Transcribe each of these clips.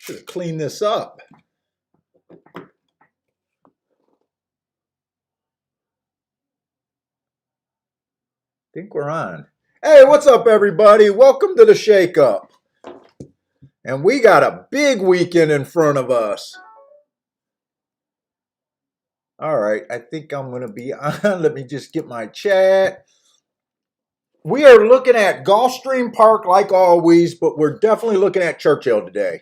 Should have cleaned this up. Think we're on. Hey, what's up, everybody? Welcome to the Shake Up. And we got a big weekend in front of us. All right, I think I'm going to be on. Let me just get my chat. We are looking at Gulfstream Park like always, but we're definitely looking at Churchill today.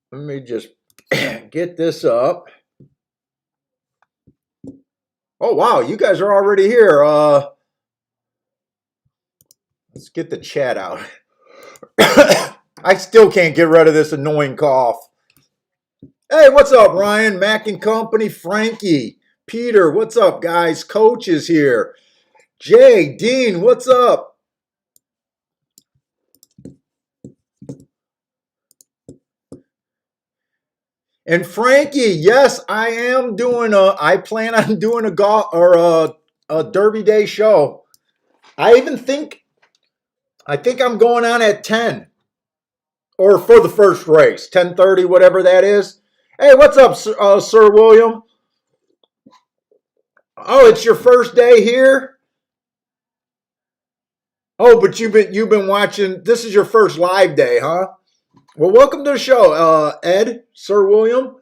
Let me just get this up. Oh, wow, you guys are already here. Let's get the chat out. I still can't get rid of this annoying cough. Hey, what's up, Ryan? Mac and Company, Frankie, Peter, what's up, guys? Coach is here. Jay, Dean, what's up? And Frankie, yes, I am doing I plan on doing a golf or a Derby Day show. I think I'm going on at 10 or for the first race, 10:30, whatever that is. Hey, what's up, Sir William? Oh, it's your first day here? Oh, but you've been watching. This is your first live day, huh? Well, welcome to the show, Ed, Sir William.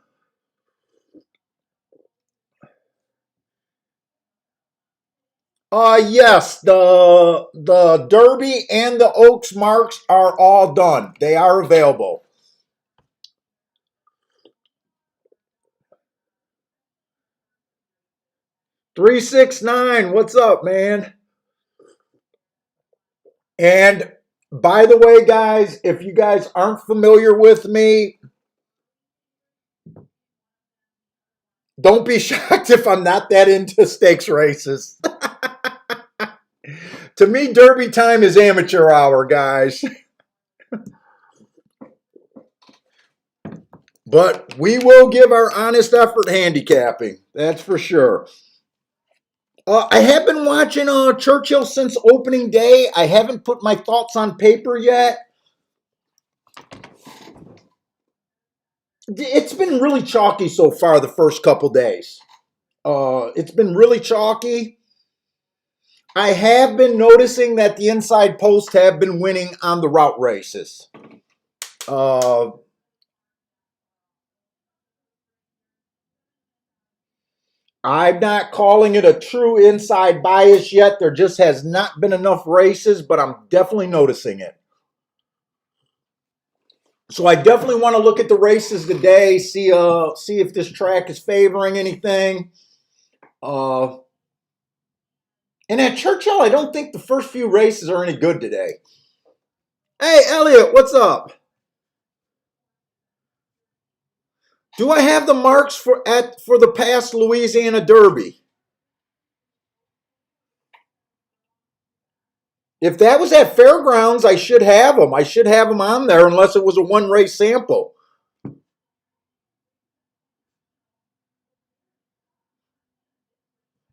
Yes, the Derby and the Oaks marks are all done. They are available. $369, what's up, man? And by the way, guys, if you guys aren't familiar with me, don't be shocked if I'm not that into stakes races. To me, Derby time is amateur hour, guys. But we will give our honest effort handicapping. That's for sure. I have been watching Churchill since opening day. I haven't put my thoughts on paper yet. It's been really chalky so far the first couple days. It's been really chalky. I have been noticing that the inside posts have been winning on the route races. I'm not calling it a true inside bias yet. There just has not been enough races, but I'm definitely noticing it. So I definitely want to look at the races today, see if this track is favoring anything. And at Churchill, I don't think the first few races are any good today. Hey, Elliot, what's up? Do I have the marks for the past Louisiana Derby? If that was at Fairgrounds, I should have them. I should have them on there unless it was a one-race sample.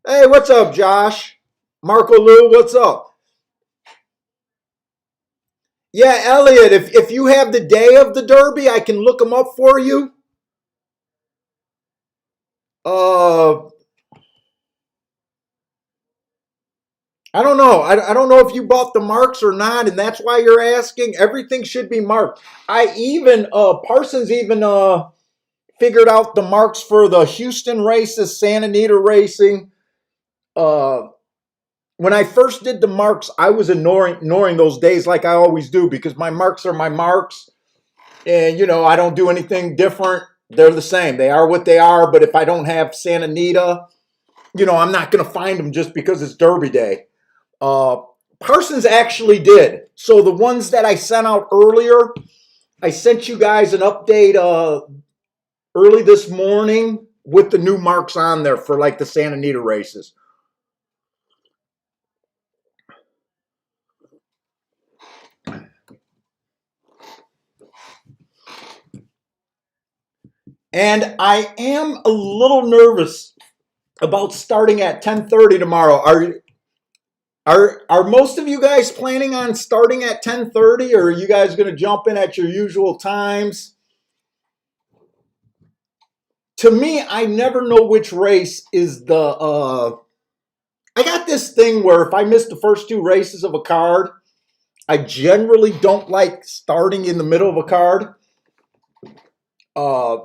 Hey, what's up, Josh? Marco Lou, what's up? Yeah, Elliot, if you have the day of the Derby, I can look them up for you. I don't know. I don't know if you bought the marks or not, and that's why you're asking. Everything should be marked. Parsons even figured out the marks for the Houston races, Santa Anita racing. When I first did the marks, I was ignoring those days like I always do because my marks are my marks. And, I don't do anything different. They're the same. They are what they are. But if I don't have Santa Anita, I'm not going to find them just because it's Derby Day. Parsons actually did. So the ones that I sent out earlier, I sent you guys an update early this morning with the new marks on there for like the Santa Anita races. And I am a little nervous about starting at 10:30 tomorrow. Are most of you guys planning on starting at 10:30, or are you guys going to jump in at your usual times? To me, I never know which race is the I got this thing where if I miss the first two races of a card, I generally don't like starting in the middle of a card. Uh,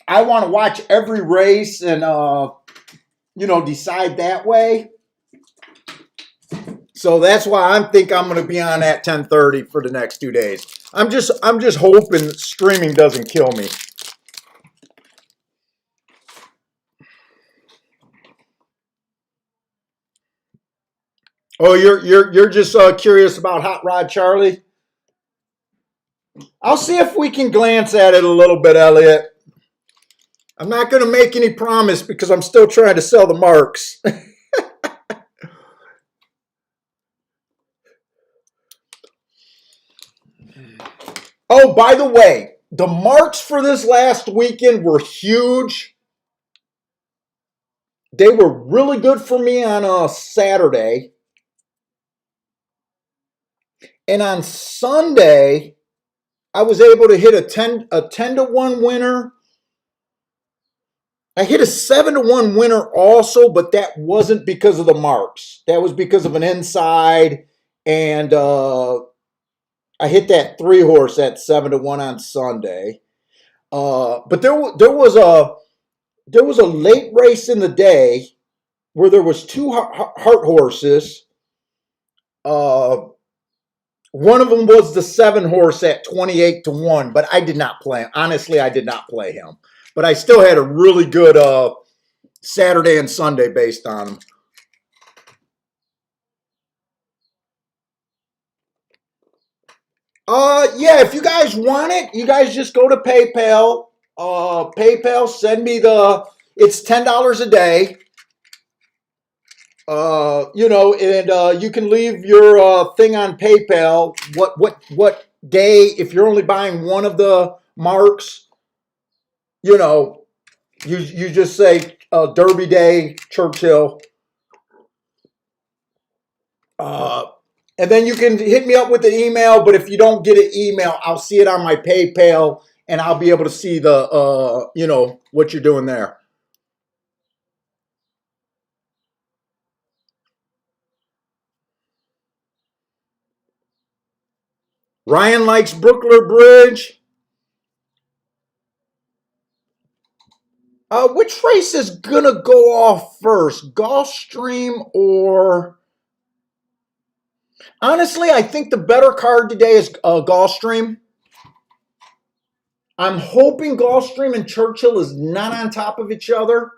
I want to watch every race and decide that way. So that's why I think I'm going to be on at 10:30 for the next 2 days. I'm just hoping streaming doesn't kill me. Oh, you're just curious about Hot Rod Charlie? I'll see if we can glance at it a little bit, Elliot. I'm not going to make any promise because I'm still trying to sell the marks. Oh, by the way, the marks for this last weekend were huge. They were really good for me on a Saturday. And on Sunday, I was able to hit a 10 to 1 winner. I hit a 7 to 1 winner also, but that wasn't because of the marks. That was because of an inside, and I hit that 3 horse at 7 to 1 on Sunday. But there was a late race in the day where there was two heart horses. One of them was the 7 horse at 28 to 1, but I did not play him. Honestly, I did not play him. But I still had a really good Saturday and Sunday based on him. Yeah, if you guys want it, you guys just go to PayPal. PayPal, send me it's $10 a day. And you can leave your thing on PayPal. What day? If you're only buying one of the marks, you know, you just say Derby Day, Churchill. And then you can hit me up with the email. But if you don't get an email, I'll see it on my PayPal, and I'll be able to see what you're doing there. Ryan likes Brookler Bridge. Which race is gonna go off first, Gulfstream or? Honestly, I think the better card today is Gulfstream. I'm hoping Gulfstream and Churchill is not on top of each other.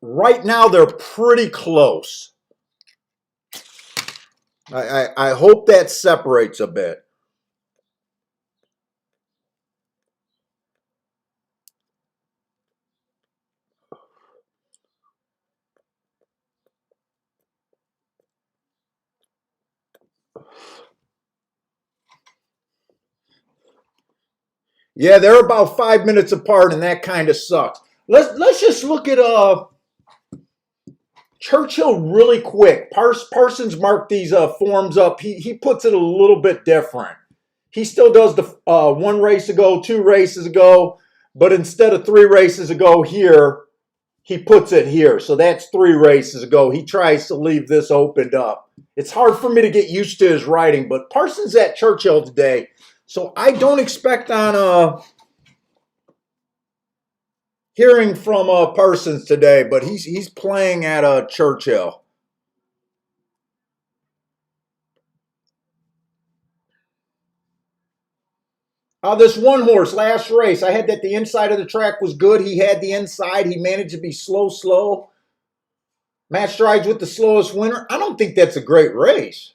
Right now, they're pretty close. I hope that separates a bit. Yeah, they're about 5 minutes apart, and that kind of sucks. Let's just look at Churchill really quick. Parsons marked these forms up. He puts it a little bit different. He still does the 1 race ago, 2 races ago, but instead of 3 races ago here, he puts it here. So that's 3 races ago. He tries to leave this opened up. It's hard for me to get used to his writing, but Parsons at Churchill today. So I don't expect on hearing from Parsons today, but he's playing at Churchill. This 1 horse, last race, I had that the inside of the track was good. He had the inside. He managed to be slow. Match strides with the slowest winner. I don't think that's a great race.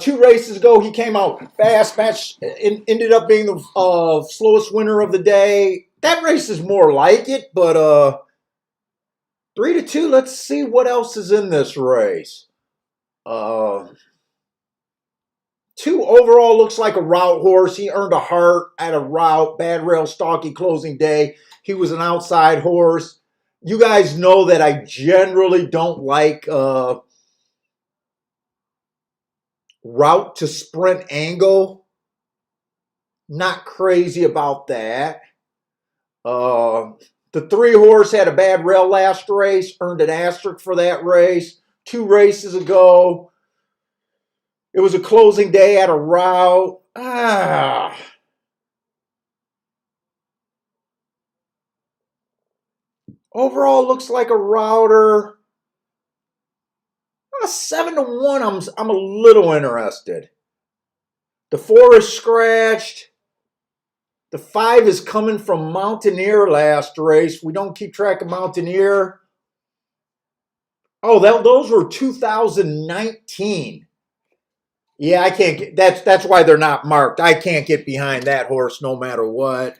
2 races ago, he came out fast. Match ended up being the slowest winner of the day. That race is more like it, but 3 to 2. Let's see what else is in this race. 2 overall looks like a route horse. He earned a heart at a route. Bad rail, stalky closing day. He was an outside horse. You guys know that I generally don't like route to sprint angle. Not crazy about that. The 3 horse had a bad rail last race. Earned an asterisk for that race. 2 races ago, it was a closing day at a route. Overall, looks like a router. 7-1. I'm a little interested. The 4 is scratched. The 5 is coming from Mountaineer last race. We don't keep track of Mountaineer. Oh, those were 2019. Yeah, I can't get that's why they're not marked. I can't get behind that horse no matter what.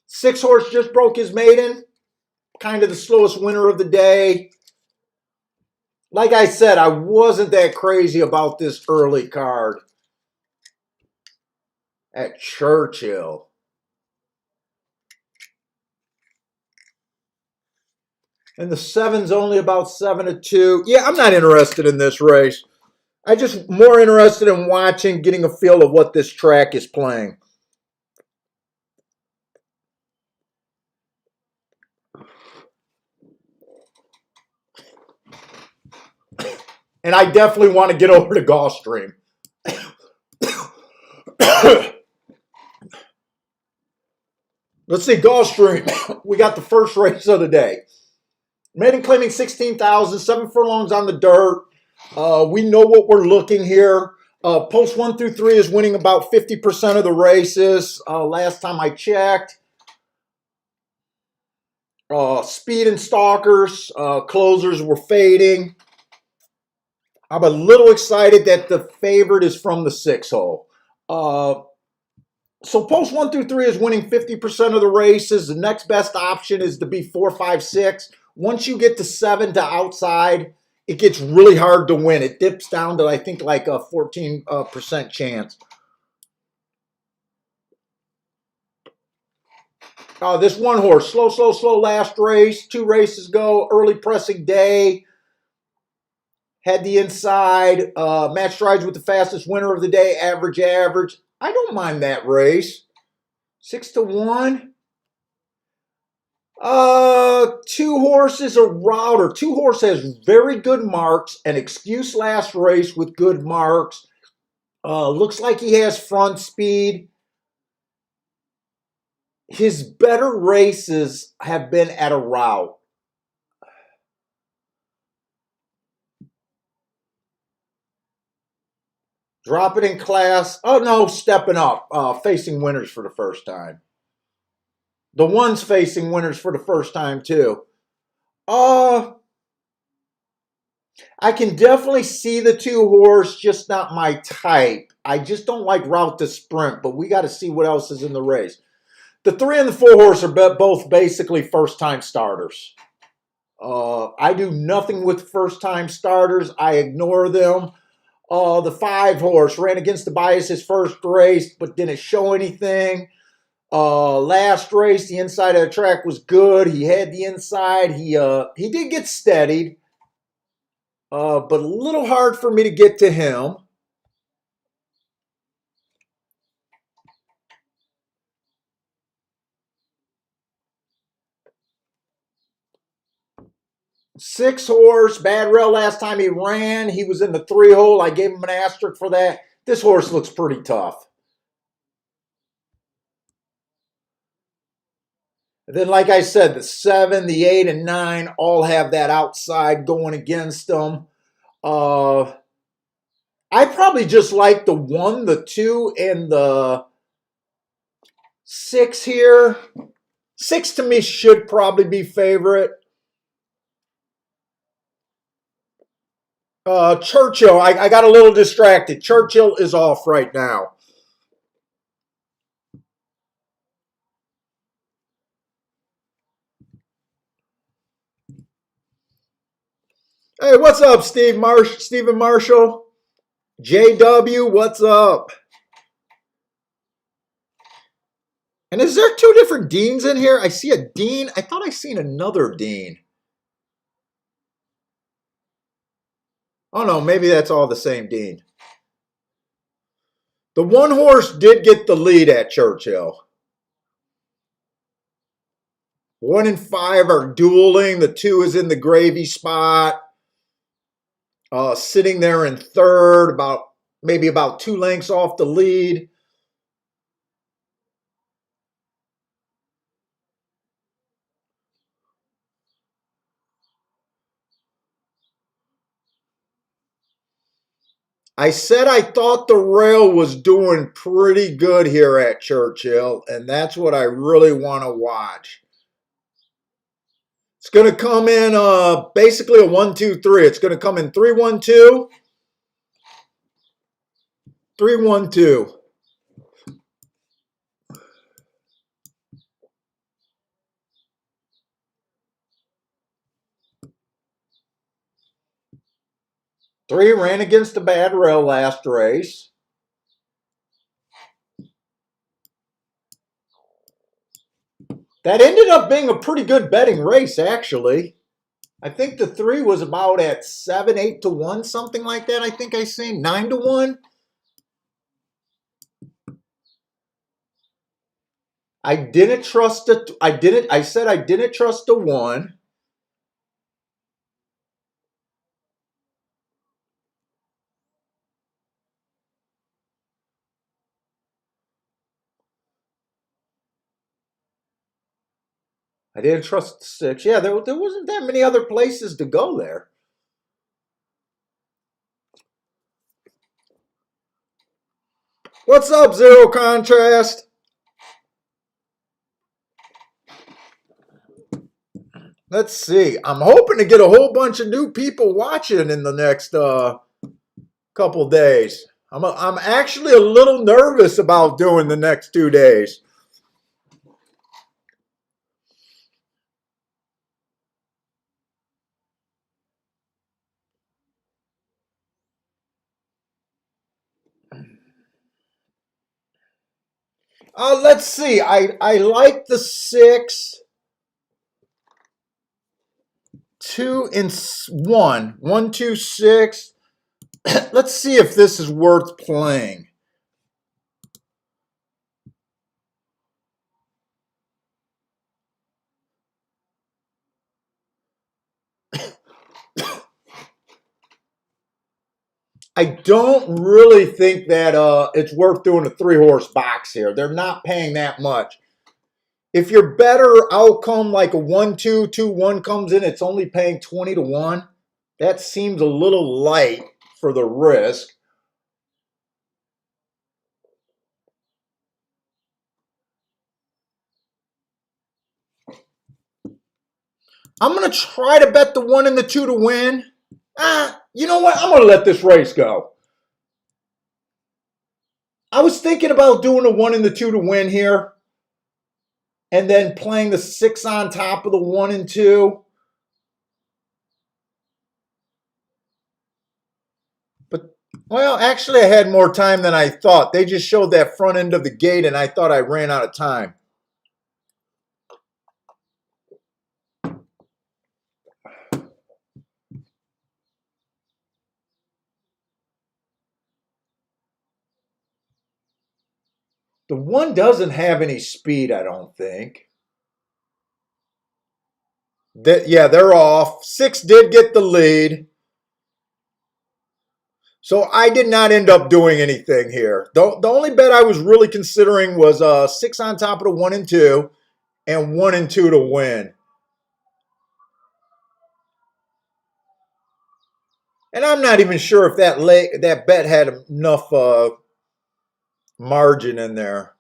Six horse just broke his maiden. Kind of the slowest winner of the day. Like I said, I wasn't that crazy about this early card at Churchill. And the 7's only about 7-2. Yeah, I'm not interested in this race. I'm just more interested in watching, getting a feel of what this track is playing. And I definitely want to get over to Gulfstream. Let's see, Gulfstream. We got the first race of the day. Maiden claiming 16,000, 7 furlongs on the dirt. We know what we're looking here. Post 1 through 3 is winning about 50% of the races. Last time I checked. Speed and stalkers, closers were fading. I'm a little excited that the favorite is from the 6 hole. So post 1 through 3 is winning 50% of the races. The next best option is to be 4, 5, 6. Once you get to 7 to outside, it gets really hard to win. It dips down to, I think, like a 14% chance. This 1 horse, slow last race. 2 races go, early pressing day. Had the inside. Match strides with the fastest winner of the day, average. I don't mind that race. 6-1. 2 horses a router. 2 horse has very good marks. An excuse last race with good marks. Looks like he has front speed. His better races have been at a route. Drop it in class. Oh, no, stepping up. Facing winners for the first time. The 1's facing winners for the first time, too. I can definitely see the 2 horse, just not my type. I just don't like route to sprint, but we got to see what else is in the race. The 3 and the 4 horse are both basically first-time starters. I do nothing with first-time starters. I ignore them. The 5 horse ran against the bias his first race, but didn't show anything. Last race, the inside of the track was good. He had the inside. He did get steadied, but a little hard for me to get to him. Six horse, bad rail last time he ran. He was in the 3 hole. I gave him an asterisk for that. This horse looks pretty tough. And then, like I said, the 7, the 8, and 9 all have that outside going against them. I probably just like the 1, the 2, and the 6 here. 6 to me should probably be favorite. Churchill, I got a little distracted. Churchill is off right now. Hey, what's up, Stephen Marshall? JW, what's up? And is there two different Deans in here? I see a Dean. I thought I seen another Dean. Oh no, maybe that's all the same Dean. The one horse did get the lead at Churchill. 1 and 5 are dueling. The 2 is in the gravy spot. Sitting there in third, maybe about 2 lengths off the lead. I said I thought the rail was doing pretty good here at Churchill, and that's what I really want to watch. It's going to come in basically a 1-2-3. It's going to come in 3-1-2, 3-1-2. Three ran against a bad rail last race. That ended up being a pretty good betting race, actually. I think the 3 was about at 7, 8 to 1, something like that. I think I seen 9 to 1. I didn't trust it. I said I didn't trust the 1. I didn't trust the 6. Yeah, there wasn't that many other places to go there. What's up, Zero Contrast? Let's see. I'm hoping to get a whole bunch of new people watching in the next couple days. I'm actually a little nervous about doing the next 2 days. Let's see. I like the 6, 2 and 1. 1, 2, 6. Let's see if this is worth playing. I don't really think that it's worth doing a 3-horse box here. They're not paying that much. If your better outcome like a 1-2, 2-1 comes in, it's only paying 20 to 1. That seems a little light for the risk. I'm going to try to bet the 1 and the 2 to win. You know what? I'm going to let this race go. I was thinking about doing the 1 and the 2 to win here, and then playing the 6 on top of the 1 and 2. But, well, actually I had more time than I thought. They just showed that front end of the gate, and I thought I ran out of time. The 1 doesn't have any speed, I don't think. Yeah, they're off. 6 did get the lead. So I did not end up doing anything here. The only bet I was really considering was 6 on top of the 1 and 2 and 1 and 2 to win. And I'm not even sure if that bet had enough margin in there.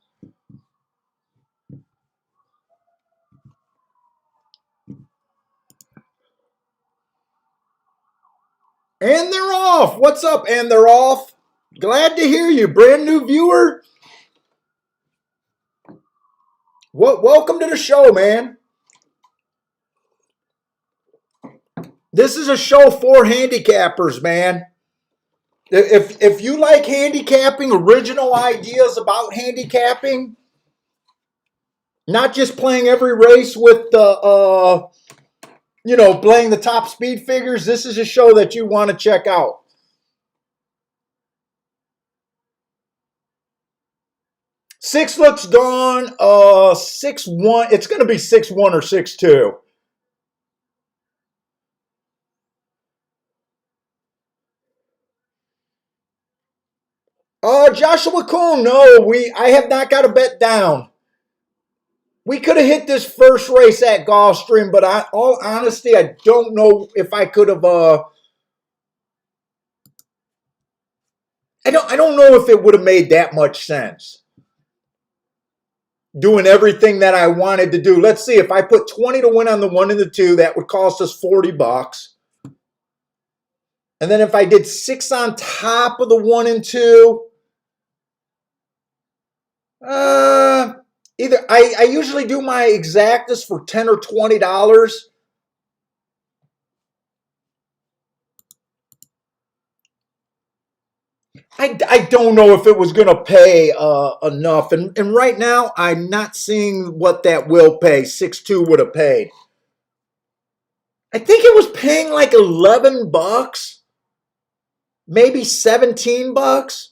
And they're off. What's up? And they're off. Glad to hear you, brand new viewer. Welcome to the show, man. This is a show for handicappers, man. If you like handicapping, original ideas about handicapping, not just playing every race with the playing the top speed figures, this is a show that you want to check out. Six looks gone. 6-1. It's going to be 6-1 or 6-2. Joshua Coon, no, I have not got a bet down. We could have hit this first race at Gulfstream, but all honesty, I don't know if I could have. I don't know if it would have made that much sense. Doing everything that I wanted to do. Let's see, if I put 20 to win on the 1 and the 2, that would cost us $40. And then if I did 6 on top of the 1 and 2, either I usually do my exactas for $10 or $20. I don't know if it was going to pay enough. And right now, I'm not seeing what that will pay. 6-2 would have paid. I think it was paying like $11, maybe $17.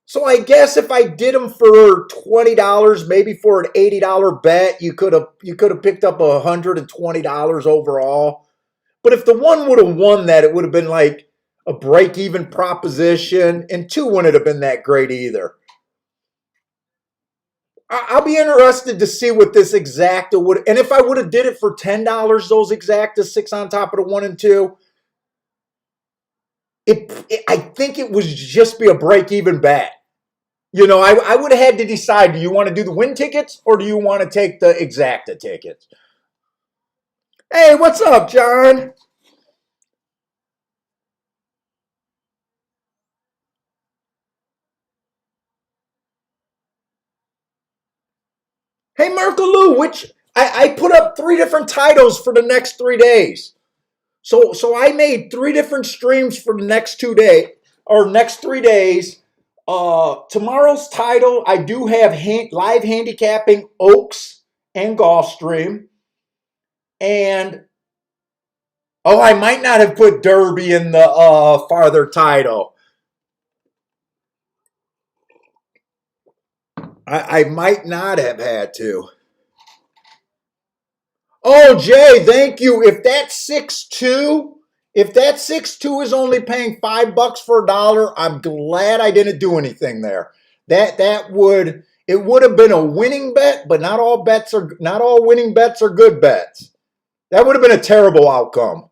So I guess if I did them for $20, maybe for an $80 bet, you could have picked up $120 overall. But if the one would have won that, it would have been like a break-even proposition, and 2 wouldn't have been that great either. I'll be interested to see what this exacta would, and if I would have did it for $10, those exactas, 6 on top of the 1 and 2, I think it would just be a break-even bet. I would have had to decide, do you want to do the win tickets or do you want to take the exacta tickets? Hey, what's up, John? Hey, Marco Lou, I put up 3 different titles for the next 3 days. So I made 3 different streams for the next 2 days or next 3 days. Tomorrow's title, I do have live handicapping Oaks and Gulfstream. And I might not have put Derby in the farther title. I might not have had to. Oh, Jay, thank you. If that 6-2 is only paying $5 for $1, I'm glad I didn't do anything there. It would have been a winning bet, but not all winning bets are good bets. That would have been a terrible outcome.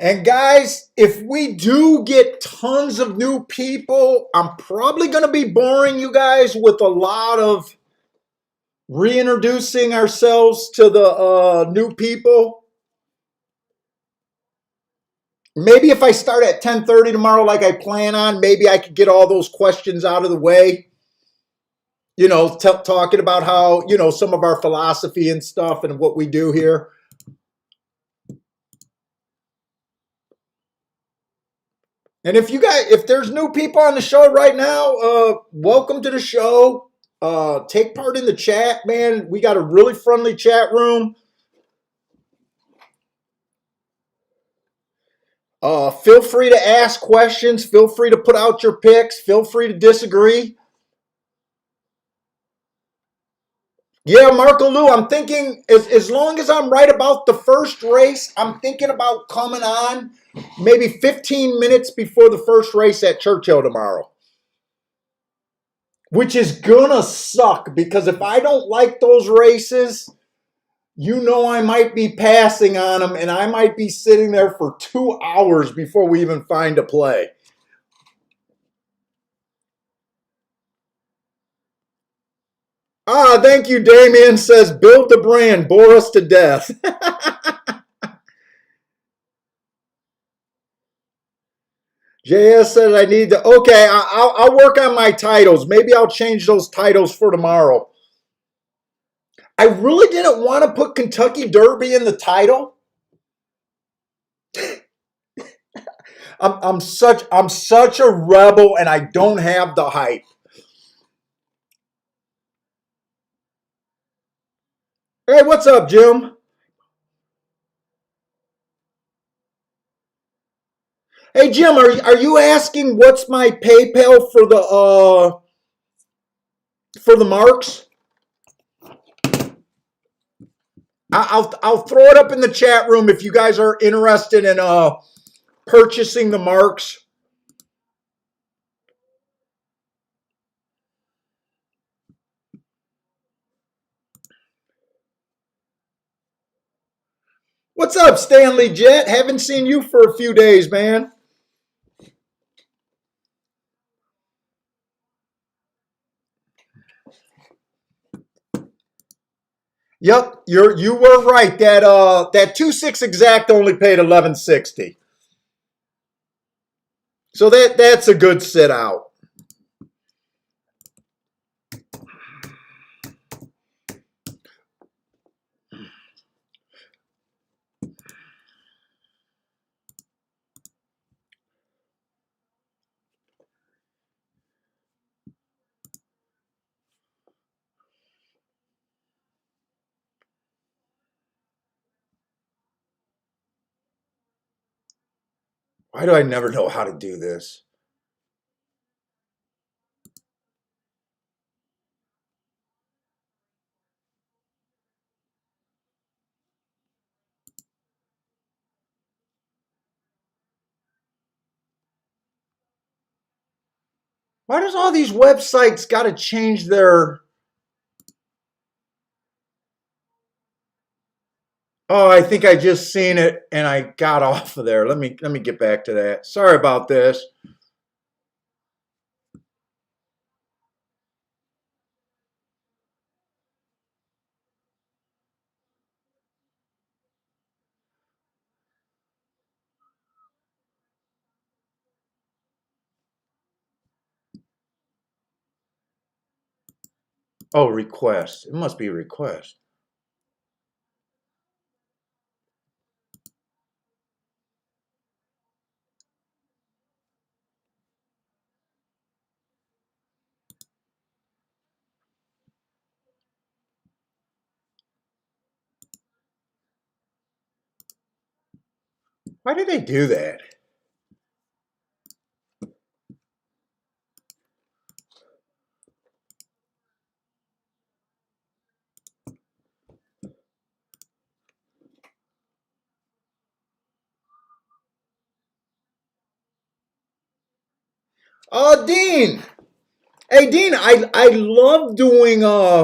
And guys, if we do get tons of new people, I'm probably going to be boring you guys with a lot of reintroducing ourselves to the new people. Maybe if I start at 10:30 tomorrow like I plan on, maybe I could get all those questions out of the way. Talking about how, some of our philosophy and stuff and what we do here. And if there's new people on the show right now, welcome to the show. Take part in the chat, man. We got a really friendly chat room. Feel free to ask questions. Feel free to put out your picks. Feel free to disagree. Yeah, Marco Lou, I'm thinking as long as I'm right about the first race, I'm thinking about coming on maybe 15 minutes before the first race at Churchill tomorrow. Which is gonna suck because if I don't like those races, you know I might be passing on them, and I might be sitting there for 2 hours before we even find a play. Ah, thank you, Damien. Says, build the brand, bore us to death. JS said I need to. Okay, I'll work on my titles. Maybe I'll change those titles for tomorrow. I really didn't want to put Kentucky Derby in the title. I'm such a rebel, and I don't have the hype. Hey, what's up, Jim? Hey, Jim, are you asking what's my PayPal for the marks? I'll throw it up in the chat room if you guys are interested in purchasing the marks. What's up, Stanley Jet? Haven't seen you for a few days, man. Yep, you were right. That 2-6 exact only paid 1160. So that's a good sit out. Why do I never know how to do this? Why does all these websites got to change their... Oh, I think I just seen it and I got off of there. Let me get back to that. Sorry about this. Oh, request. It must be a request. Why do they do that? Dean. Hey, Dean, I love doing I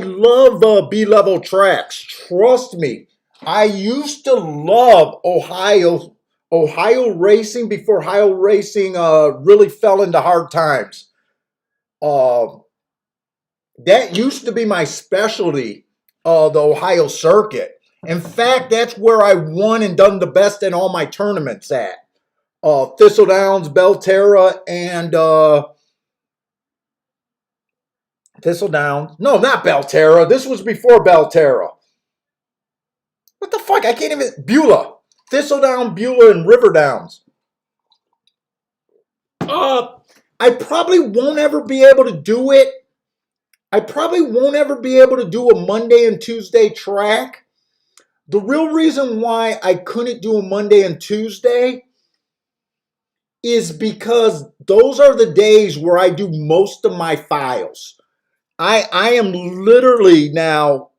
love B-level tracks. Trust me. I used to love Ohio racing before Ohio racing really fell into hard times. Uh, that used to be my specialty, the Ohio circuit. In fact, that's where I won and done the best in all my tournaments at. Thistledowns, Belterra, and Thistledown. No, not Belterra. This was before Belterra. What the fuck? I can't even... Beulah. Thistledown, Beulah, and Riverdowns. Uh, I probably won't ever be able to do it. I probably won't ever be able to do a Monday and Tuesday track. The real reason why I couldn't do a Monday and Tuesday is because those are the days where I do most of my files. I am literally now...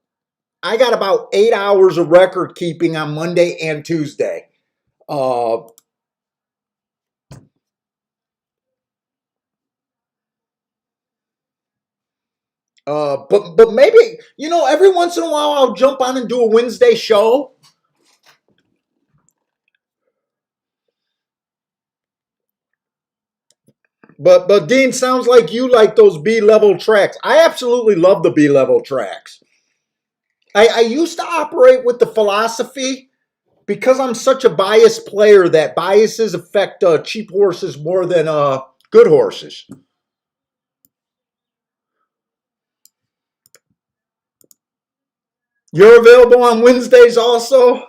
I got about 8 hours of record keeping on Monday and Tuesday. Uh, But maybe, every once in a while I'll jump on and do a Wednesday show. But Dean, sounds like you like those B level tracks. I absolutely love the B level tracks. I used to operate with the philosophy, because I'm such a biased player, that biases affect cheap horses more than good horses. You're available on Wednesdays also?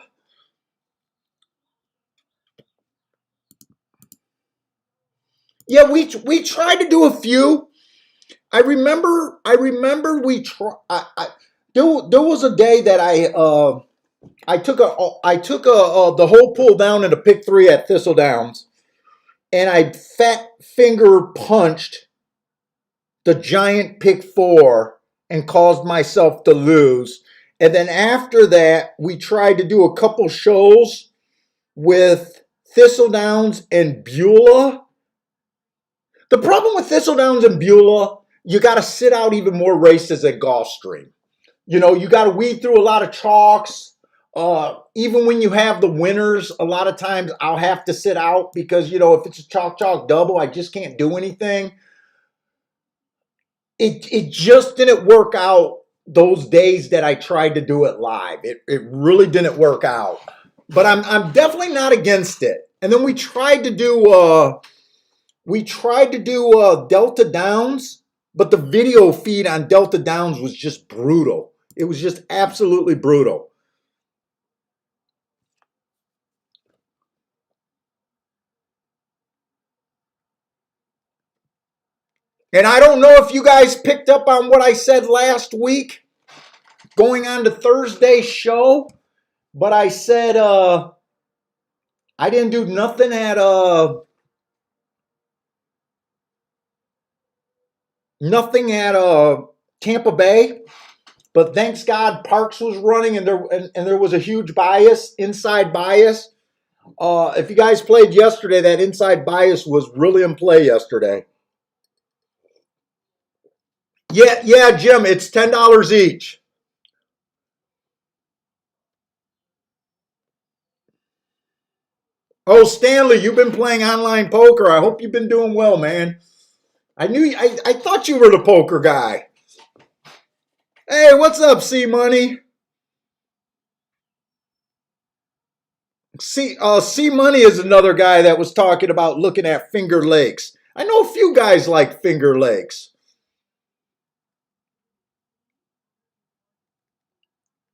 Yeah, we tried to do a few. I remember we try. There was a day that I took the whole pull down into pick three at Thistle Downs, and I fat finger punched the giant pick four and caused myself to lose. And then after that, we tried to do a couple shows with Thistle Downs and Beulah. The problem with Thistle Downs and Beulah, you got to sit out even more races at Gulfstream. You got to weed through a lot of chalks. Even when you have the winners, a lot of times I'll have to sit out because, if it's a chalk double, I just can't do anything. It just didn't work out those days that I tried to do it live. It really didn't work out. But I'm definitely not against it. And then we tried to do Delta Downs, but the video feed on Delta Downs was just brutal. It was just absolutely brutal. And I don't know if you guys picked up on what I said last week going on to Thursday's show, but I said I didn't do nothing at Tampa Bay. But thanks God, Parks was running, and there was a huge inside bias. If you guys played yesterday, that inside bias was really in play yesterday. Yeah, Jim, it's $10 each. Oh, Stanley, you've been playing online poker. I hope you've been doing well, man. I thought you were the poker guy. Hey, what's up, C Money? C Money is another guy that was talking about looking at Finger Lakes. I know a few guys like Finger Lakes.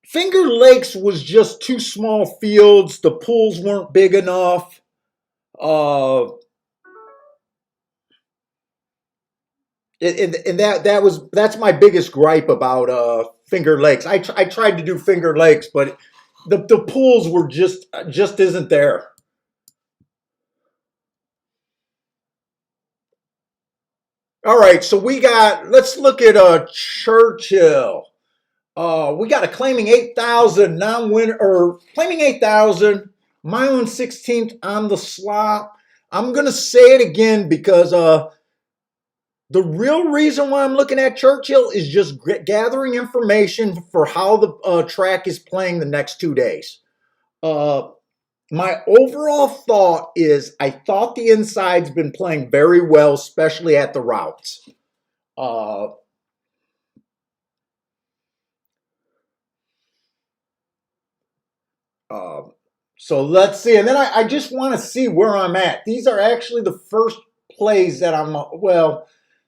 Finger Lakes was just two small fields. The pools weren't big enough. Uh, and that's my biggest gripe about Finger Lakes. I tried to do Finger Lakes, but the pools were just isn't there. All right, so let's look at Churchill. We got a claiming 8,000 non-winner, or claiming 8,000, my own 16th on the slot. I'm gonna say it again because the real reason why I'm looking at Churchill is just gathering information for how the track is playing the next 2 days. Uh, my overall thought is I thought the inside's been playing very well, especially at the routes. Uh, uh, so let's see. And then I just want to see where I'm at. These are actually the first plays that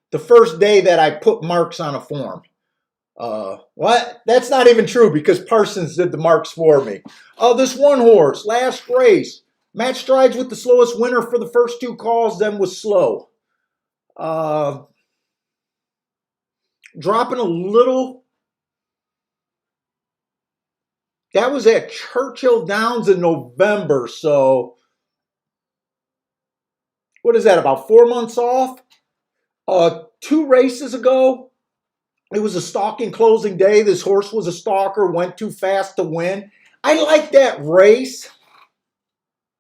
the first day that I put marks on a form. What? That's not even true because Parsons did the marks for me. This one horse, last race. Match strides with the slowest winner for the first two calls, then was slow. Uh, Dropping a little. That was at Churchill Downs in November. So, what is that, about 4 months off? 2 races ago, it was a stalking closing day. This horse was a stalker, went too fast to win. I like that race,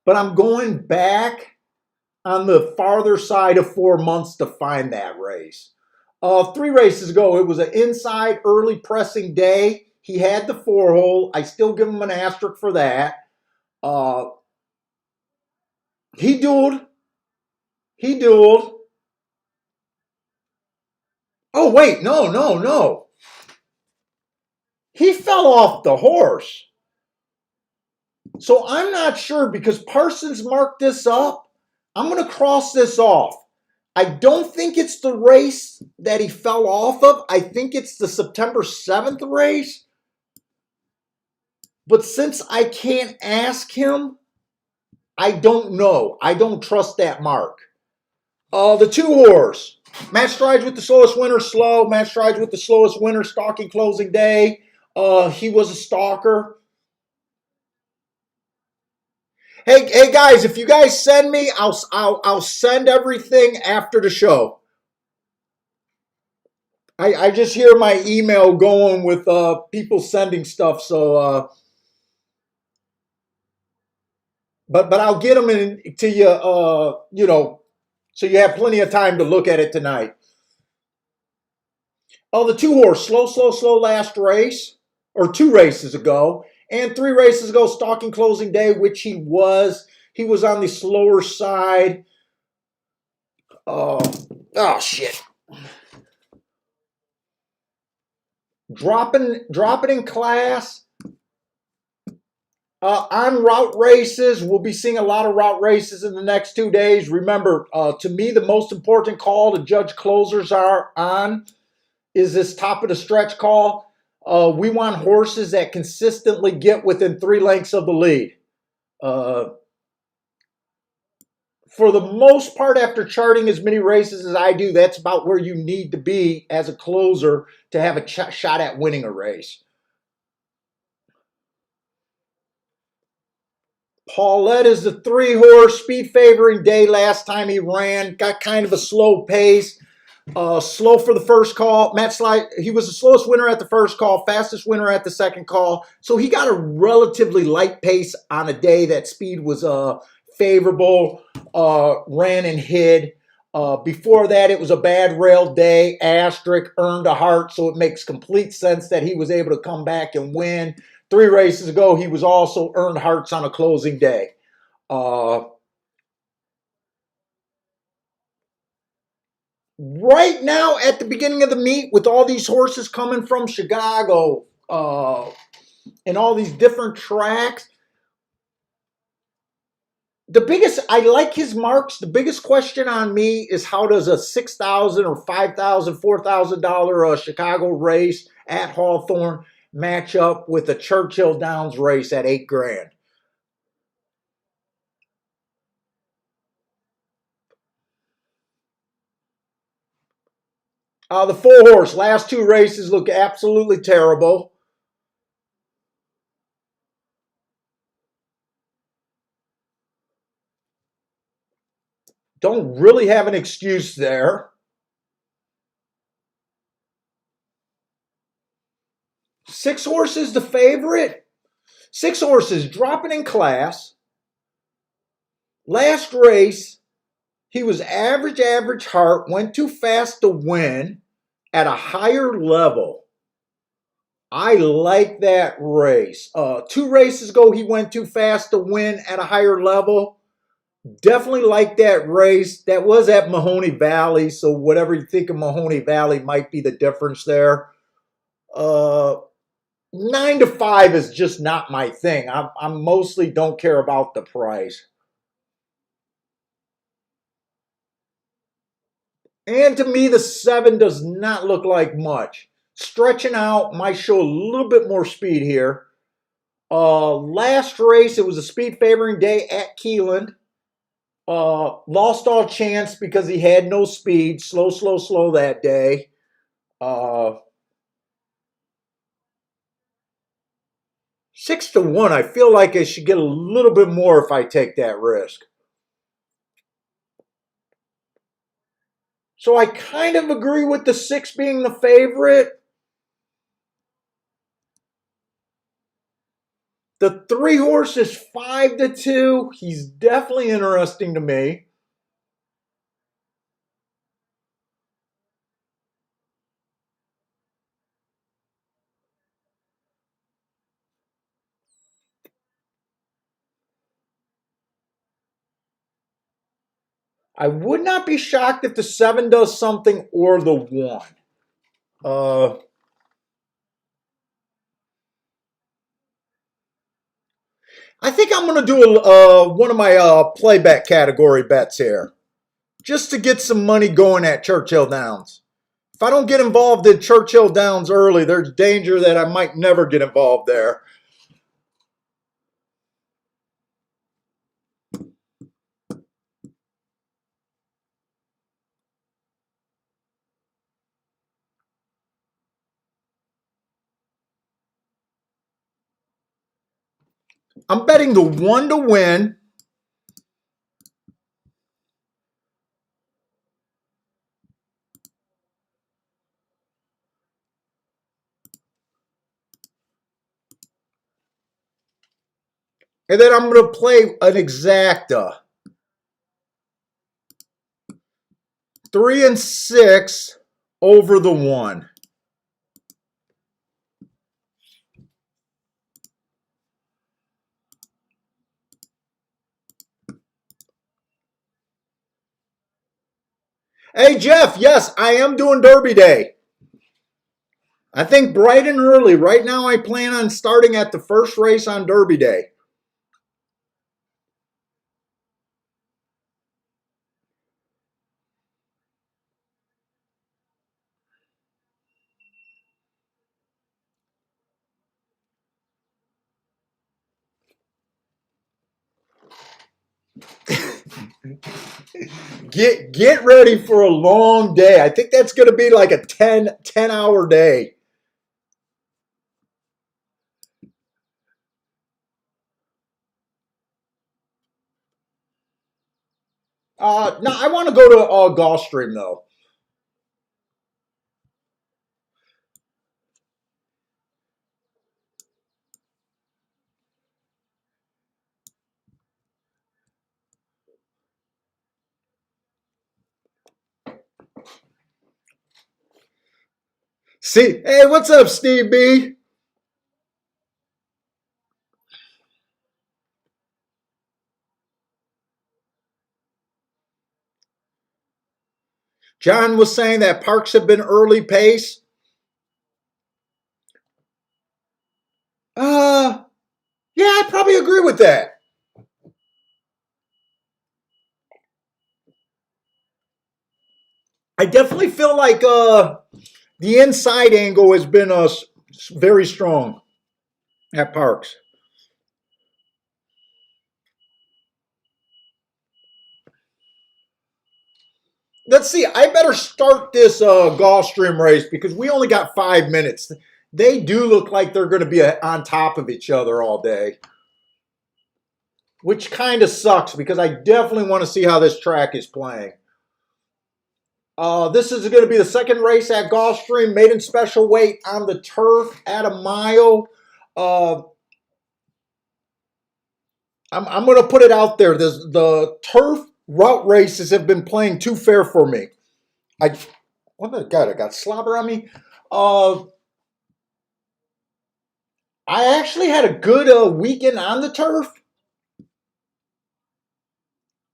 but I'm going back on the farther side of 4 months to find that race. 3 races ago, it was an inside early pressing day. He had the 4-hole. I still give him an asterisk for that. Uh, he dueled. He dueled. Oh, wait. No, no, no. He fell off the horse. So I'm not sure because Parsons marked this up. I'm going to cross this off. I don't think it's the race that he fell off of. I think it's the September 7th race. But since I can't ask him, I don't know. I don't trust that mark. The 2-horse. Matt strides with the slowest winner, slow. Matt strides with the slowest winner, stalking closing day. He was a stalker. Hey guys, if you guys send me, I'll send everything after the show. I just hear my email going with people sending stuff, so but I'll get them to you, you know, so you have plenty of time to look at it tonight. Oh, the 2-horse, slow last race, or 2 races ago, and 3 races ago, stalking closing day, which he was on the slower side. Oh shit. Dropping in class. On route races, we'll be seeing a lot of route races in the next 2 days. Remember, to me, the most important call to judge closers are on is this top of the stretch call. We want horses that consistently get within 3 lengths of the lead. For the most part, after charting as many races as I do, that's about where you need to be as a closer to have a shot at winning a race. Paulette is the 3-horse, speed favoring day. Last time he ran, got kind of a slow pace. Slow for the first call. Matt Slide, he was the slowest winner at the first call, fastest winner at the second call. So he got a relatively light pace on a day that speed was favorable, ran and hid. Before that, it was a bad rail day. Asterisk, earned a heart, so it makes complete sense that he was able to come back and win. 3 races ago, he was also earned hearts on a closing day. Right now, at the beginning of the meet, with all these horses coming from Chicago and all these different tracks, I like his marks. The biggest question on me is how does a $6,000 or $5,000, $4,000 Chicago race at Hawthorne match up with a Churchill Downs race at $8,000? The 4-horse, last 2 races look absolutely terrible. Don't really have an excuse there. 6-horse is the favorite. 6-horse is dropping in class. Last race, he was average heart, went too fast to win at a higher level. I like that race. 2 races ago, he went too fast to win at a higher level. Definitely like that race. That was at Mahoney Valley, so whatever you think of Mahoney Valley might be the difference there. 9 to 5 is just not my thing. I mostly don't care about the price. And to me, the 7 does not look like much. Stretching out might show a little bit more speed here. Last race, it was a speed favoring day at Keeneland. Lost all chance because he had no speed. Slow that day. 6 to 1, I feel like I should get a little bit more if I take that risk. So I kind of agree with the 6 being the favorite. The 3-horse is 5 to 2. He's definitely interesting to me. I would not be shocked if the 7 does something or the 1. I think I'm going to do one of my playback category bets here, just to get some money going at Churchill Downs. If I don't get involved in Churchill Downs early, there's danger that I might never get involved there. I'm betting the 1 to win. And then I'm going to play an exacta. 3 and 6 over the 1. Hey, Jeff, yes, I am doing Derby Day. I think bright and early. Right now, I plan on starting at the first race on Derby Day. Get ready for a long day. I think that's going to be like a 10 hour day. No, I want to go to Gulfstream though. See, hey, what's up, Steve B? John was saying that parks have been early pace. Uh, yeah, I probably agree with that. I definitely feel like the inside angle has been very strong at parks. Let's see. I better start this Gulfstream race because we only got 5 minutes. They do look like they're going to be on top of each other all day, which kind of sucks because I definitely want to see how this track is playing. This is going to be the second race at Gulfstream, maiden special weight on the turf at a mile. Uh, I'm going to put it out there. The turf route races have been playing too fair for me. What the God? I got slobber on me. Uh, I actually had a good weekend on the turf,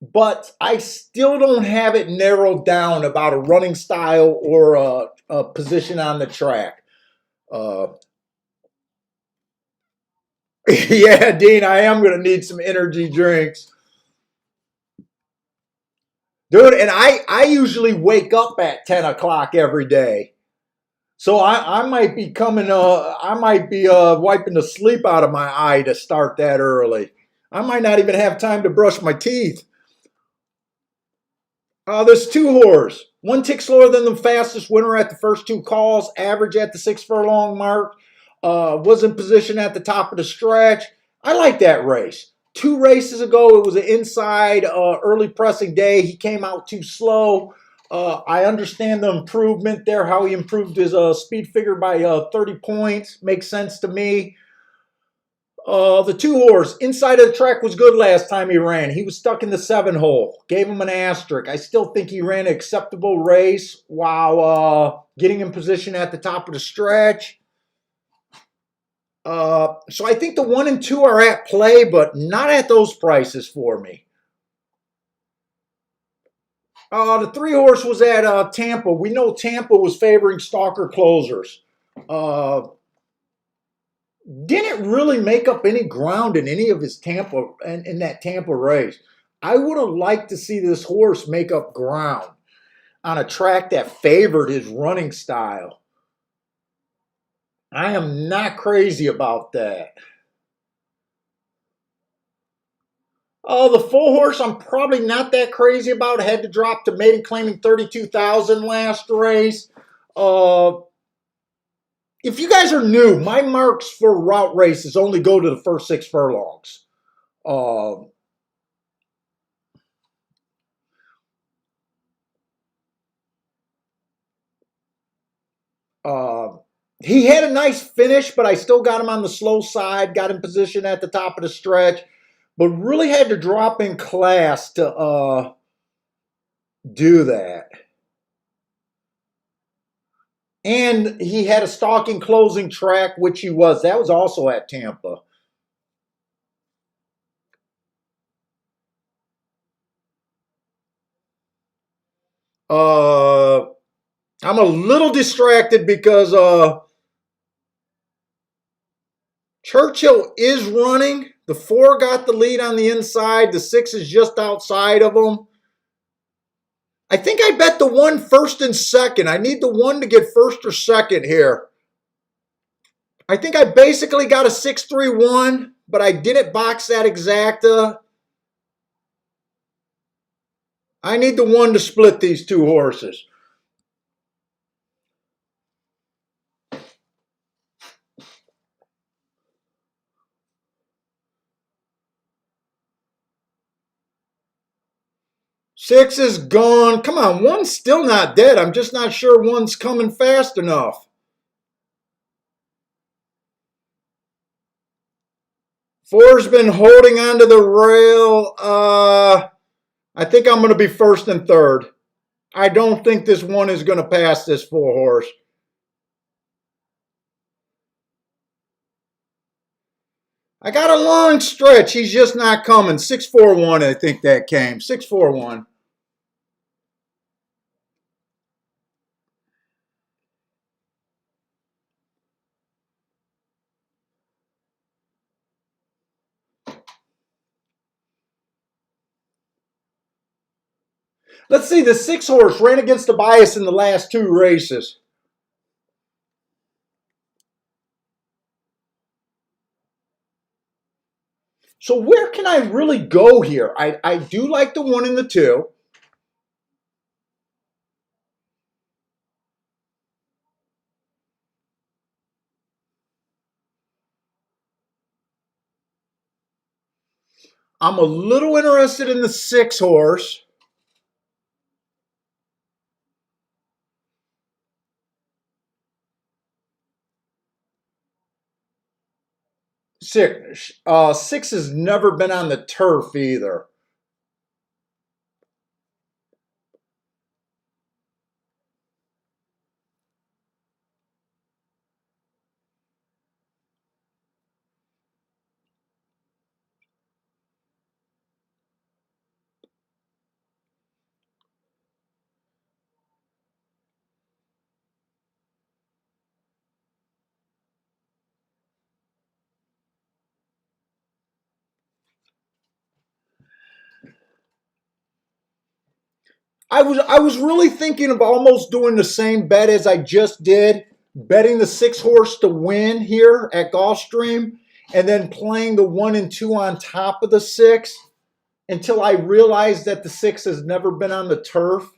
but I still don't have it narrowed down about a running style or a position on the track. Uh, yeah, Dean, I am going to need some energy drinks. Dude, and I usually wake up at 10 o'clock every day. So I might be coming, I might be wiping the sleep out of my eye to start that early. I might not even have time to brush my teeth. There's 2 whores. One tick slower than the fastest winner at the first 2 calls, average at the 6 furlong mark, was in position at the top of the stretch. I like that race. 2 races ago, it was an inside early pressing day. He came out too slow. I understand the improvement there, how he improved his speed figure by 30 points. Makes sense to me. The 2 horse inside of the track was good last time he ran. He was stuck in the 7 hole. Gave him an asterisk. I still think he ran an acceptable race while getting in position at the top of the stretch. So I think the 1 and 2 are at play, but not at those prices for me. The 3 horse was at Tampa. We know Tampa was favoring stalker closers. Uh, didn't really make up any ground in any of his Tampa in that Tampa race. I would have liked to see this horse make up ground on a track that favored his running style. I am not crazy about that. Oh, the 4 horse, I'm probably not that crazy about. I had to drop to maiden claiming 32,000 last race. Uh, if you guys are new, my marks for route races only go to the first 6 furlongs. Uh, uh, he had a nice finish, but I still got him on the slow side, got him positioned at the top of the stretch, but really had to drop in class to do that. And he had a stalking closing track, which he was. That was also at Tampa. Uh, I'm a little distracted because Churchill is running. The 4 got the lead on the inside. The 6 is just outside of him. I think I bet the 1 first and second. I need the 1 to get first or second here. I think I basically got a 6-3-1, but I didn't box that exacta. I need the 1 to split these 2 horses. Six is gone. Come on, 1's still not dead. I'm just not sure 1's coming fast enough. 4's been holding onto the rail. I think I'm going to be first and third. I don't think this 1 is going to pass this 4 horse. I got a long stretch. He's just not coming. 6-4-1, I think that came. 6-4-1. Let's see. The 6 horse ran against the bias in the last 2 races. So where can I really go here? I do like the 1 and the 2. I'm a little interested in the 6 horse. Six has never been on the turf either. I was really thinking of almost doing the same bet as I just did, betting the 6 horse to win here at Gulfstream, and then playing the 1 and 2 on top of the 6 until I realized that the 6 has never been on the turf.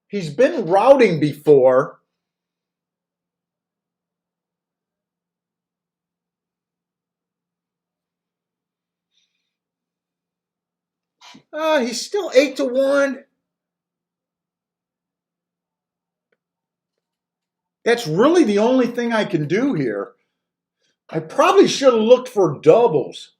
He's been routing before. He's still 8-1. That's really the only thing I can do here. I probably should have looked for doubles.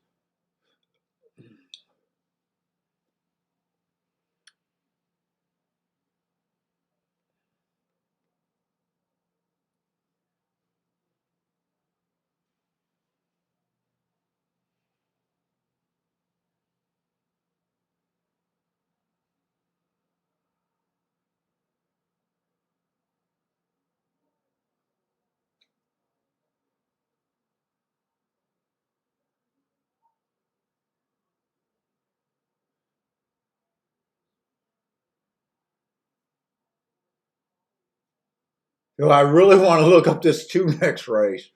You know, I really want to look up this 2 next race.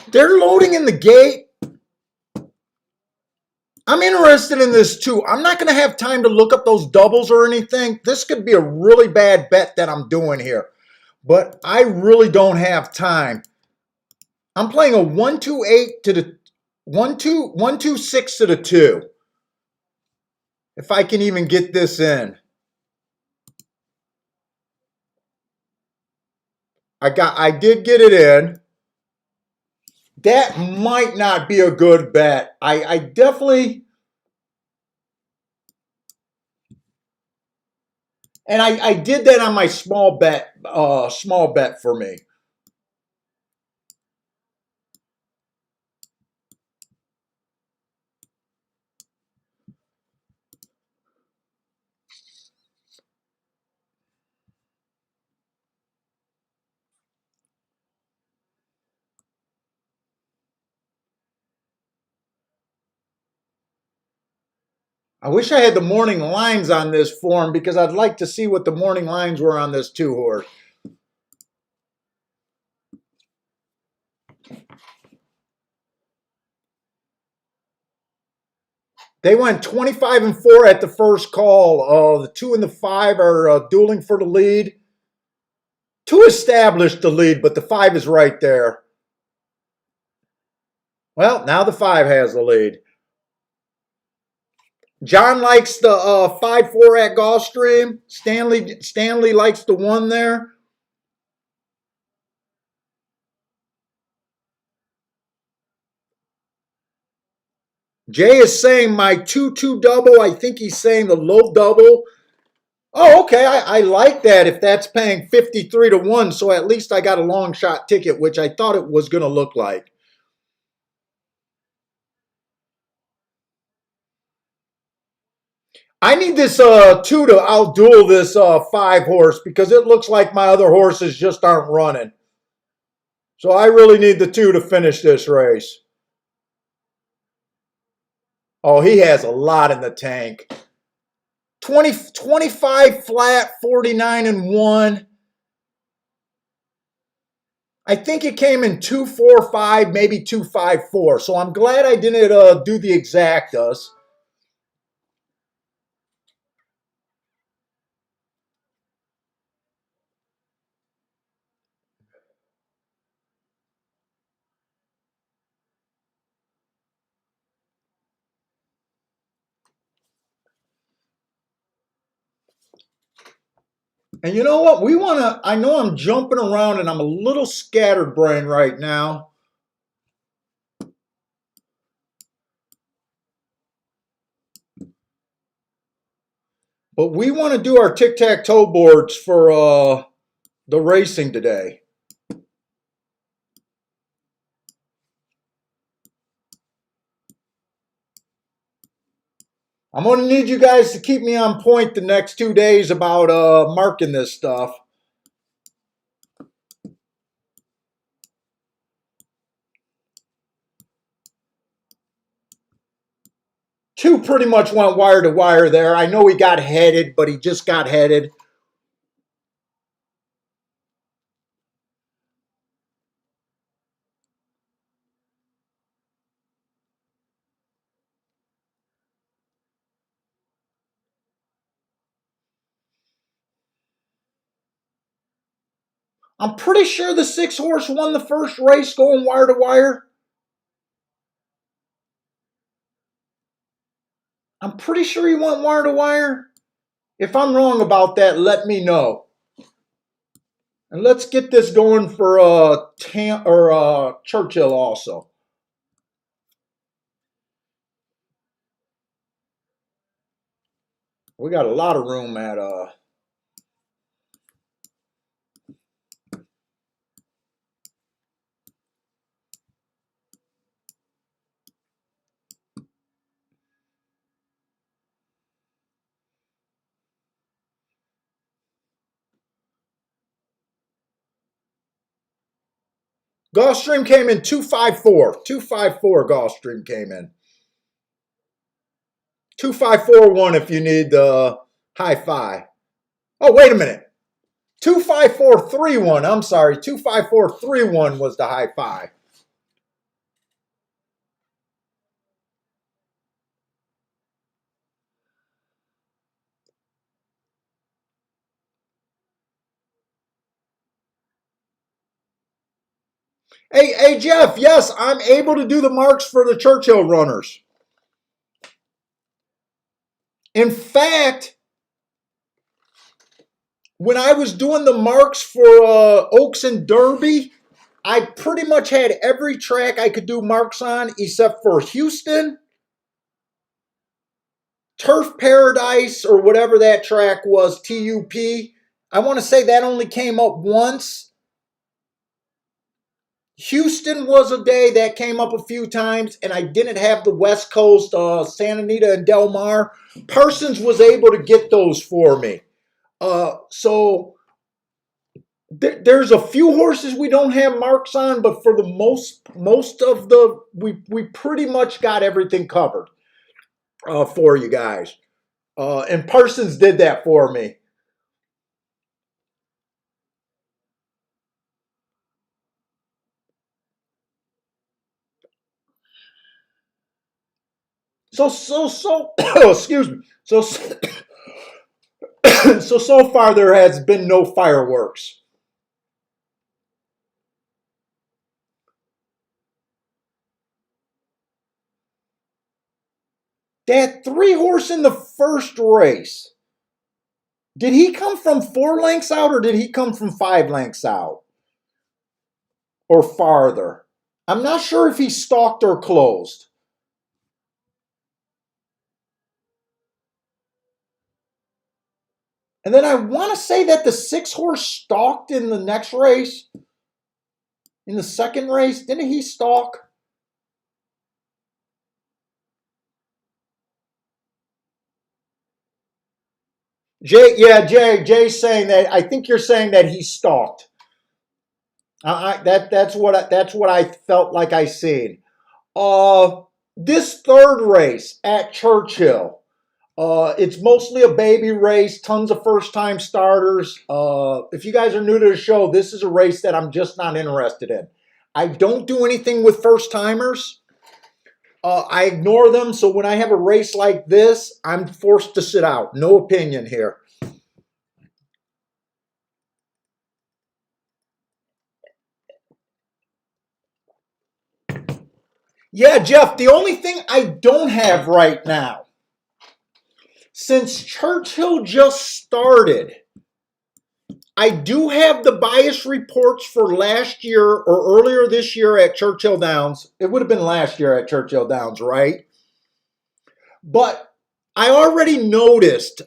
They're loading in the gate. I'm interested in this too. I'm not going to have time to look up those doubles or anything. This could be a really bad bet that I'm doing here. But I really don't have time. I'm playing a 1-2-8 to the 1-2-1-2-6 to the 2. If I can even get this in. I did get it in. That might not be a good bet. I definitely, and I did that on my small bet for me. I wish I had the morning lines on this form because I'd like to see what the morning lines were on this 2 horse. They went 25-4 at the first call. The 2 and the 5 are dueling for the lead. 2 established the lead, but the 5 is right there. Well, now the 5 has the lead. John likes the 5-4 at Gulfstream. Stanley likes the 1 there. Jay is saying my 2-2 double. I think he's saying the low double. Oh, okay. I like that if that's paying 53-1. So at least I got a long shot ticket, which I thought it was going to look like. I need this 2 to outduel this 5 horse because it looks like my other horses just aren't running. So I really need the 2 to finish this race. Oh, he has a lot in the tank. 25 flat, 49-1. I think it came in 2-4-5, maybe 2-5-4. So I'm glad I didn't do the exactas. And you know what? I know I'm jumping around and I'm a little scatterbrained right now. But we want to do our tic-tac-toe boards for the racing today. I'm going to need you guys to keep me on point the next 2 days about marking this stuff. Two pretty much went wire to wire there. I know he got headed, but he just got headed. I'm pretty sure the 6 horse won the first race going wire to wire. I'm pretty sure he went wire to wire. If I'm wrong about that, let me know. And let's get this going for Churchill also. We got a lot of room at Gulfstream came in 254. 254 Gulfstream came in. 2541 if you need the high five. Oh, wait a minute. 25431. I'm sorry, 25431 was the high five. Hey, Jeff, yes, I'm able to do the marks for the Churchill runners. In fact, when I was doing the marks for Oaks and Derby, I pretty much had every track I could do marks on except for Houston, Turf Paradise, or whatever that track was, TUP. I want to say that only came up once. Houston was a day that came up a few times, and I didn't have the West Coast, Santa Anita and Del Mar. Parsons was able to get those for me. So there's a few horses we don't have marks on, but for the most of the we pretty much got everything covered for you guys. And Parsons did that for me. So excuse me. So far there has been no fireworks. That 3 horse in the first race, did he come from 4 lengths out or did he come from 5 lengths out or farther? I'm not sure if he stalked or closed. And then I want to say that the 6 horse stalked in the next race. In the second race, didn't he stalk? Jay's saying that. I think you're saying that he stalked. That's what I felt like I seen. This third race at Churchill, it's mostly a baby race, tons of first-time starters. If you guys are new to the show, this is a race that I'm just not interested in. I don't do anything with first-timers. I ignore them, so when I have a race like this, I'm forced to sit out. No opinion here. Yeah, Jeff, the only thing I don't have right now, since Churchill just started, I do have the bias reports for last year or earlier this year at Churchill Downs. It would have been last year at Churchill Downs, right? But I already noticed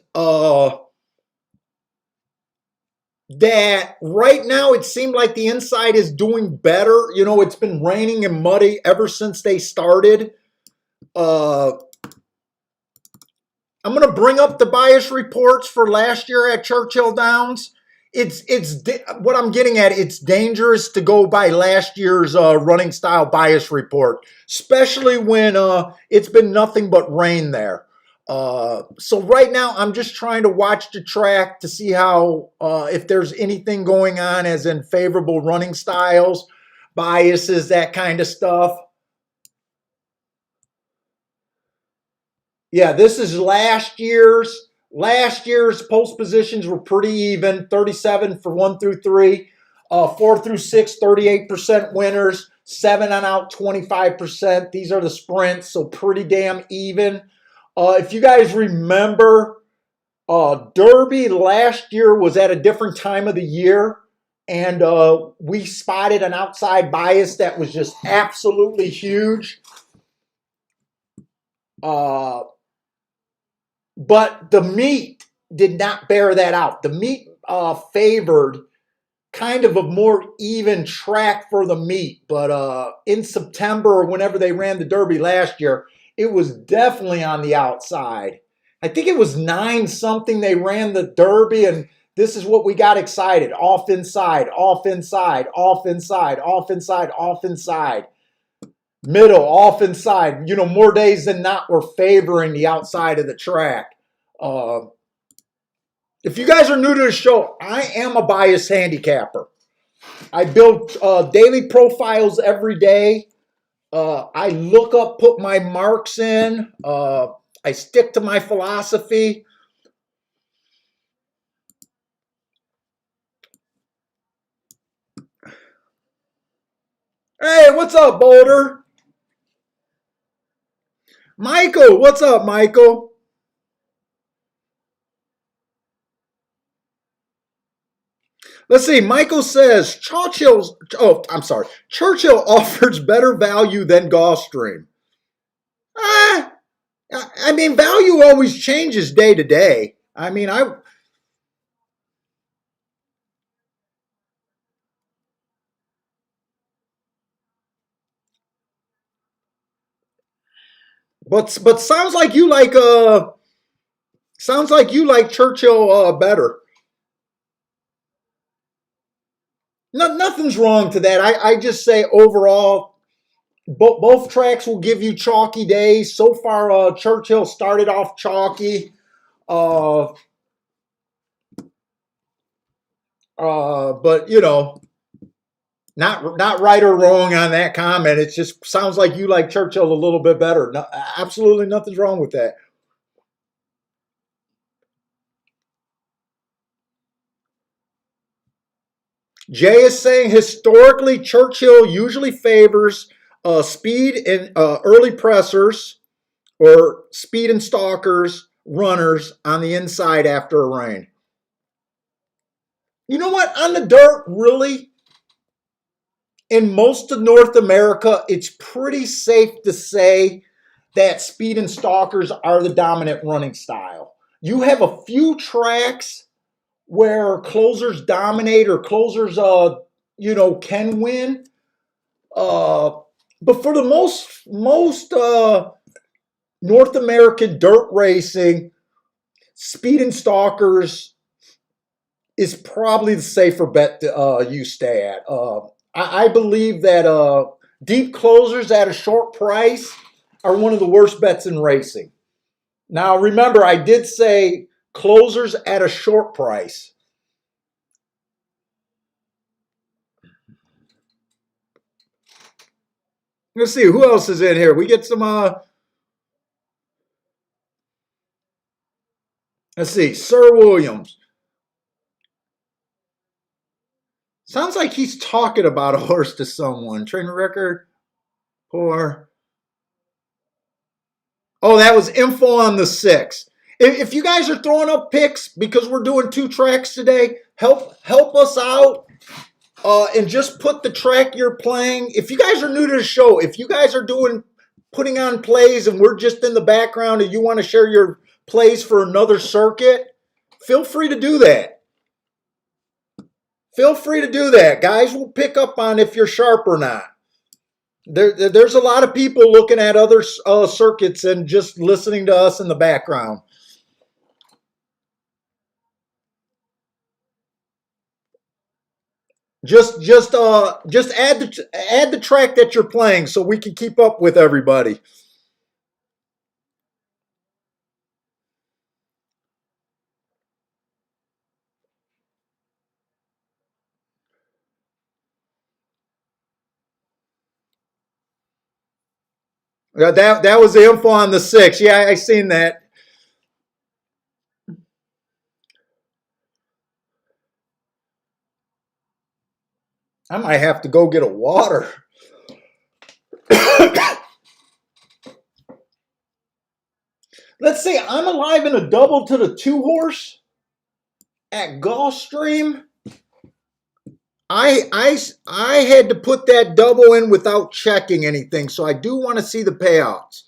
that right now it seemed like the inside is doing better. You know, it's been raining and muddy ever since they started. I'm going to bring up the bias reports for last year at Churchill Downs. It's what I'm getting at. It's dangerous to go by last year's running style bias report, especially when it's been nothing but rain there. So right now I'm just trying to watch the track to see how if there's anything going on, as in favorable running styles, biases, that kind of stuff. Yeah, this is last year's. Last year's post positions were pretty even, 37 for 1 through 3, 4 through 6, 38% winners, 7 on out, 25%. These are the sprints, so pretty damn even. If you guys remember, Derby last year was at a different time of the year, and we spotted an outside bias that was just absolutely huge. But the meet did not bear that out. The meet favored kind of a more even track for the meet. But in September, or whenever they ran the Derby last year, it was definitely on the outside. I think it was 9 something they ran the Derby, and this is what we got excited. Off inside, off inside, off inside, off inside, off inside. Middle, off inside. You know, more days than not, we're favoring the outside of the track. If you guys are new to the show, I am a biased handicapper. I build daily profiles every day. I look up, put my marks in. I stick to my philosophy. Hey, what's up, Boulder? Michael, what's up, Michael? Let's see. Michael says Churchill's. Oh, I'm sorry. Churchill offers better value than Gulfstream. Ah, I mean, value always changes day to day. I mean, but sounds like you like Churchill better. No, nothing's wrong to that. I just say overall, both tracks will give you chalky days. So far, Churchill started off chalky. Uh, but you know, not right or wrong on that comment. It just sounds like you like Churchill a little bit better. No, absolutely nothing's wrong with that. Jay is saying historically, Churchill usually favors speed and early pressers or speed and stalkers, runners on the inside after a rain. You know what? On the dirt, really, in most of North America, it's pretty safe to say that speed and stalkers are the dominant running style. You have a few tracks where closers dominate or closers, can win. Uh, but for the most North American dirt racing, speed and stalkers is probably the safer bet to you stay at. I believe that deep closers at a short price are one of the worst bets in racing. Now, remember, I did say closers at a short price. Let's see who else is in here. We get some. Let's see, Sir Williams. Sounds like he's talking about a horse to someone. Trainer record for. Oh, that was info on the six. If you guys are throwing up picks because we're doing two tracks today, help us out and just put the track you're playing. If you guys are new to the show, if you guys are putting on plays and we're just in the background and you want to share your plays for another circuit, feel free to do that. Feel free to do that. Guys will pick up on if you're sharp or not. There's a lot of people looking at other circuits and just listening to us in the background. Just add the track that you're playing so we can keep up with everybody. That was the info on the six. Yeah, I seen that. I might have to go get a water. Let's see. I'm alive in a double to the two horse at Gulfstream. I had to put that double in without checking anything, so I do want to see the payouts.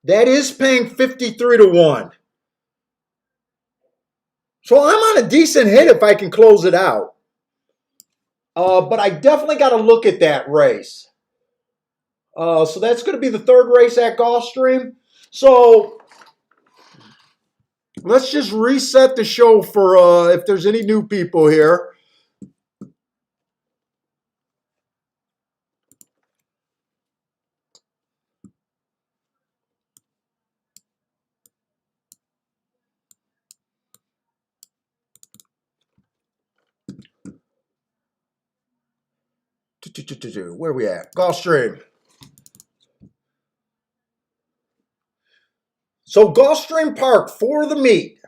That is paying 53 to 1. So I'm on a decent hit if I can close it out. But I definitely got to look at that race. So that's going to be the third race at Gulfstream. So let's just reset the show for if there's any new people here. Where we at? Gulfstream. So Gulfstream Park for the meet.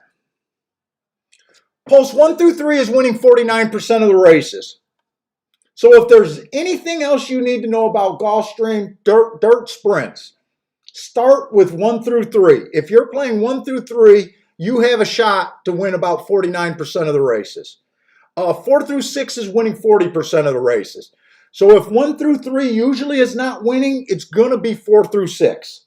Posts 1 through 3 is winning 49% of the races. So if there's anything else you need to know about Gulfstream dirt sprints, start with 1 through 3. If you're playing 1 through 3, you have a shot to win about 49% of the races. 4 through 6 is winning 40% of the races. So if 1 through 3 usually is not winning, it's going to be 4 through 6.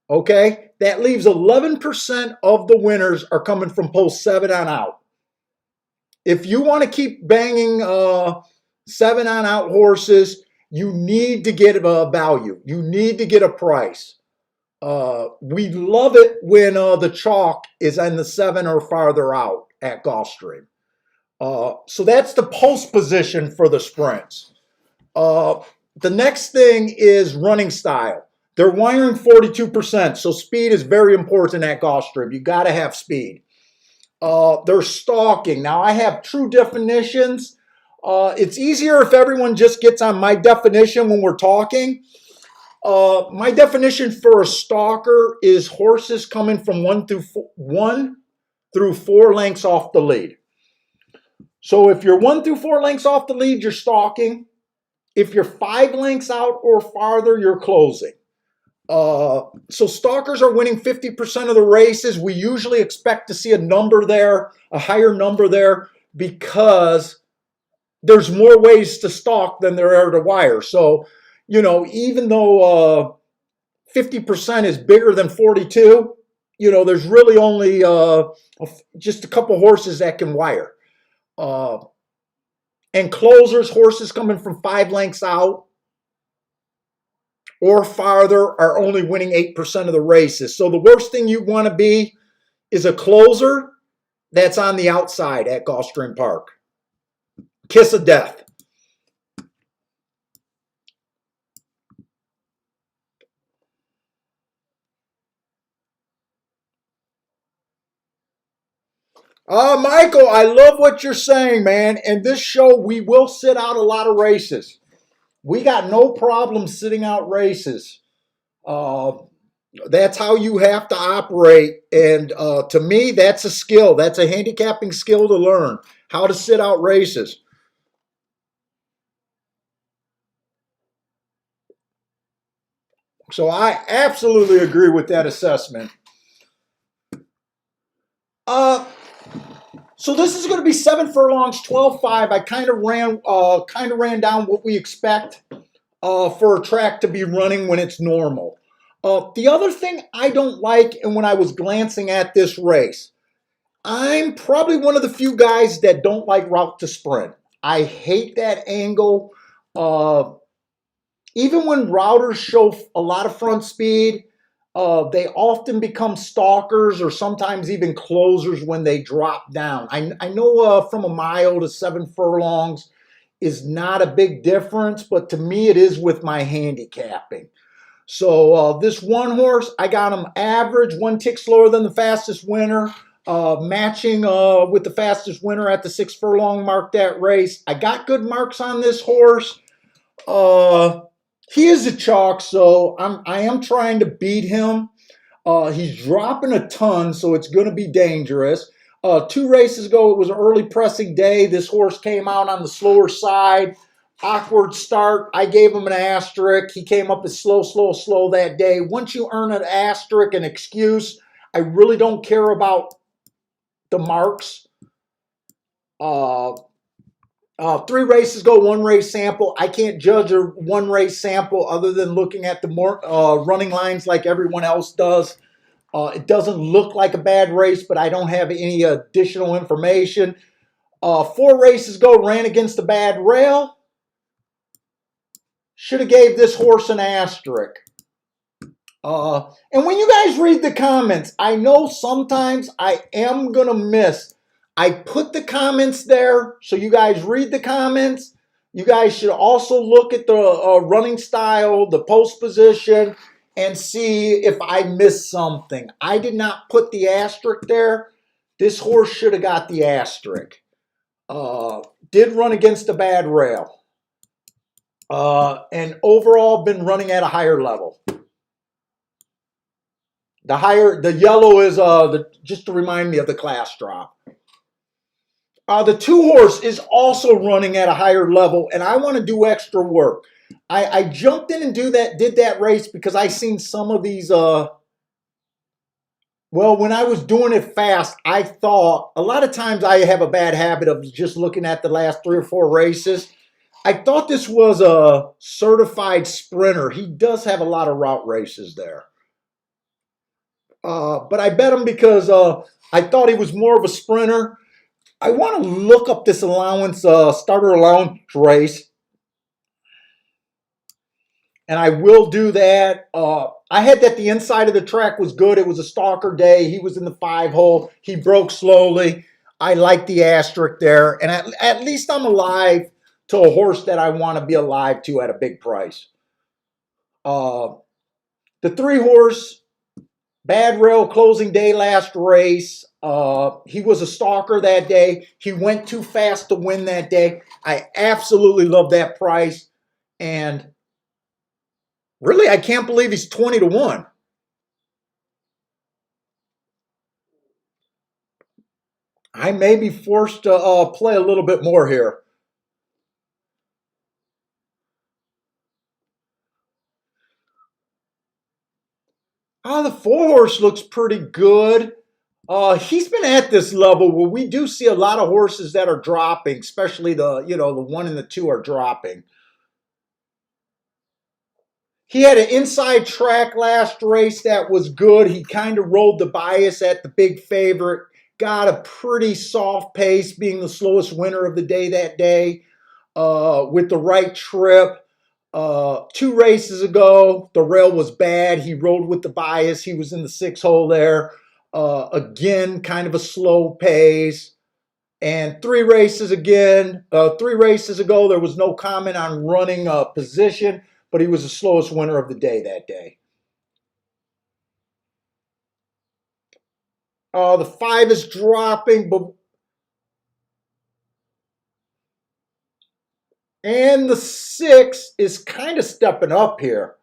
Okay? That leaves 11% of the winners are coming from post 7 on out. If you want to keep banging 7 on out horses, you need to get a value. You need to get a price. We love it when the chalk is on the 7 or farther out at Gulfstream. So that's the post position for the sprints. The next thing is running style. They're wiring 42%, so speed is very important at Gulfstream. You got to have speed. They're stalking. Now, I have true definitions. It's easier if everyone just gets on my definition when we're talking. My definition for a stalker is horses coming from 1 through 4 lengths off the lead. So if you're 1 through 4 lengths off the lead, you're stalking. If you're 5 lengths out or farther, you're closing. So stalkers are winning 50% of the races. We usually expect to see a number there, a higher number there, because there's more ways to stalk than there are to wire. So, you know, even though 50% is bigger than 42, you know, there's really only just a couple horses that can wire. And closers, horses coming from 5 lengths out or farther, are only winning 8% of the races. So the worst thing you want to be is a closer that's on the outside at Gulfstream Park. Kiss of death. Michael, I love what you're saying, man. And this show, we will sit out a lot of races. We got no problem sitting out races. That's how you have to operate. And to me, that's a skill. That's a handicapping skill to learn, how to sit out races. So I absolutely agree with that assessment. So this is going to be 7 furlongs, 12.5. I kind of ran down what we expect for a track to be running when it's normal. The other thing I don't like, and when I was glancing at this race, I'm probably one of the few guys that don't like route to sprint. I hate that angle. Even when routers show a lot of front speed, they often become stalkers or sometimes even closers when they drop down. I know from a mile to 7 furlongs is not a big difference, but to me it is with my handicapping. So this one horse, I got him average, 1 tick slower than the fastest winner, matching with the fastest winner at the 6 furlong mark that race. I got good marks on this horse. He is a chalk, so I am trying to beat him. He's dropping a ton, so it's going to be dangerous. 2 races ago, it was an early pressing day. This horse came out on the slower side. Awkward start. I gave him an asterisk. He came up as slow that day. Once you earn an asterisk, an excuse, I really don't care about the marks. 3 races ago, 1 race sample. I can't judge a 1 race sample other than looking at the running lines like everyone else does. It doesn't look like a bad race, but I don't have any additional information. 4 races ago, ran against a bad rail. Should have gave this horse an asterisk. And when you guys read the comments, I know sometimes I am going to miss. I put the comments there, so you guys read the comments. You guys should also look at the running style, the post position, and see if I missed something. I did not put the asterisk there. This horse should have got the asterisk. Did run against a bad rail. And overall been running at a higher level. The yellow is just to remind me of the class drop. The 2-horse is also running at a higher level, and I want to do extra work. I jumped in and did that race because I seen some of these. Well, when I was doing it fast, I thought a lot of times I have a bad habit of just looking at the last 3 or 4 races. I thought this was a certified sprinter. He does have a lot of route races there. But I bet him because I thought he was more of a sprinter. I want to look up this allowance, starter allowance race. And I will do that. I had that the inside of the track was good. It was a stalker day. He was in the 5-hole. He broke slowly. I like the asterisk there. And at least I'm alive to a horse that I want to be alive to at a big price. The 3-horse, bad rail closing day last race. He was a stalker that day. He went too fast to win that day. I absolutely love that price. And really, I can't believe he's 20-1. I may be forced to play a little bit more here. The 4-horse looks pretty good. He's been at this level where we do see a lot of horses that are dropping, especially the 1 and the 2 are dropping. He had an inside track last race that was good. He kind of rolled the bias at the big favorite. Got a pretty soft pace, being the slowest winner of the day that day with the right trip. 2 races ago, the rail was bad. He rode with the bias. He was in the 6-hole there. Again, kind of a slow pace. And 3 races ago, there was no comment on running position, but he was the slowest winner of the day that day. The 5 is dropping, and the 6 is kind of stepping up here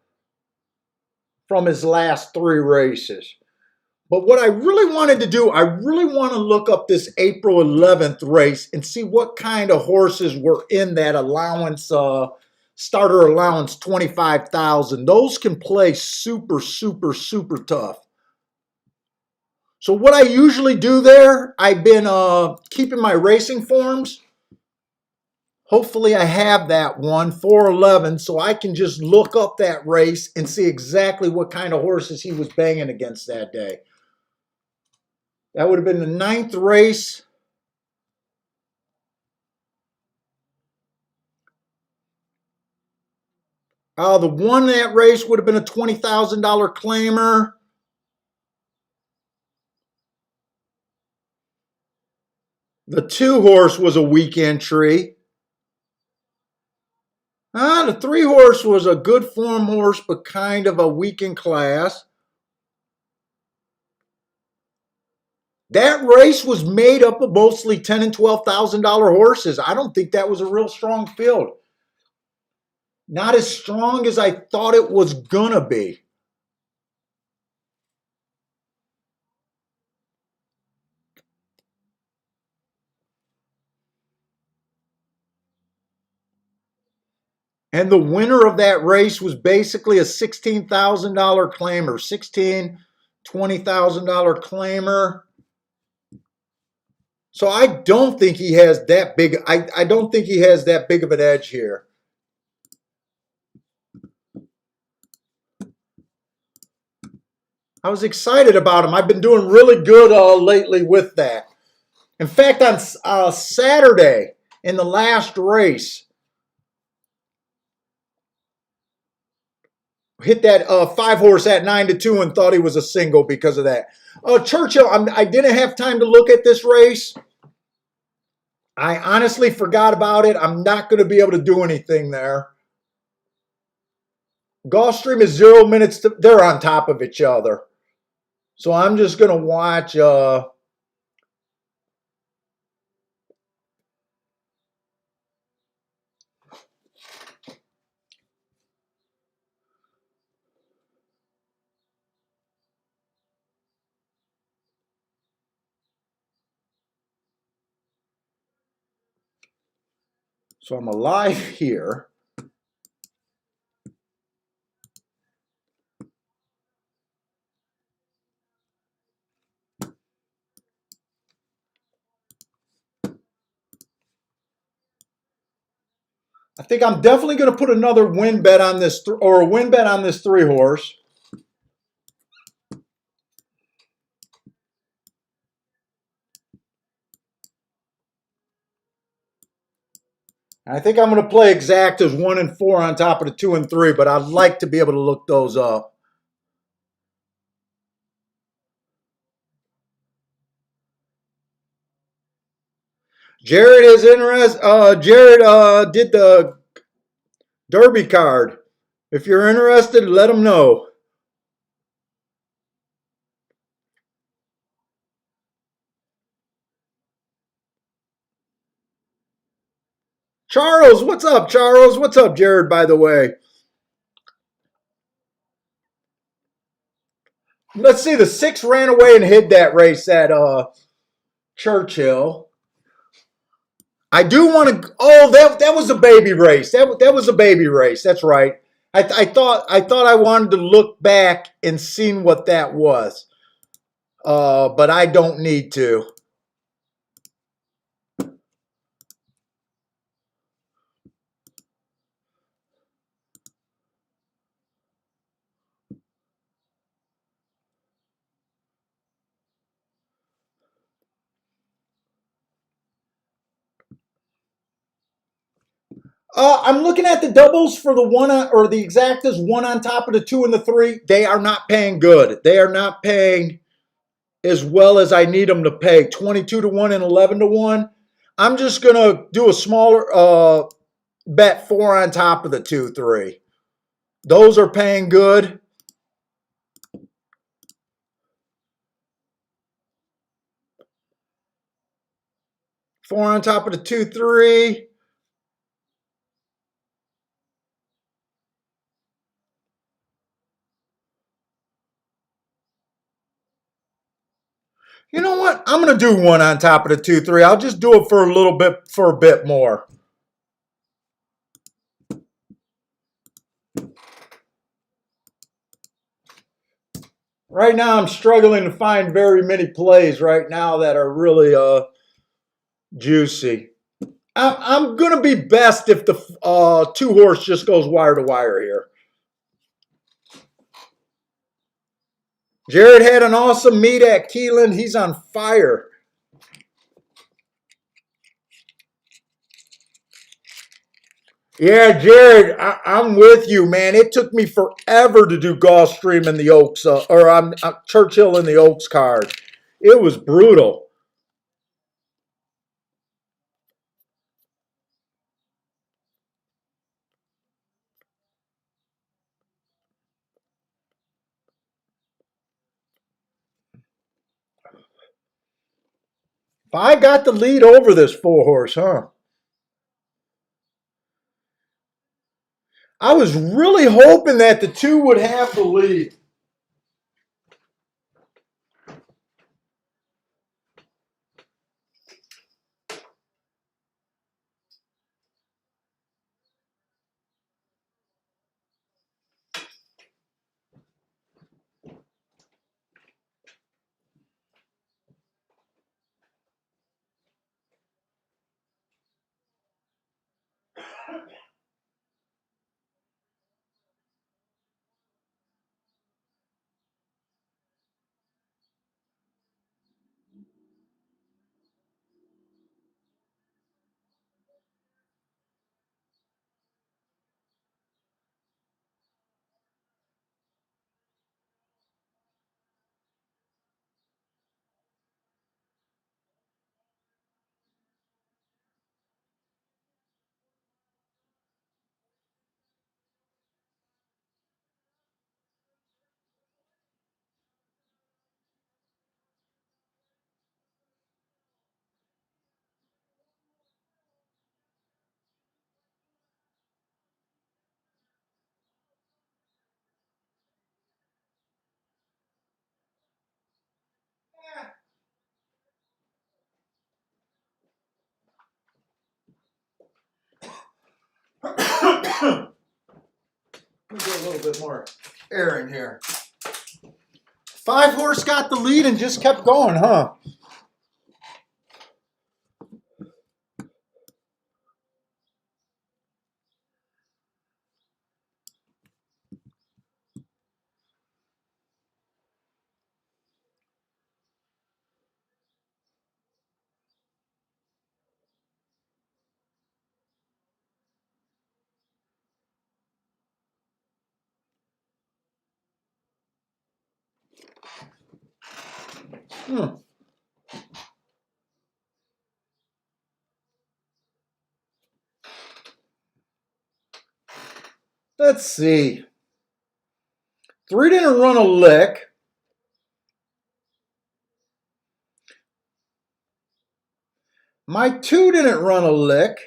from his last 3 races. But what I really wanted to do, I really want to look up this April 11th race and see what kind of horses were in that allowance, starter allowance 25,000. Those can play super, super, super tough. So what I usually do there, I've been keeping my racing forms. Hopefully I have that one, 411, so I can just look up that race and see exactly what kind of horses he was banging against that day. That would have been the 9th race. The 1 in that race would have been a $20,000 claimer. The 2-horse was a weak entry. The 3-horse was a good form horse, but kind of a weak in class. That race was made up of mostly $10,000 and $12,000 horses. I don't think that was a real strong field. Not as strong as I thought it was gonna be. And the winner of that race was basically a $16,000 claimer, $20,000 claimer. So I don't think he has that big. I don't think he has that big of an edge here. I was excited about him. I've been doing really good lately with that. In fact, on Saturday in the last race, hit that 5-horse at 9-2 and thought he was a single because of that. Churchill, I didn't have time to look at this race. I honestly forgot about it. I'm not going to be able to do anything there. Gulfstream is 0 minutes. They're on top of each other. So I'm just going to watch. So I'm alive here. I think I'm definitely going to put another win bet on this, or a win bet on this 3-horse. I think I'm going to play exact as 1 and 4 on top of the 2 and 3, but I'd like to be able to look those up. Jared is interested. Jared did the Derby card. If you're interested, let him know. Charles, what's up, Charles? What's up, Jared, by the way? Let's see, the 6 ran away and hid that race at Churchill. I do want to. Oh, that was a baby race. That was a baby race. That's right. I thought I wanted to look back and seen what that was, but I don't need to. I'm looking at the doubles for the or the exactas 1 on top of the 2 and the 3. They are not paying good. They are not paying as well as I need them to pay. 22 to 1 and 11 to 1. I'm just gonna do a smaller bet 4 on top of the 2, 3. Those are paying good. 4 on top of the 2, 3. You know what? I'm going to do 1 on top of the 2, 3. I'll just do it for a little bit, for a bit more. Right now, I'm struggling to find very many plays right now that are really juicy. I'm going to be best if the 2-horse just goes wire to wire here. Jared had an awesome meet at Keeneland. He's on fire. Yeah, Jared, I'm with you, man. It took me forever to do Gulfstream in the Oaks, or Churchill in the Oaks card. It was brutal. I got the lead over this 4-horse, huh? I was really hoping that the 2 would have the lead. Let me get a little bit more air in here. 5 horse got the lead and just kept going, huh? Let's see. 3 didn't run a lick. My 2 didn't run a lick.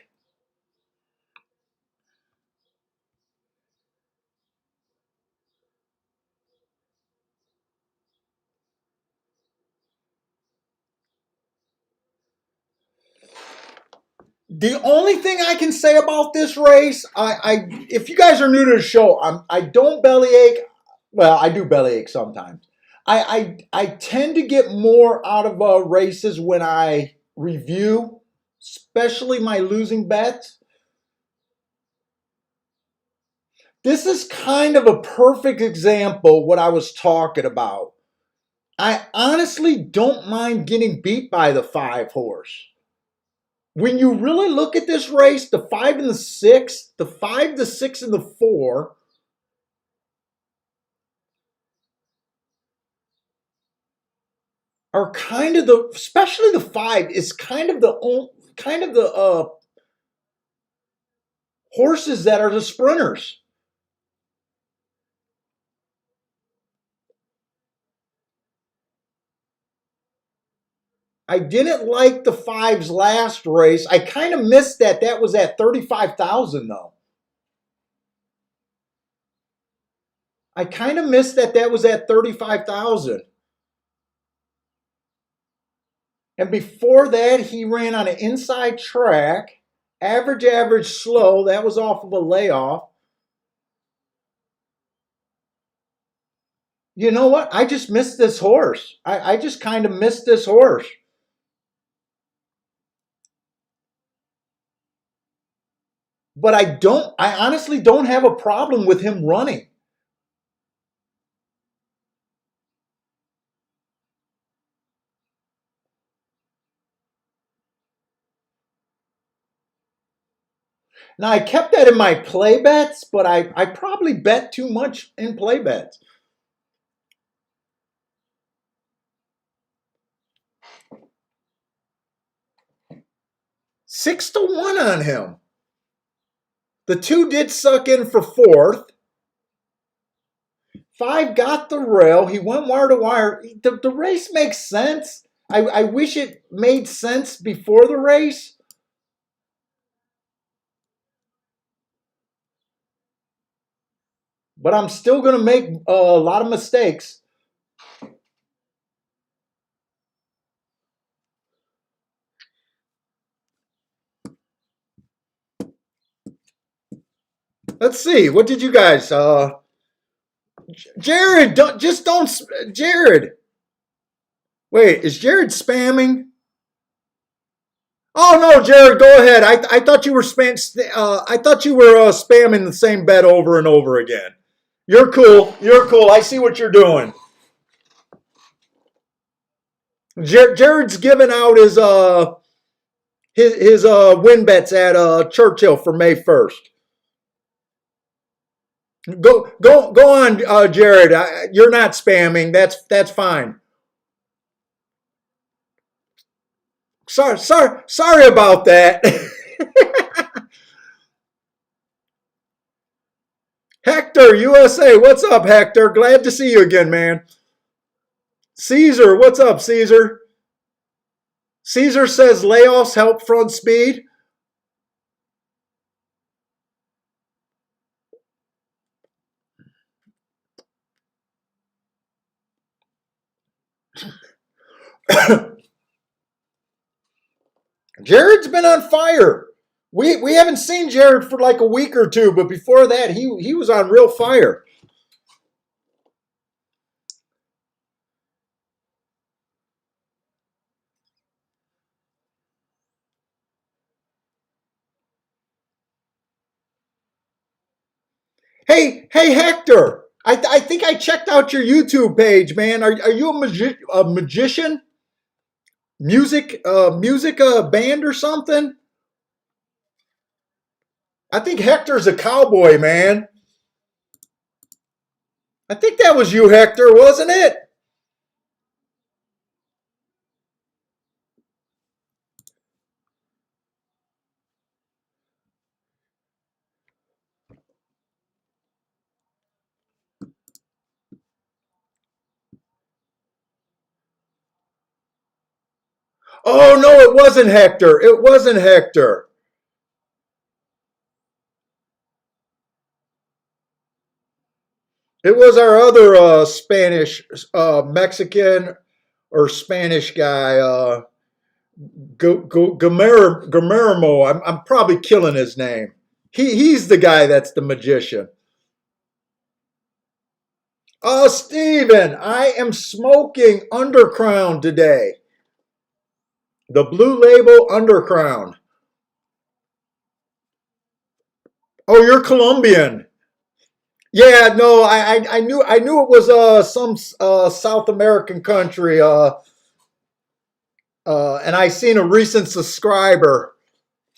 The only thing I can say about this race, if you guys are new to the show, I don't bellyache. Well, I do bellyache sometimes. I tend to get more out of races when I review, especially my losing bets. This is kind of a perfect example what I was talking about. I honestly don't mind getting beat by the 5 horse. When you really look at this race, the 5 and the 6, the 5, the 6, and the 4 are kind of the, especially the 5 is kind of the horses that are the sprinters. I didn't like the 5's last race. I kind of missed that. That was at 35,000 though. I kind of missed that. That was at 35,000. And before that, he ran on an inside track, average, slow. That was off of a layoff. You know what? I just missed this horse. I just kind of missed this horse. But I honestly don't have a problem with him running. Now, I kept that in my play bets, but I probably bet too much in play bets. 6-1 on him. The 2 did suck in for 4th. 5 got the rail. He went wire to wire. The race makes sense. I wish it made sense before the race. But I'm still going to make a lot of mistakes. Let's see. What did you guys? Jared, don't. Jared. Wait, is Jared spamming? Oh no, Jared, go ahead. I thought you were spamming the same bet over and over again. You're cool. You're cool. I see what you're doing. Jared's giving out his win bets at Churchill for May 1st. Go on, Jared. You're not spamming. That's fine. Sorry about that. Hector, USA, what's up, Hector? Glad to see you again, man. Caesar, what's up, Caesar? Caesar says layoffs help front speed. Jared's been on fire. We haven't seen Jared for like a week or two, but before that, he was on real fire. Hey, Hector. I think I checked out your YouTube page, man. Are you a magician? Music band or something? I think Hector's a cowboy, man. I think that was you, Hector, wasn't it? Oh no, it wasn't Hector. It wasn't Hector. It was our other Spanish, Mexican or Spanish guy, Guillermo. I'm probably killing his name. He's the guy that's the magician. Steven, I am smoking Undercrown today. The Blue Label Undercrown. Oh, you're Colombian. Yeah, no, I knew it was some South American country. And I seen a recent subscriber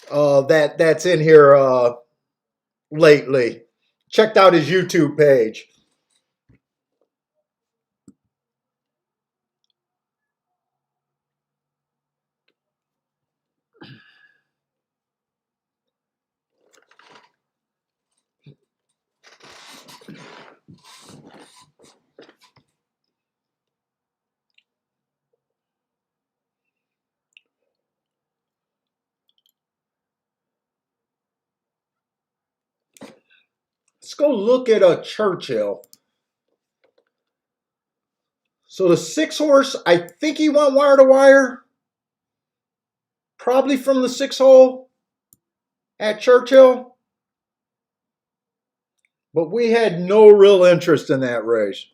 that's in here lately. Checked out his YouTube page. Let's go look at a Churchill. So the 6 horse, I think he went wire to wire, probably from the 6 hole at Churchill. But we had no real interest in that race.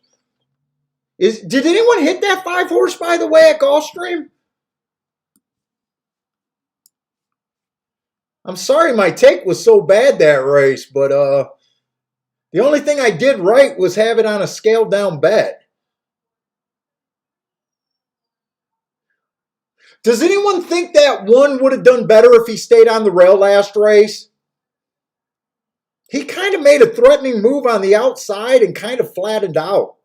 Did anyone hit that 5 horse by the way at Gulfstream? I'm sorry my take was so bad that race, but the only thing I did right was have it on a scaled down bet. Does anyone think that one would have done better if he stayed on the rail last race? He kind of made a threatening move on the outside and kind of flattened out.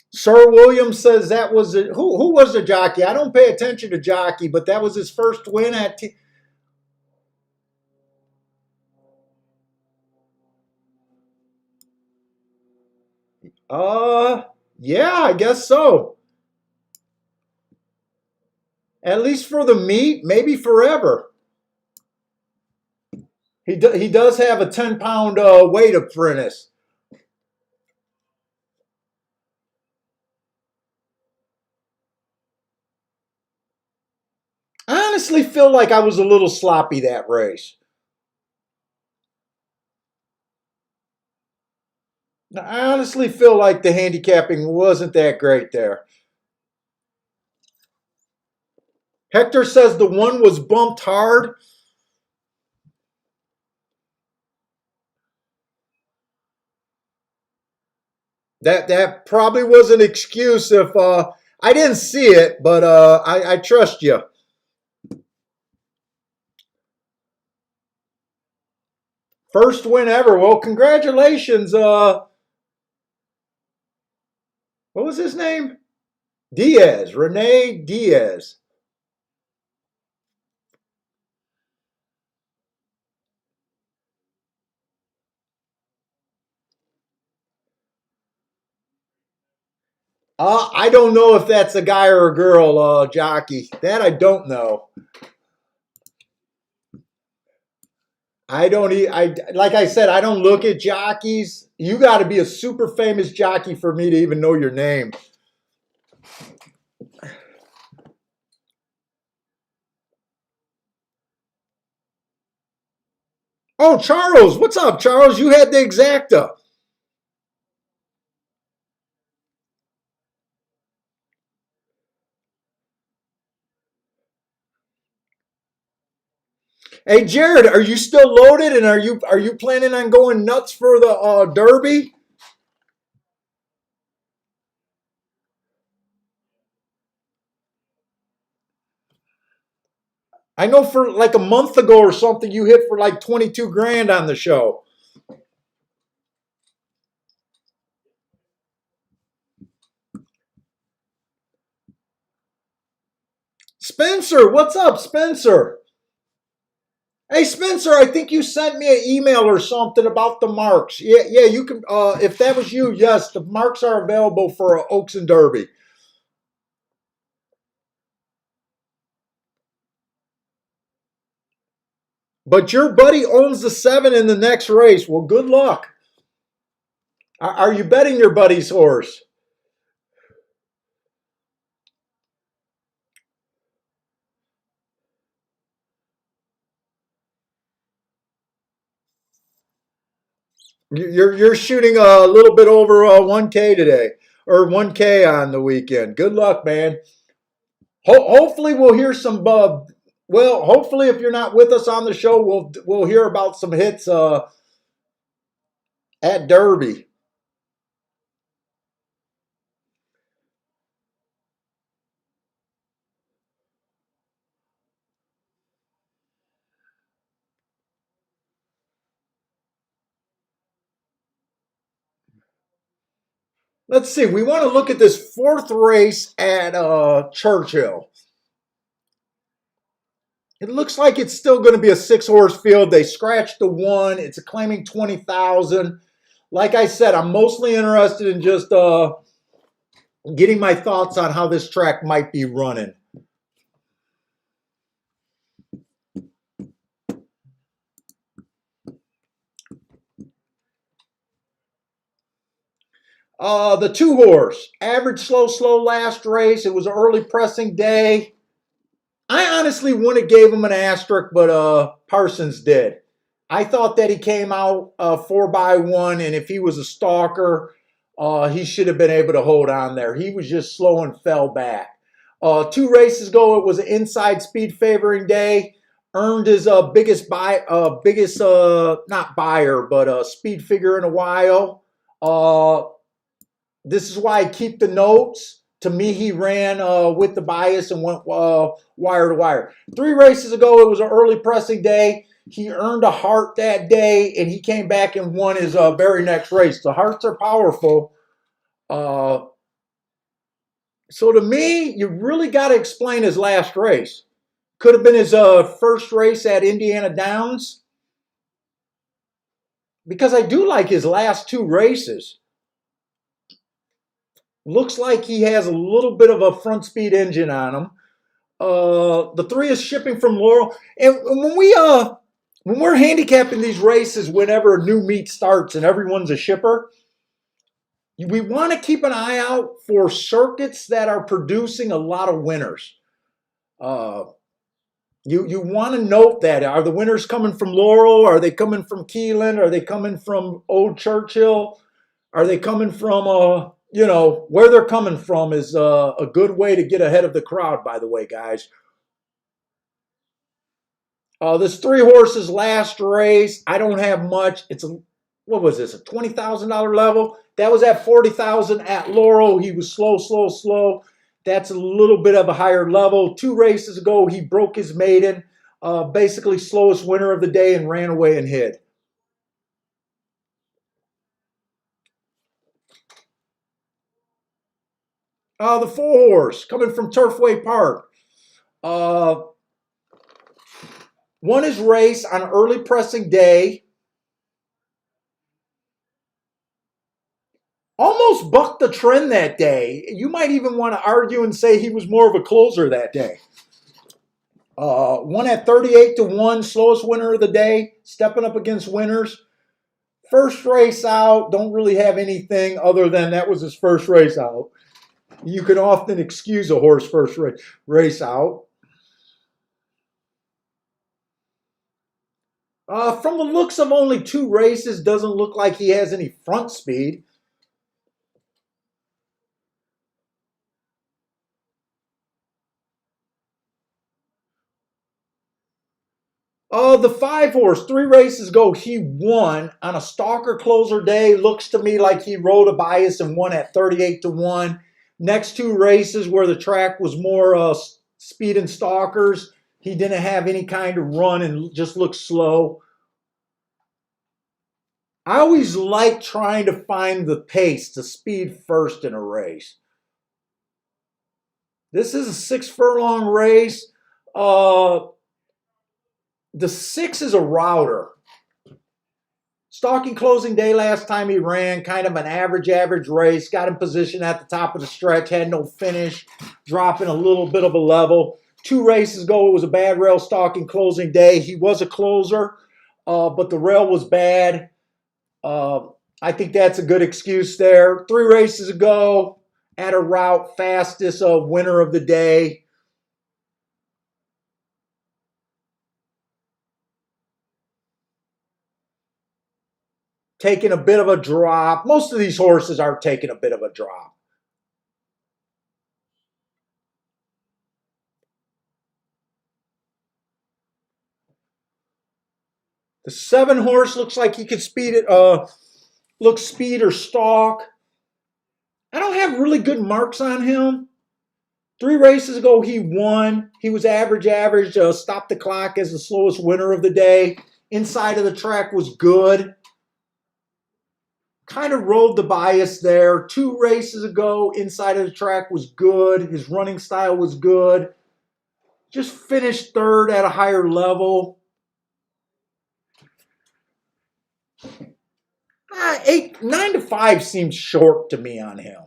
Sir Williams says that was who was the jockey? I don't pay attention to jockey, but that was his first win at uh yeah, I guess so. At least for the meet, maybe forever. He does have a 10 pound weight apprentice. I honestly feel like I was a little sloppy that race. I honestly feel like the handicapping wasn't that great there. Hector says the one was bumped hard. That probably was an excuse if I didn't see it, but I trust you. First win ever. Well, congratulations. What was his name? Diaz, Rene Diaz. I don't know if that's a guy or a girl jockey. That I don't know. I don't. I like I said, I don't look at jockeys. You got to be a super famous jockey for me to even know your name. Oh, Charles, what's up, Charles? You had the exacta. Hey, Jared, are you still loaded? And are you planning on going nuts for the Derby? I know for like a month ago or something, you hit for like 22 grand on the show. Spencer, what's up, Spencer? Hey, Spencer, I think you sent me an email or something about the marks. Yeah, yeah, you can. If that was you, yes, the marks are available for Oaks and Derby. But your buddy owns the 7 in the next race. Well, good luck. Are you betting your buddy's horse? You're shooting a little bit over 1K today, or 1K on the weekend. Good luck, man. Hopefully we'll hear some. Well, hopefully if you're not with us on the show, we'll hear about some hits at Derby. Let's see. We want to look at this fourth race at Churchill. It looks like it's still going to be a 6-horse field. They scratched the one. It's claiming 20,000. Like I said, I'm mostly interested in just getting my thoughts on how this track might be running. The 2-horse, average slow last race. It was an early pressing day. I honestly wouldn't have gave him an asterisk, but Parsons did. I thought that he came out 4x1, and if he was a stalker, he should have been able to hold on there. He was just slow and fell back. 2 races ago, it was an inside speed favoring day. Earned his biggest not buyer, but speed figure in a while. This is why I keep the notes. To me, he ran with the bias and went wire to wire. 3 races ago, it was an early pressing day. He earned a heart that day, and he came back and won his very next race. The hearts are powerful. Uh, so to me, you really got to explain his last race. Could have been his first race at Indiana Downs, because I do like his last 2 races. Looks like he has a little bit of a front speed engine on him. The 3 is shipping from Laurel. And when we're handicapping these races, whenever a new meet starts and everyone's a shipper, we want to keep an eye out for circuits that are producing a lot of winners. Uh, you want to note that. Are the winners coming from Laurel? Are they coming from Keeneland? Are they coming from Old Churchill? Are they coming from where they're coming from is a good way to get ahead of the crowd, by the way, guys. This 3 horses last race, I don't have much. What was this, a $20,000 level? That was at 40,000 at Laurel. He was slow. That's a little bit of a higher level. 2 races ago, he broke his maiden, basically slowest winner of the day, and ran away and hid. The 4 horse coming from Turfway Park. Uh, Won his race on early pressing day. Almost bucked the trend that day. You might even want to argue and say he was more of a closer that day. Won at 38-1, slowest winner of the day, stepping up against winners. First race out, don't really have anything other than that was his first race out. You can often excuse a horse first race out. From the looks of only 2 races, doesn't look like he has any front speed. The 5 horse, 3 races ago, he won on a stalker closer day. Looks to me like he rode a bias and won at 38-1. Next 2 races where the track was more speed and stalkers, he didn't have any kind of run and just looked slow. I always like trying to find the pace, the speed first in a race. This is a 6 furlong race. The 6 is a router. Stalking closing day last time he ran, kind of an average race. Got in position at the top of the stretch, had no finish, dropping a little bit of a level. 2 races ago, it was a bad rail stalking closing day. He was a closer, but the rail was bad. I think that's a good excuse there. 3 races ago, at a route, fastest winner of the day. Taking a bit of a drop. Most of these horses are taking a bit of a drop. The 7 horse looks like he could speed it. Looks speed or stalk. I don't have really good marks on him. 3 races ago, he won. He was average. Stopped the clock as the slowest winner of the day. Inside of the track was good. Kind of rode the bias there. 2 races ago, inside of the track was good. His running style was good. Just finished 3rd at a higher level. 9-5 seems short to me on him.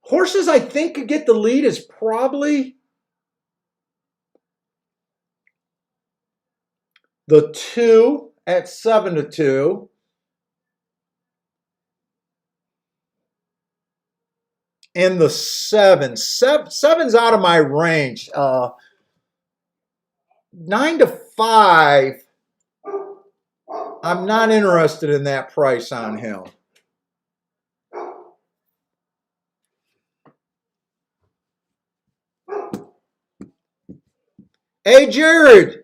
Horses I think could get the lead is probably the 2 at 7-2. And the 7. 7's out of my range. 9-5. I'm not interested in that price on him. Hey, Jared,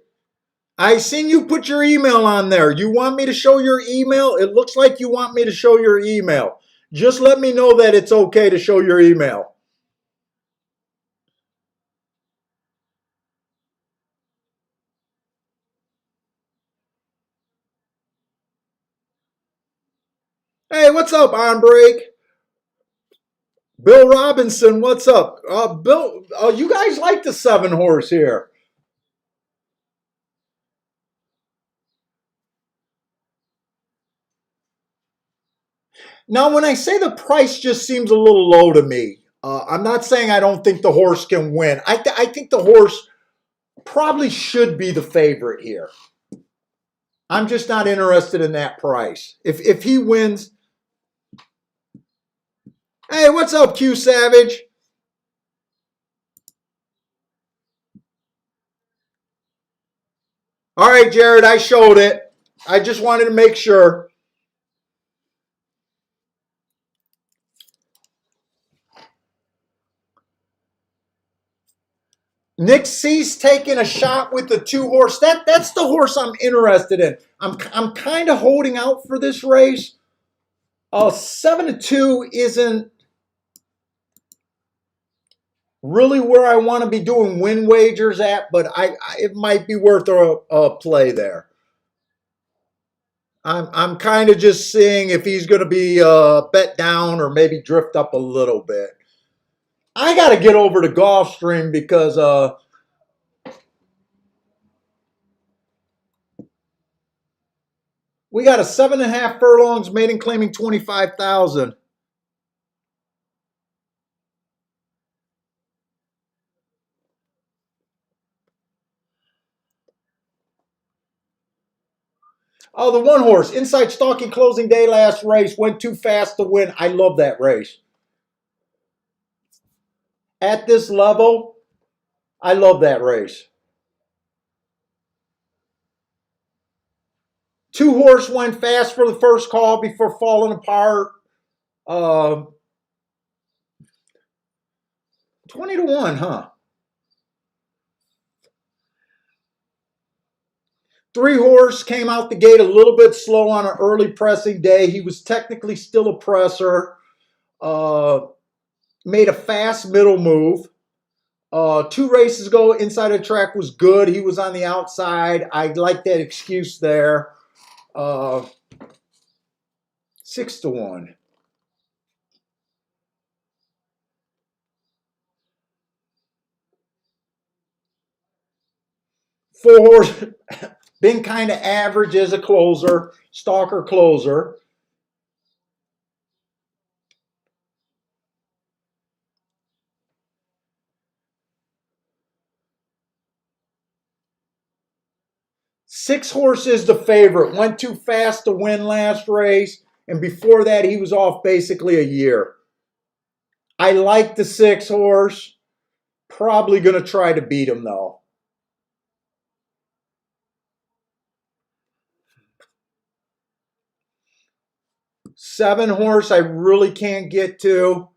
I seen you put your email on there. You want me to show your email? It looks like you want me to show your email. Just let me know that it's okay to show your email. Hey, what's up, On Break? Bill Robinson, what's up? Bill, you guys like the 7 horse here. Now, when I say the price just seems a little low to me, I'm not saying I don't think the horse can win. I think the horse probably should be the favorite here. I'm just not interested in that price. If he wins, hey, what's up, Q Savage? All right, Jared, I showed it. I just wanted to make sure. Nick C's taking a shot with the 2 horse. That's the horse I'm interested in. I'm kind of holding out for this race. 7-2 isn't really where I want to be doing win wagers at, but it might be worth a play there. I'm kind of just seeing if he's going to be bet down or maybe drift up a little bit. I got to get over to Gulfstream because we got a 7.5 furlongs maiden claiming 25,000. Oh, the one horse inside stalking closing day last race went too fast to win. I love that race. At this level, I love that race. Two horse went fast for the first call before falling apart. Uh, 20 to 1, huh? Three horse came out the gate a little bit slow on an early pressing day. He was technically still a presser. Uh, Made a fast middle move. 2 races ago, inside the track was good. He was on the outside. I like that excuse there. Uh, 6 to 1. Four horse, been kind of average as a closer, stalker closer. Six horse is the favorite. Went too fast to win last race. And before that, he was off basically a year. I like the 6 horse. Probably going to try to beat him, though. 7 horse, I really can't get to.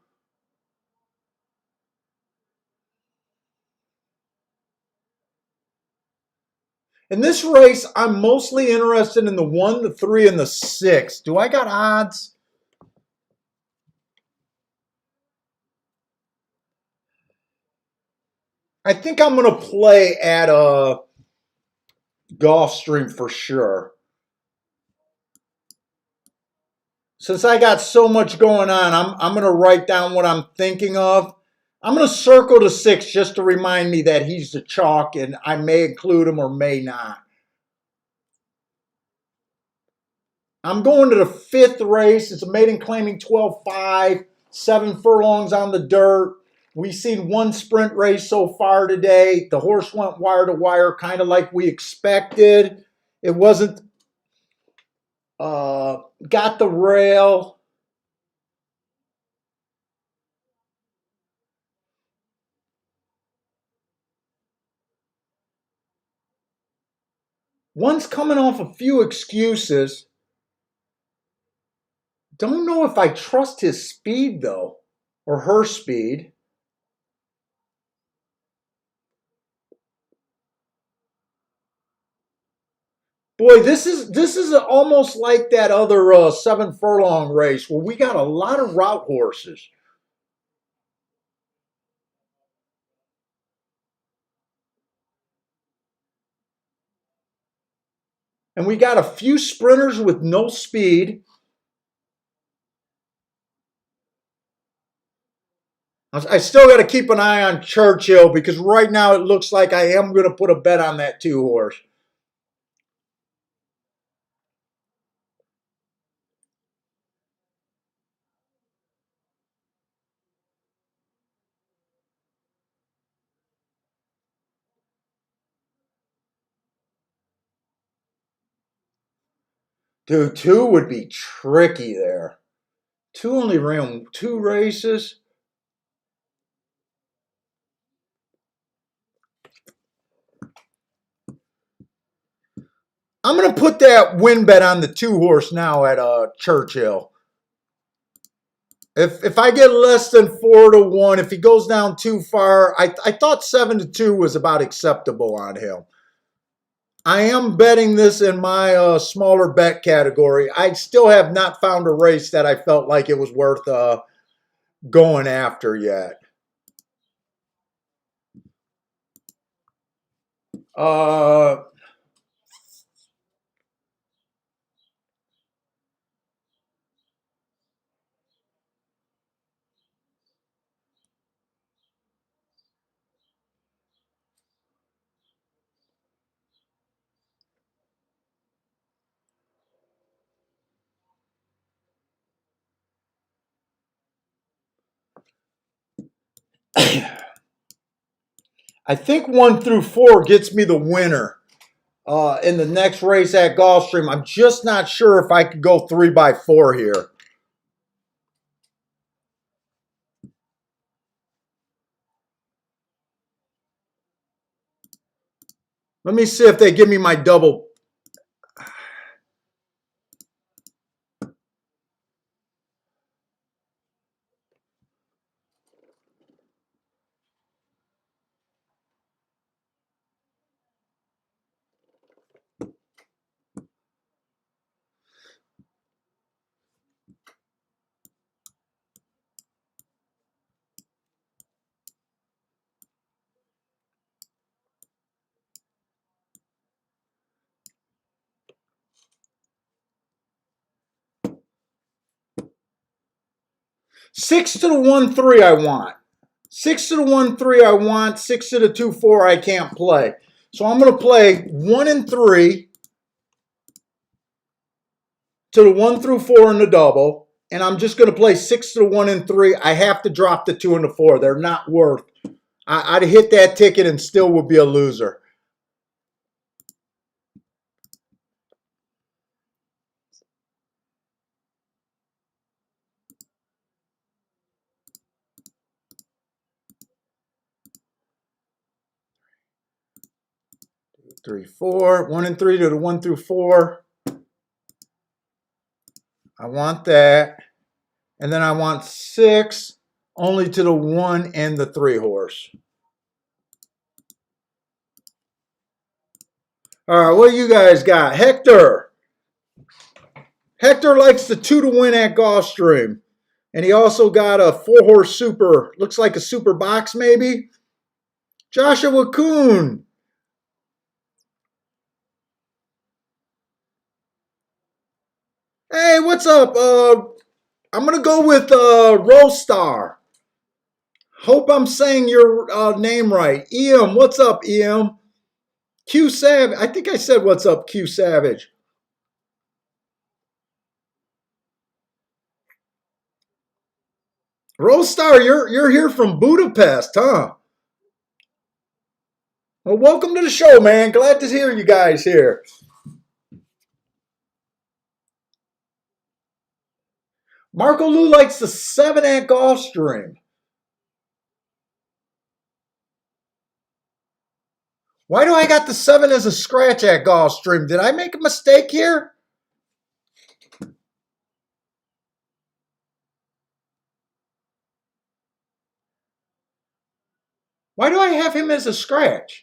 In this race, I'm mostly interested in the 1, the 3, and the 6. Do I got odds? I think I'm going to play at a Gulfstream for sure. Since I got so much going on, I'm going to write down what I'm thinking of. I'm going to circle the 6 just to remind me that he's the chalk, and I may include him or may not. I'm going to the 5th race. It's a maiden claiming 12.5, 7 furlongs on the dirt. We've seen one sprint race so far today. The horse went wire to wire, kind of like we expected. It wasn't, got the rail. One's coming off a few excuses. Don't know if I trust his speed, though, or her speed. Boy, this is almost like that other 7 furlong race where we got a lot of route horses. And we got a few sprinters with no speed. I still got to keep an eye on Churchill because right now it looks like I am going to put a bet on that 2 horse. Dude, 2 would be tricky there. 2 only ran 2 races. I'm going to put that win bet on the 2 horse now at Churchill. If I get less than 4 to 1, if he goes down too far, I thought 7 to 2 was about acceptable on him. I am betting this in my smaller bet category. I still have not found a race that I felt like it was worth going after yet. Uh, I think 1 through 4 gets me the winner in the next race at Gulfstream. I'm just not sure if I could go 3 by 4 here. Let me see if they give me my double. Six to the 1-3 I want. 6 to the 1-3 I want. 6 to the 2-4 I can't play. So I'm going to play 1 and 3 to the 1 through 4 in the double. And I'm just going to play 6 to the 1 and 3. I have to drop the 2 and the 4. They're not worth. I'd hit that ticket and still would be a loser. Three, 4, 1 and 3 to the 1 through 4. I want that. And then I want 6 only to the 1 and the 3 horse. All right, what do you guys got? Hector. Hector likes the 2 to win at Gulfstream. And he also got a 4-horse super. Looks like a super box maybe. Joshua Kuhn. Hey, what's up? I'm going to go with Rostar. Hope I'm saying your name right. EM, what's up, EM? Q Savage. I think I said what's up, Q Savage. Rostar, you're here from Budapest, huh? Well, welcome to the show, man. Glad to hear you guys here. Marco Lou likes the 7 at Gulfstream. Why do I got the 7 as a scratch at Gulfstream? Did I make a mistake here? Why do I have him as a scratch?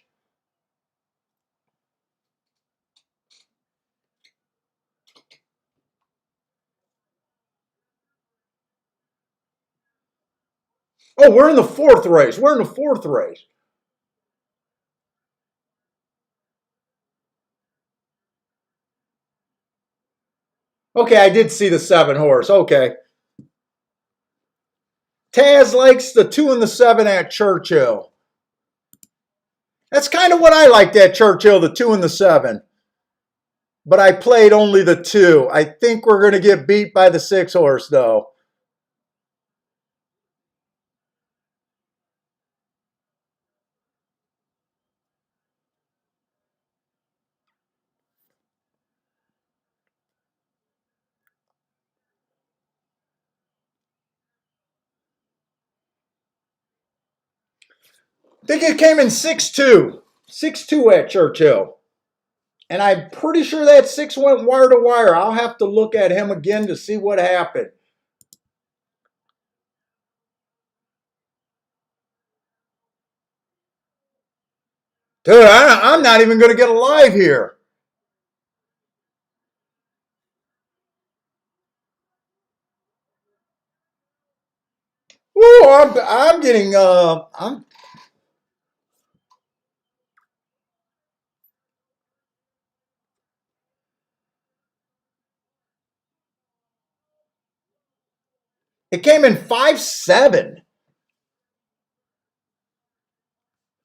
Oh, we're in the 4th race. We're in the 4th race. Okay, I did see the 7 horse. Okay. Taz likes the 2 and the 7 at Churchill. That's kind of what I liked at Churchill, the 2 and the 7. But I played only the 2. I think we're going to get beat by the 6 horse, though. I think it came in 6-2. 6-2 at Churchill. And I'm pretty sure that 6 went wire to wire. I'll have to look at him again to see what happened. Dude, I'm not even going to get a live here. Woo, I'm getting, it came in 5-7.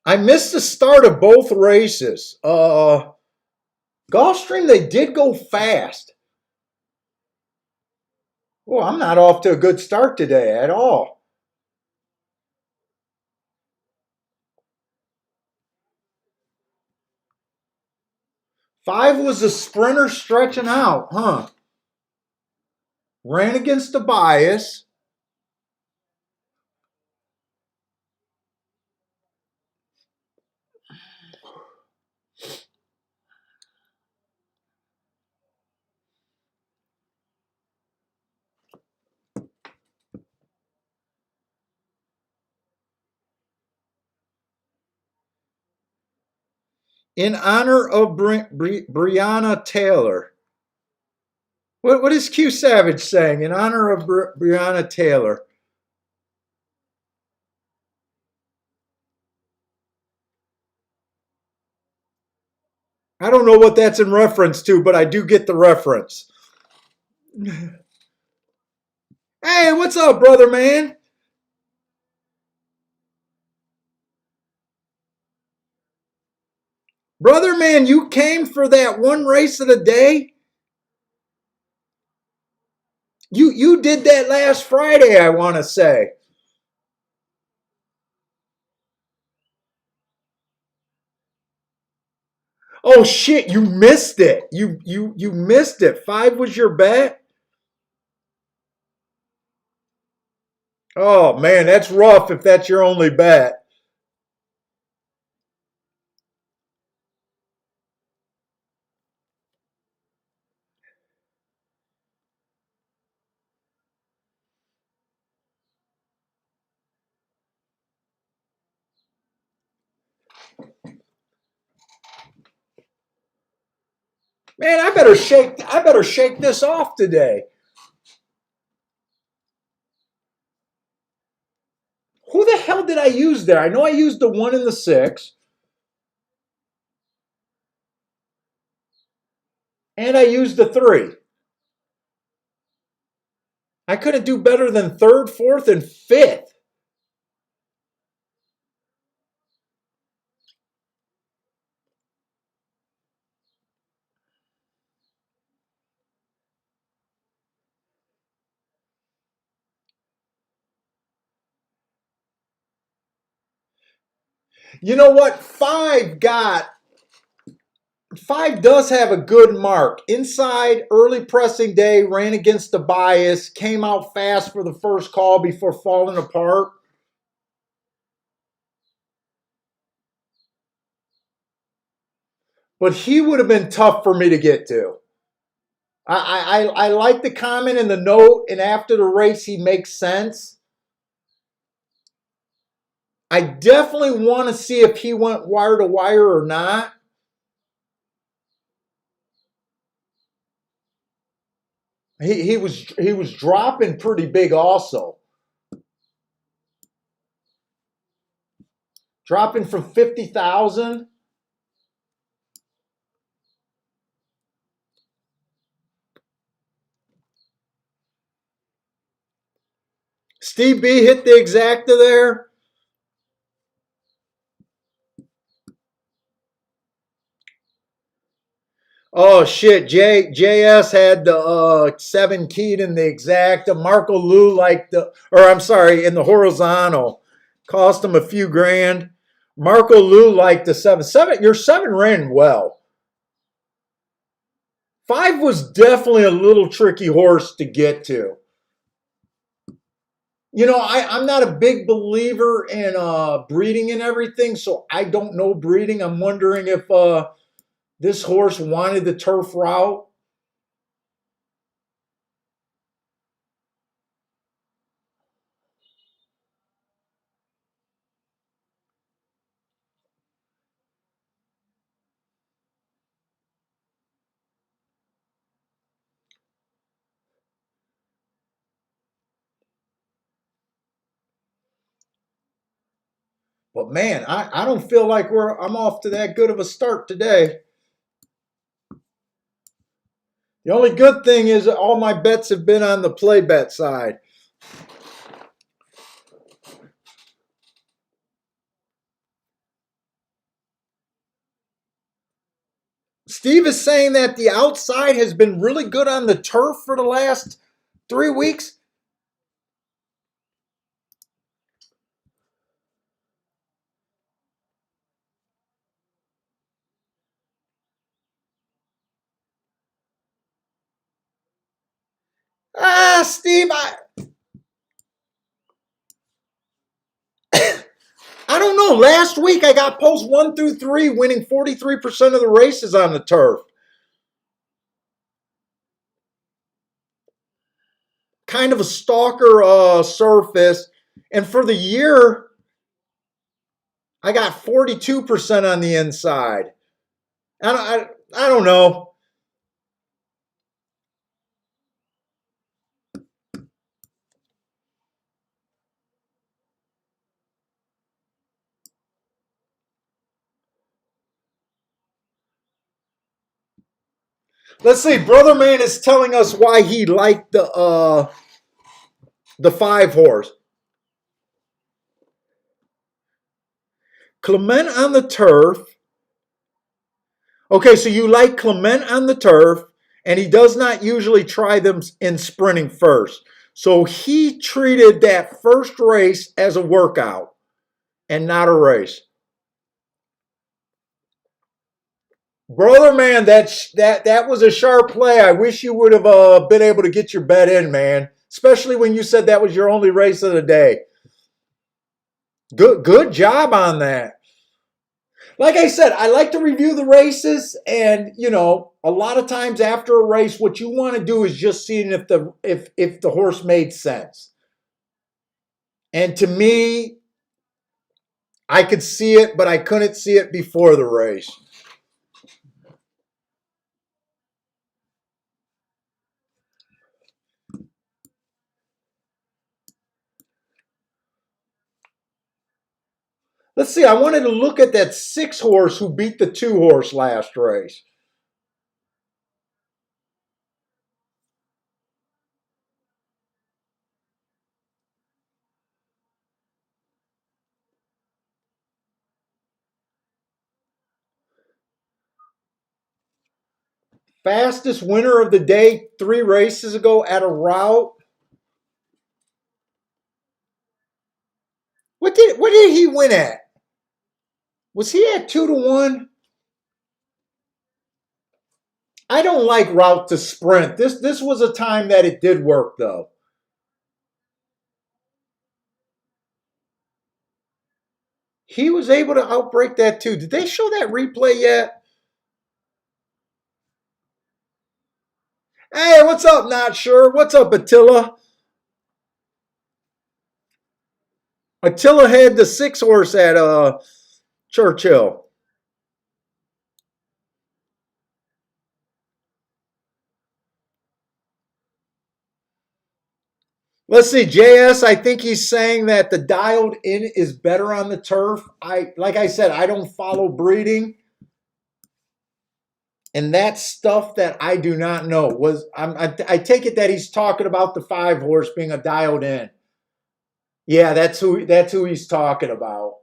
I missed the start of both races. Gulfstream, they did go fast. Oh, I'm not off to a good start today at all. 5 was the sprinter stretching out, huh? Ran against the bias. In honor of Breonna Taylor. What is Q Savage saying? In honor of Breonna Taylor. I don't know what that's in reference to, but I do get the reference. Hey, what's up, brother man? Brother man, you came for that one race of the day? You did that last Friday, I want to say. Oh shit, you missed it. You missed it. 5 was your bet? Oh man, that's rough if that's your only bet. Man, I better shake this off today. Who the hell did I use there? I know I used the 1 and the 6, and I used the 3. I couldn't do better than 3rd, 4th, and 5th. You know what? 5 does have a good mark. Inside, early pressing day, ran against the bias, came out fast for the first call before falling apart. But he would have been tough for me to get to. I like the comment in the note, and after the race, he makes sense. I definitely want to see if he went wire to wire or not. He was dropping pretty big also. Dropping from 50,000. Steve B hit the exacta there. Oh shit, JS had the 7 keyed in the exacta. Marco Lu like I'm sorry, in the horizontal. Cost him a few grand. Marco Lu liked the 7. Your 7 ran well. 5 was definitely a little tricky horse to get to. I'm not a big believer in breeding and everything, so I don't know breeding. I'm wondering if this horse wanted the turf route. But man, I don't feel like I'm off to that good of a start today. The only good thing is that all my bets have been on the play bet side. Steve is saying that the outside has been really good on the turf for the last 3 weeks. Steve, I don't know. Last week I got post 1 through 3 winning 43% of the races on the turf. Kind of a stalker surface. And for the year, I got 42% on the inside. I don't know. Let's see. Brother Man is telling us why he liked the 5 horse. Clement on the turf. Okay, so you like Clement on the turf, and he does not usually try them in sprinting first. So he treated that first race as a workout and not a race. Brother Man, that was a sharp play. I wish you would have been able to get your bet in, man. Especially when you said that was your only race of the day. Good job on that. Like I said, I like to review the races, and a lot of times after a race, what you want to do is just seeing if the horse made sense. And to me, I could see it, but I couldn't see it before the race. Let's see. I wanted to look at that 6 horse who beat the 2 horse last race. Fastest winner of the day 3 races ago at a route. What did he win at? Was he at 2-1? I don't like route to sprint. This was a time that it did work though. He was able to outbreak that too. Did they show that replay yet? Hey, what's up? Not sure. What's up, Attila? Attila had the 6 horse at Churchill. Let's see, JS. I think he's saying that the dialed in is better on the turf. Like I said, I don't follow breeding, and that's stuff that I do not know. I take it that he's talking about the 5 horse being a dialed in. Yeah, that's who he's talking about.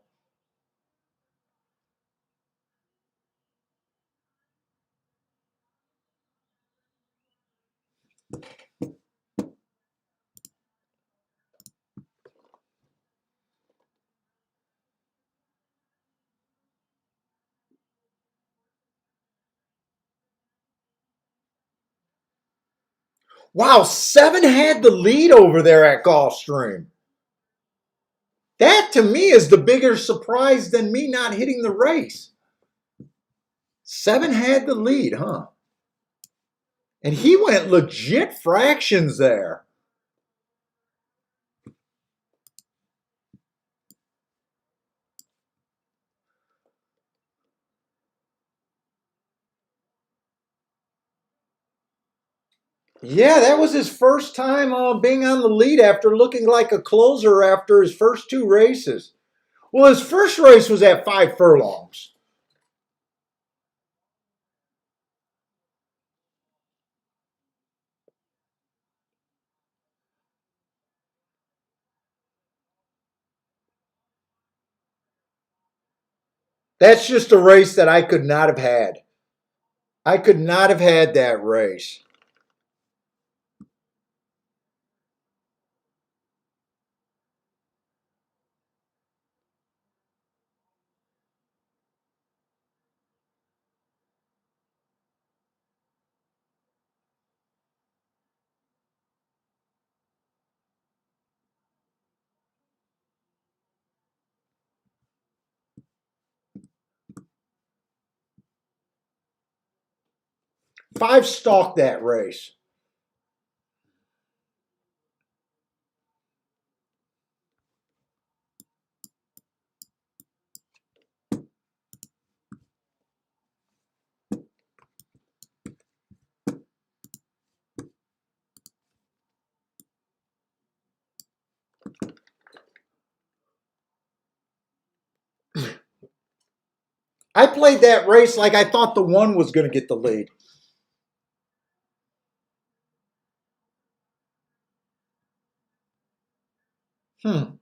Wow, 7 had the lead over there at Gulfstream. That to me is the bigger surprise than me not hitting the race. 7 had the lead, huh? And he went legit fractions there. Yeah, that was his first time being on the lead after looking like a closer after his first 2 races. Well, his first race was at 5 furlongs. That's just a race that I could not have had. I could not have had that race. 5 stalked that race. I played that race like I thought the 1 was going to get the lead. Hmm.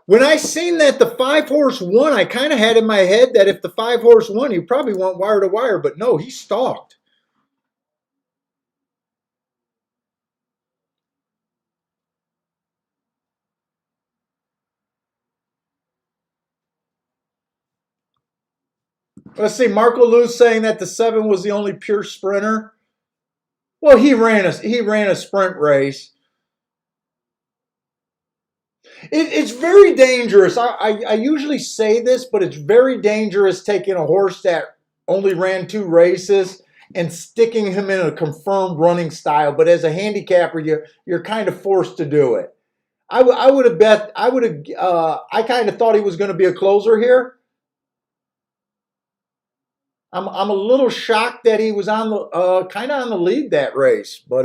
When I seen that the 5 horse won, I kind of had in my head that if the 5 horse won, he probably went wire to wire, but no, he stalked. Let's see, Marco Lou's saying that the 7 was the only pure sprinter. Well, he ran a sprint race. It's very dangerous. I usually say this, but it's very dangerous taking a horse that only ran 2 races and sticking him in a confirmed running style. But as a handicapper, you're kind of forced to do it. I would have bet. I would have. I kind of thought he was going to be a closer here. I'm a little shocked that he was on the kind of on the lead that race, but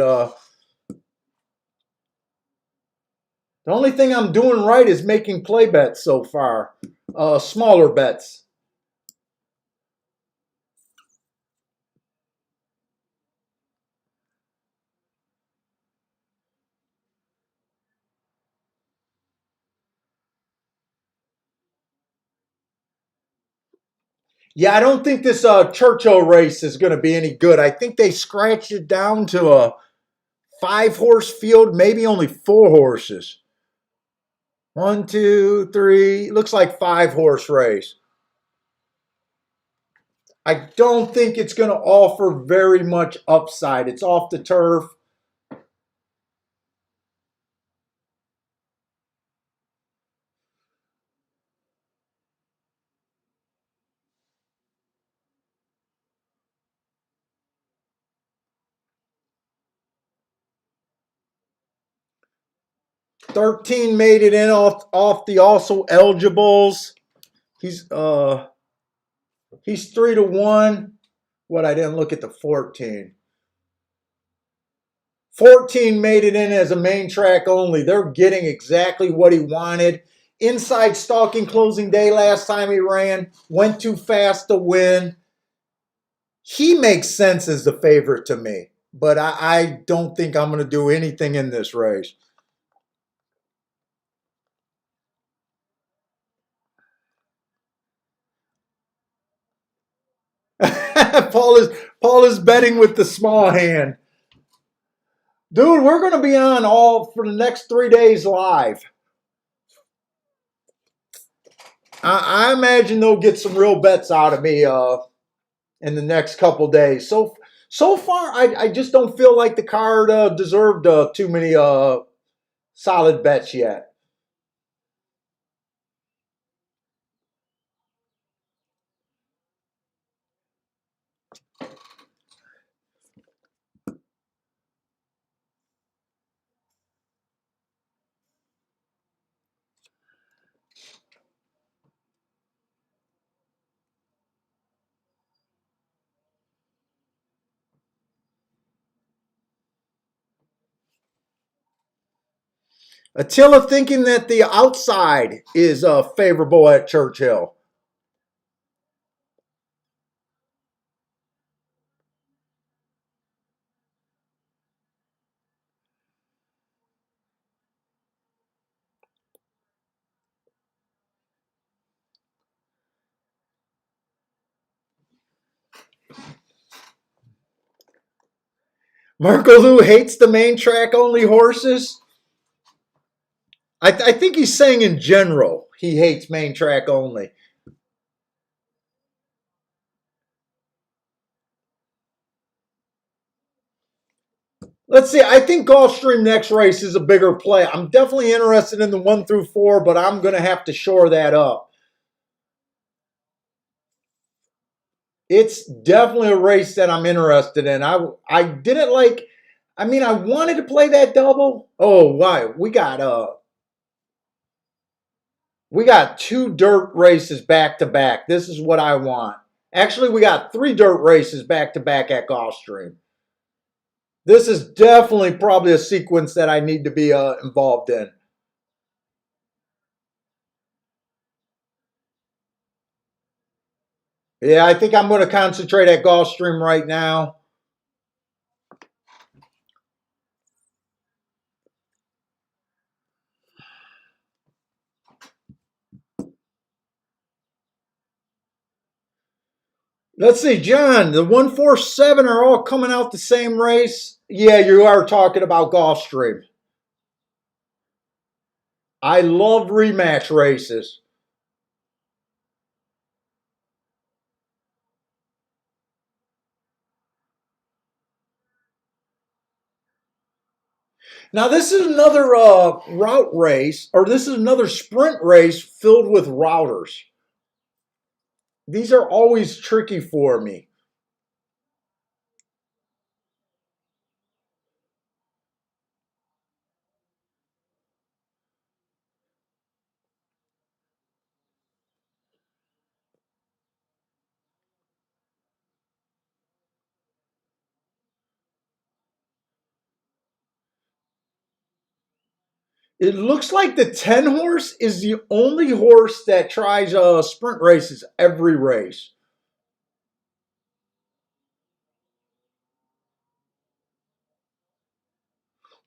the only thing I'm doing right is making play bets so far, smaller bets. Yeah, I don't think this Churchill race is going to be any good. I think they scratched it down to a 5 horse field, maybe only 4 horses. One, two, three. Looks like 5 horse race. I don't think it's going to offer very much upside. It's off the turf. 13 made it in off the also eligibles. He's uh he's 3-1. What, I didn't look at the 14. 14 made it in as a main track only. They're getting exactly what he wanted. Inside stalking closing day last time he ran. Went too fast to win. He makes sense as the favorite to me. But I don't think I'm going to do anything in this race. Paul is Paul is betting with the small hand. Dude, we're going to be on all for the next 3 days live. I imagine they'll get some real bets out of me in the next couple days. So far, I just don't feel like the card deserved too many solid bets yet. Attila thinking that the outside is favorable at Churchill. Marco Lou hates the main track only horses. I think he's saying in general he hates main track only. Let's see. I think Gulfstream next race is a bigger play. I'm definitely interested in the 1 through 4, but I'm going to have to shore that up. It's definitely a race that I'm interested in. I didn't like. I mean, I wanted to play that double. Oh, why? We got 2 dirt races back to back. This is what I want. Actually, we got 3 dirt races back to back at Gulfstream. This is definitely probably a sequence that I need to be involved in. Yeah, I think I'm going to concentrate at Gulfstream right now. Let's see, John, the 147 are all coming out the same race. Yeah, you are talking about Gulfstream. I love rematch races. Now, this is another route race, or this is another sprint race filled with routers. These are always tricky for me. It looks like the 10 horse is the only horse that tries sprint races every race.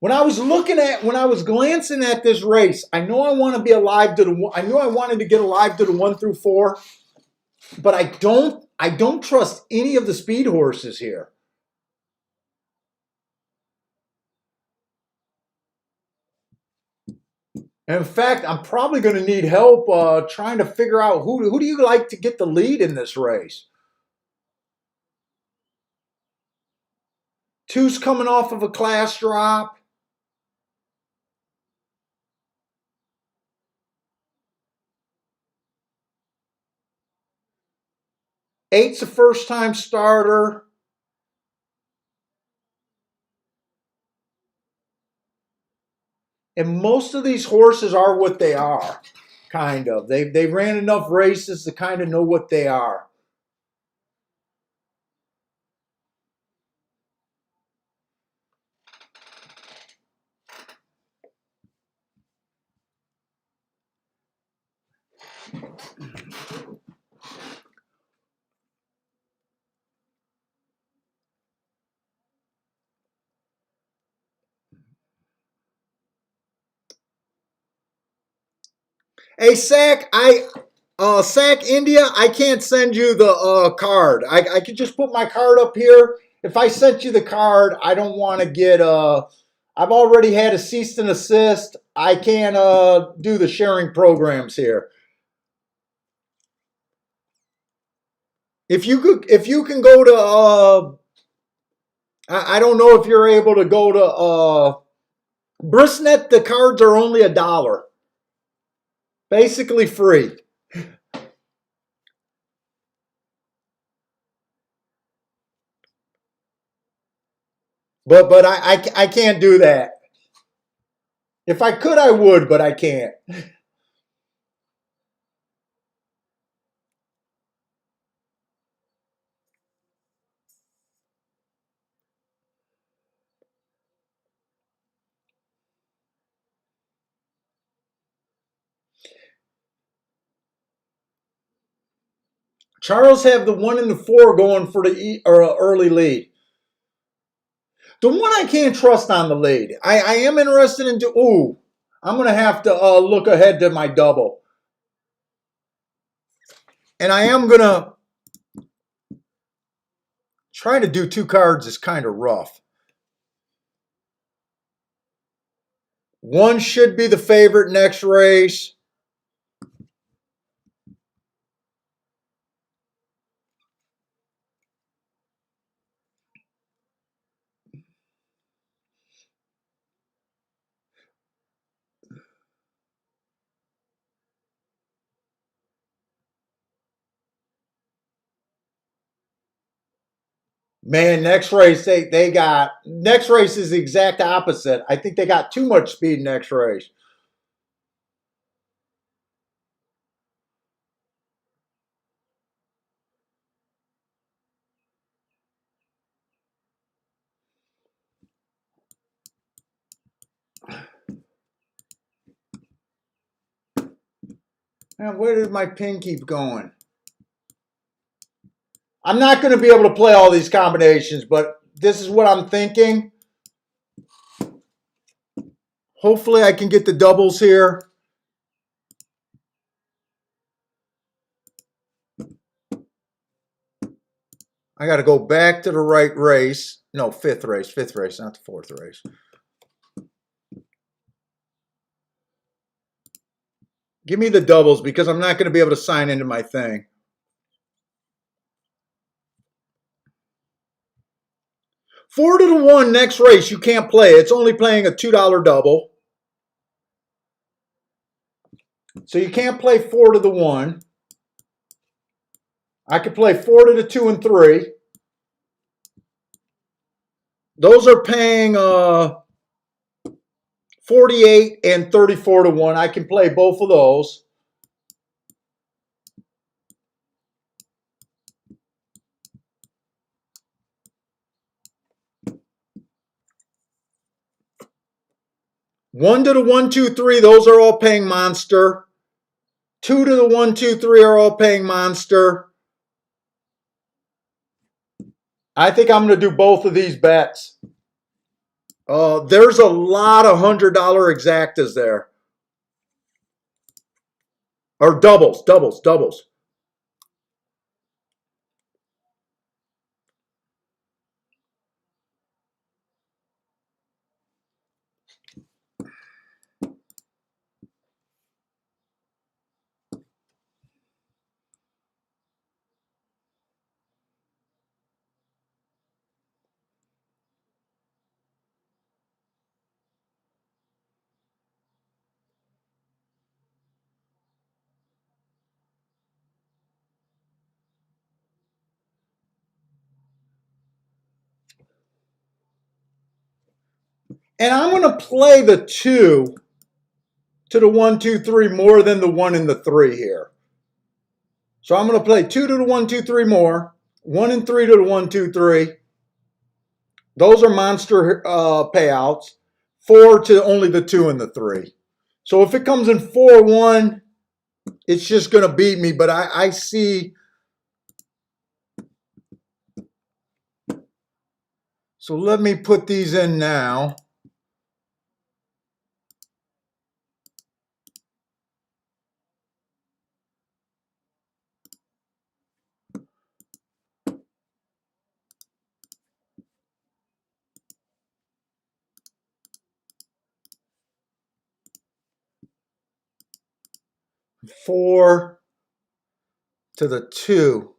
When I was glancing at this race, I know I want to be alive to the. I knew I wanted to get alive to the 1 through 4, but I don't trust any of the speed horses here. In fact, I'm probably going to need help trying to figure out who do you like to get the lead in this race. Two's coming off of a class drop. Eight's a first time starter. And most of these horses are what they are, kind of. They ran enough races to kind of know what they are. Hey, Sac India, I can't send you the card. I could just put my card up here. If I sent you the card, I don't want to get I've already had a cease and assist. I can't do the sharing programs here. If you can go to I don't know if you're able to go to Brisnet. The cards are only $1, basically free. But I can't do that. If I could, I would, but I can't. Charles have the 1 and the 4 going for the early lead. The one I can't trust on the lead. I am interested in. Ooh, I'm going to have to look ahead to my double. And I am going to try to do 2 cards is kind of rough. One should be the favorite next race. Man, next race they got next race is the exact opposite. I think they got too much speed next race. Man, where did my pin keep going? I'm not going to be able to play all these combinations, but this is what I'm thinking. Hopefully I can get the doubles here. I got to go back to the right race. No, fifth race, not the fourth race. Give me the doubles because I'm not going to be able to sign into my thing. 4 to 1 next race, you can't play. It's only playing a $2 double. So you can't play 4 to 1. I could play 4 to 2 and 3. Those are paying 48 and 34 to 1. I can play both of those. One to the 1, 2, 3, those are all paying monster. 2 to the 1, 2, 3 are all paying monster. I think I'm going to do both of these bets. There's a lot of $100 exactas there. Or doubles. 'em. And I'm going to play the 2 to the 1, 2, 3 more than the 1 and the 3 here. So I'm going to play 2 to the 1, 2, 3 more. 1 and 3 to the 1, 2, 3. Those are monster payouts. 4 to only the 2 and the 3. So if it comes in 4-1, it's just going to beat me. But I see. So let me put these in now. Four to the 2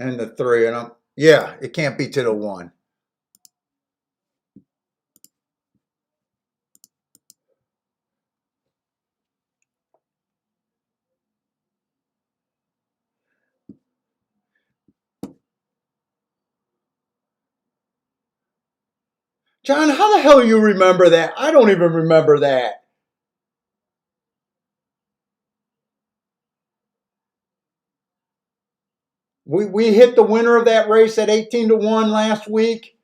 and the 3. And yeah, it can't be to the 1. John, how the hell you remember that? I don't even remember that. We hit the winner of that race at 18 to 1 last week.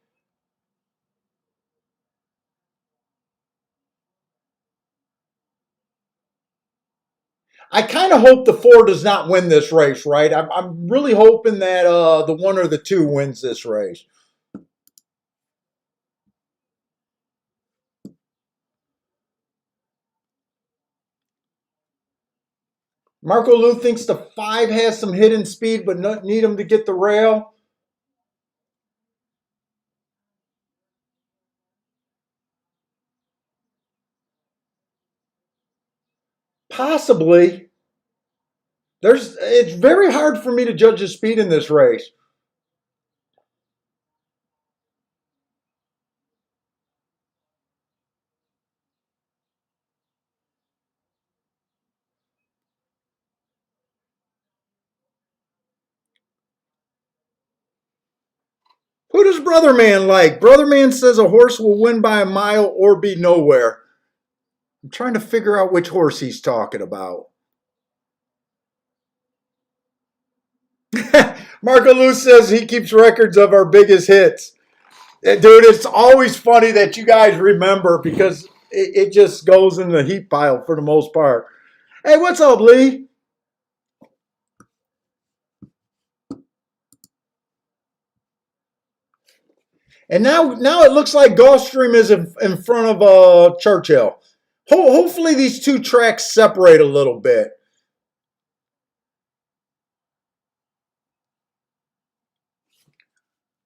I kind of hope the 4 does not win this race, right? I'm really hoping that the 1 or the 2 wins this race. Marco Lou thinks the 5 has some hidden speed, but need him to get the rail. Possibly. It's very hard for me to judge the speed in this race. what does Brother Man like? Brother Man says a horse will win by a mile or be nowhere. I'm trying to figure out which horse he's talking about. Marco Lou says he keeps records of our biggest hits. Dude, it's always funny that you guys remember because it just goes in the heat pile for the most part. Hey, what's up, Lee? And now it looks like Gulfstream is in front of Churchill. Hopefully these two tracks separate a little bit.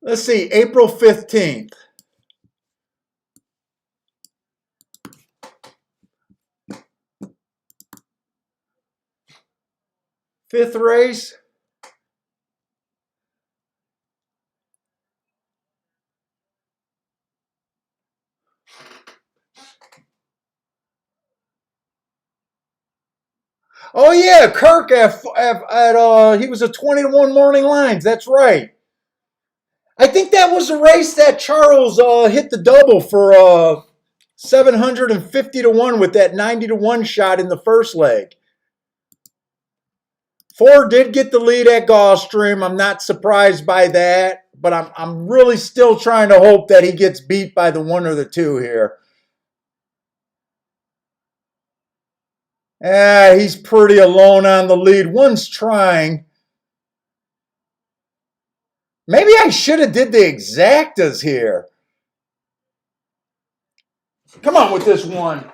Let's see, April 15th. Fifth race. Oh yeah, Kirk at he was a 20-1 morning lines. That's right. I think that was the race that Charles hit the double for 750-1 with that 90-1 shot in the first leg. Ford did get the lead at Gulfstream. I'm not surprised by that, but I'm really still trying to hope that he gets beat by the one or the two here. He's pretty alone on the lead. One's trying. Maybe I should have did the exactas here. Come on with this one.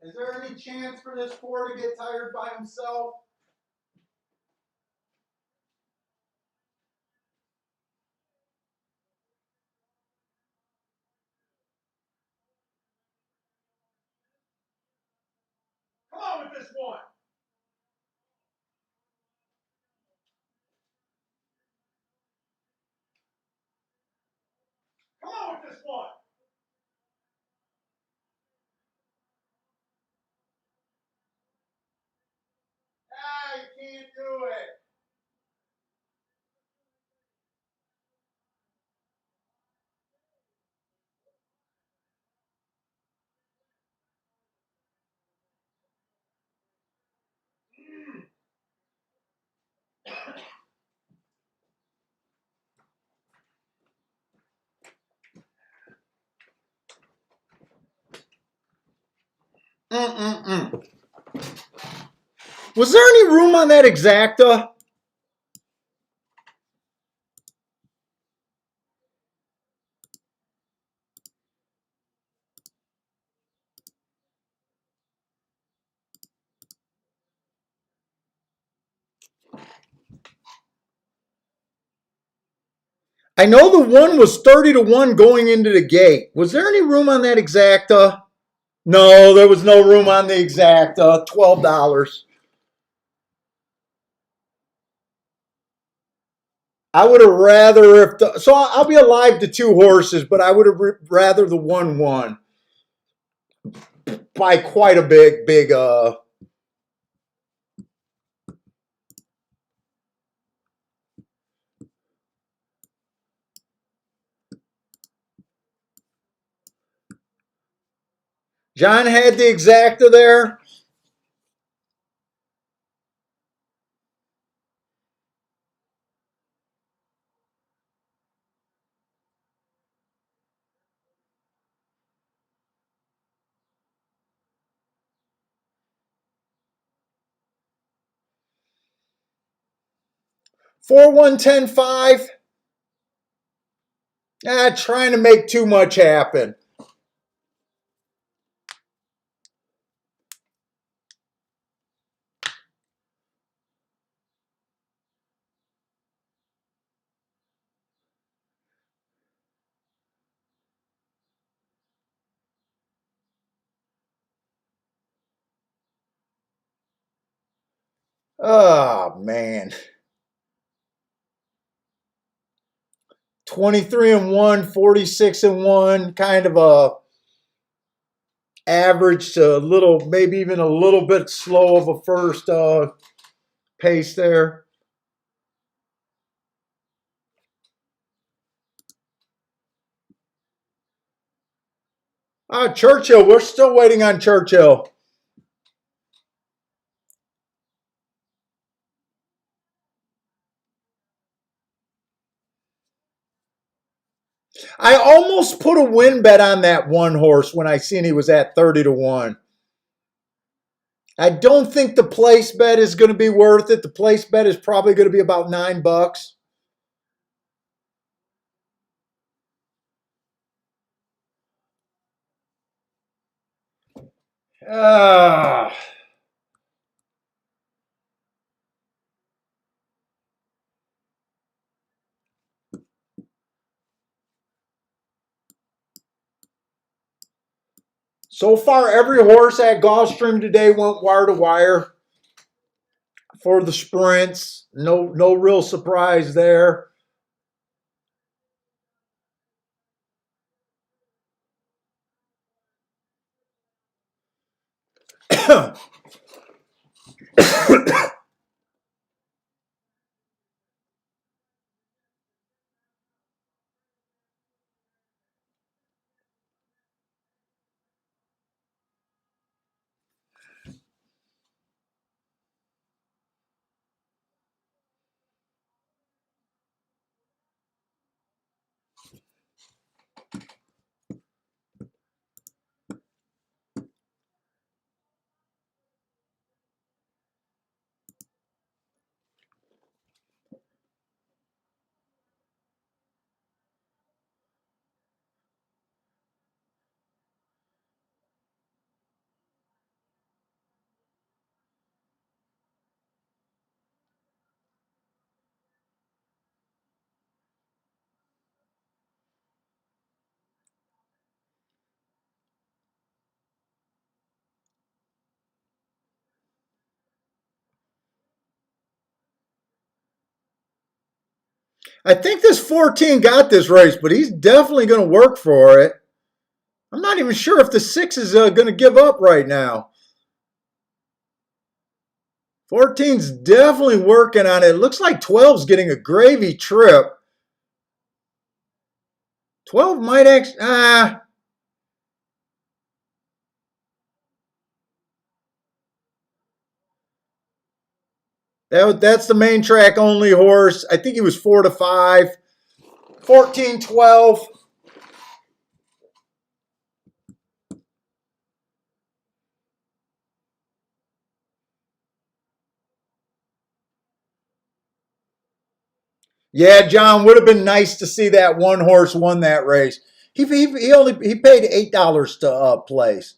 Is there any chance for this four to get tired by himself? Come on with this one. Come on with this one. You can't do it. Mm-mm-mm. Was there any room on that exacta? I know the one was 30-1 going into the gate. Was there any room on that exacta? No, there was no room on the exacta. $12. I would have rather if the, so I'll be alive to two horses, but I would have rather the 1-1 by quite a big. John had the exacta there. Four one 10 5. Trying to make too much happen. Oh man. 23-1, 46-1, kind of a average to a little, maybe even a little bit slow of a first pace there. Churchill. We're still waiting on Churchill. I almost put a win bet on that one horse when I seen he was at 30-1. I don't think the place bet is going to be worth it. The place bet is probably going to be about $9. Ah. So far, every horse at Gulfstream today went wire to wire for the sprints. No real surprise there. I think this 14 got this race, but he's definitely going to work for it. I'm not even sure if the 6 is going to give up right now. 14's definitely working on it. It looks like 12's getting a gravy trip. 12 might actually. That's the main track only horse. I think he was 4-5. 14, 12. Yeah, John, would have been nice to see that one horse won that race. He paid $8 to place.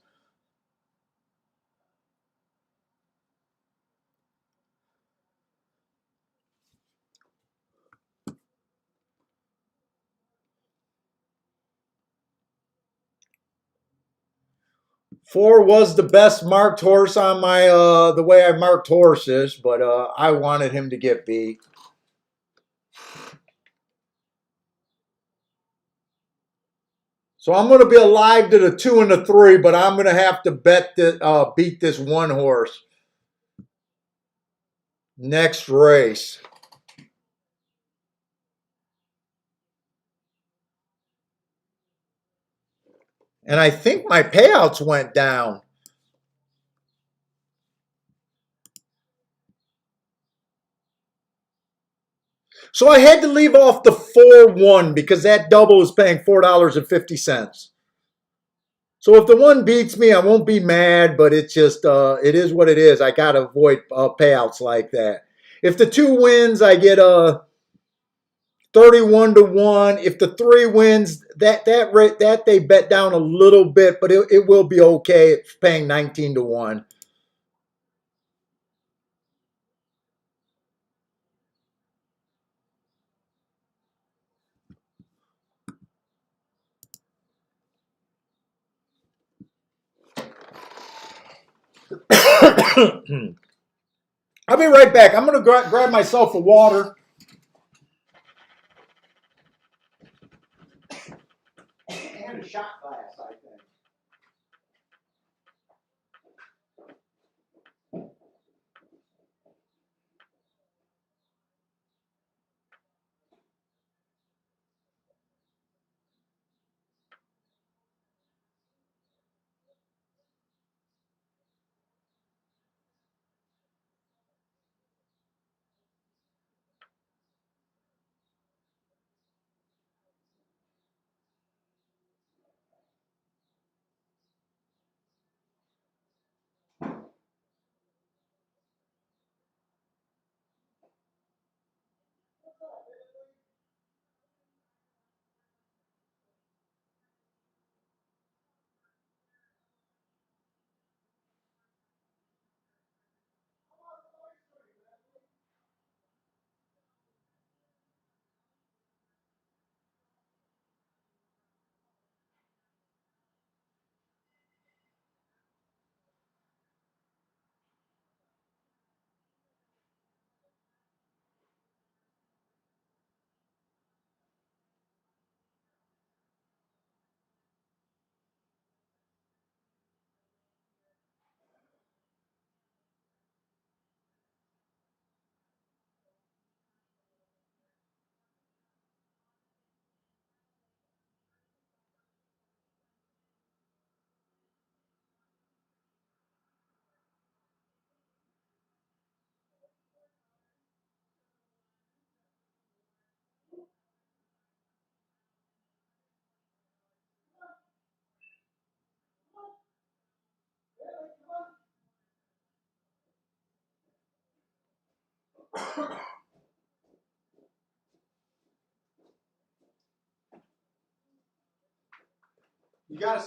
Four was the best marked horse on my the way I marked horses, but I wanted him to get beat. So I'm going to be alive to the 2 and the 3, but I'm going to have to bet that beat this one horse next race. And I think my payouts went down. So I had to leave off the 4-1 because that double is paying $4.50. So if the one beats me, I won't be mad, but it's just it is what it is. I got to avoid payouts like that. If the 2 wins, I get a 31-1. If the 3 wins, that they bet down a little bit, but it will be okay. It's paying 19-1. I'll be right back. I'm going to grab myself a water. And a shot glass, I think. You gotta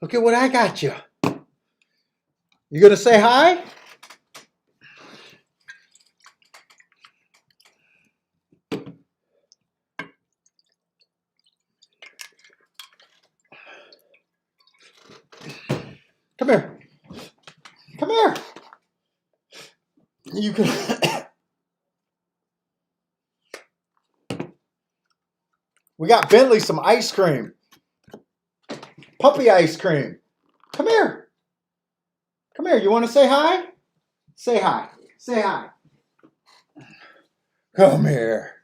look at what I got you. You gonna say hi? Come here. Come here. You can. We got Bentley some ice cream. Puppy ice cream. Come here. Come here. You want to say hi? Say hi. Say hi. Come here.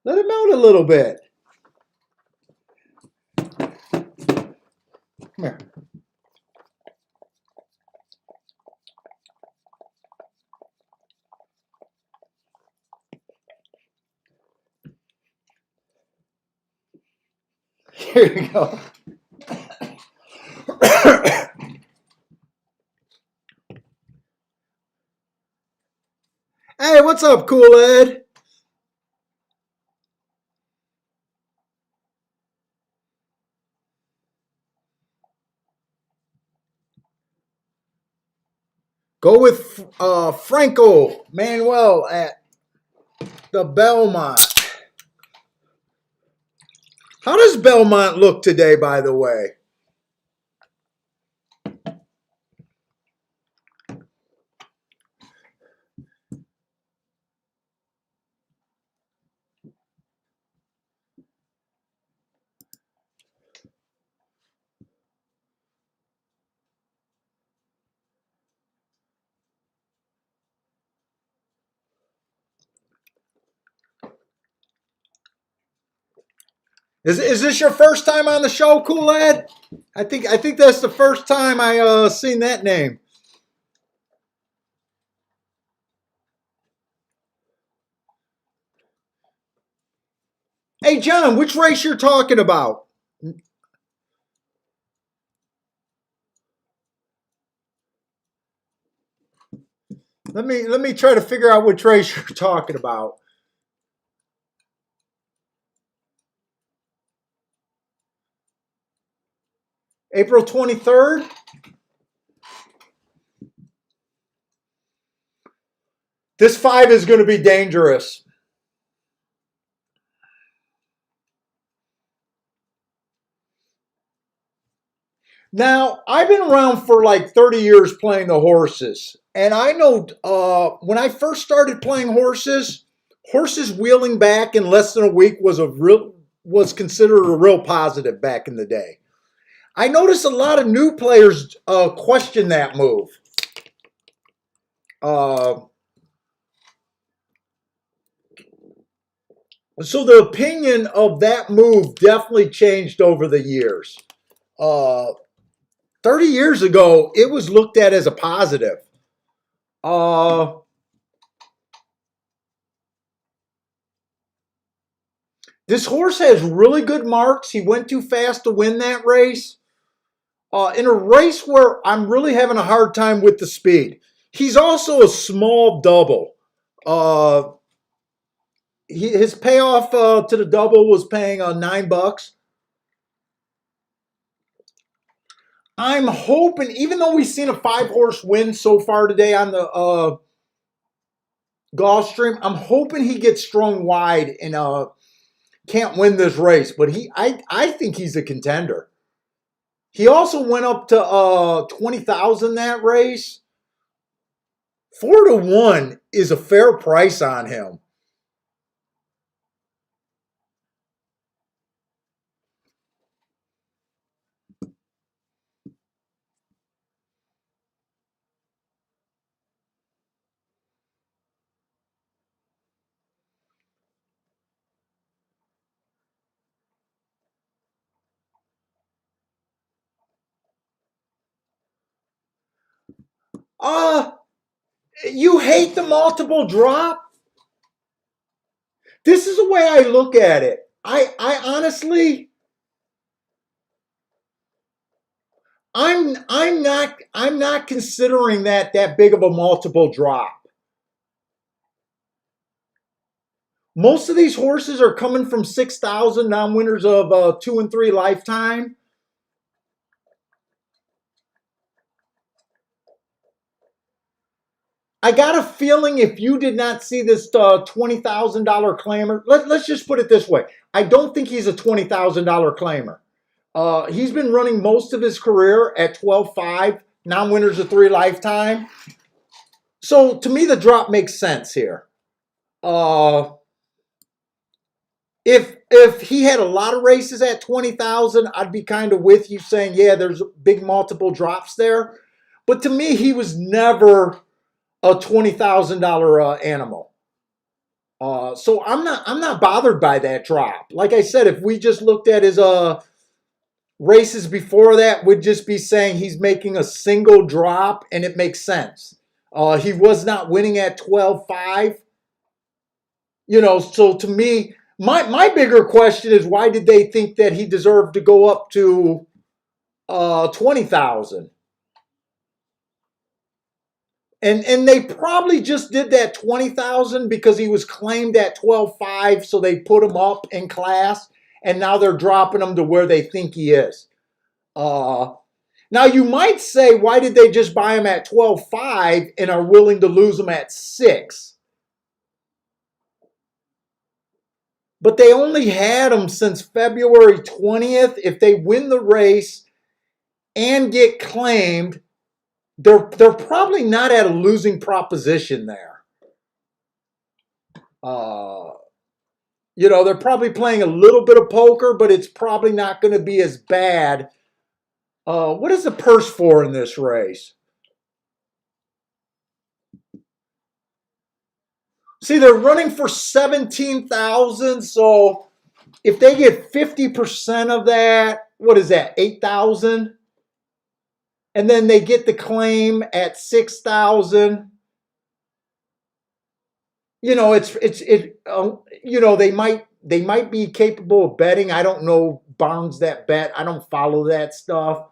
Let him out a little bit. Come here. Here you go. Hey, what's up, Cool Ed? Go with Franco Manuel at the Belmont. How does Belmont look today, by the way? Is this your first time on the show, Cool Ed? I think that's the first time I seen that name. Hey, John, which race you're talking about? Let me try to figure out which race you're talking about. April 23rd? This 5 is going to be dangerous. Now, I've been around for like 30 years playing the horses. And I know when I first started playing horses, horses wheeling back in less than a week was considered a real positive back in the day. I noticed a lot of new players question that move. Uh, so the opinion of that move definitely changed over the years. Uh, 30 years ago, it was looked at as a positive. Uh, this horse has really good marks. He went too fast to win that race. In a race where I'm really having a hard time with the speed. He's also a small double. Uh, his payoff to the double was paying $9. I'm hoping, even though we've seen a 5-horse win so far today on the Gulfstream, I'm hoping he gets strung wide and can't win this race. But I think he's a contender. He also went up to 20,000 that race. 4-1 is a fair price on him. Uh, you hate the multiple drop? This is the way I look at it. I honestly, I'm not considering that big of a multiple drop. Most of these horses are coming from 6,000 non-winners of 2 and 3 lifetime. I got a feeling if you did not see this $20,000 claimer, let's just put it this way. I don't think he's a $20,000 claimer. He's been running most of his career at 12.5, non-winners of 3 lifetime. So to me, the drop makes sense here. If he had a lot of races at 20,000, I'd be kind of with you saying, yeah, there's big multiple drops there. But to me, he was never a $20,000 animal. So I'm not bothered by that drop. Like I said, if we just looked at his races before that, we'd just be saying he's making a single drop, and it makes sense. He was not winning at 12.5. So to me, my bigger question is, why did they think that he deserved to go up to 20,000? And they probably just did that 20,000 because he was claimed at 12.5, so they put him up in class, and now they're dropping him to where they think he is. Now you might say, why did they just buy him at 12.5 and are willing to lose him at 6? But they only had him since February 20th. If they win the race and get claimed, they're probably not at a losing proposition there. They're probably playing a little bit of poker, but it's probably not going to be as bad. What is the purse for in this race? See, they're running for 17,000, so if they get 50% of that, what is that, 8,000? And then they get the claim at 6,000. They might be capable of betting. I don't know barns that bet. I don't follow that stuff.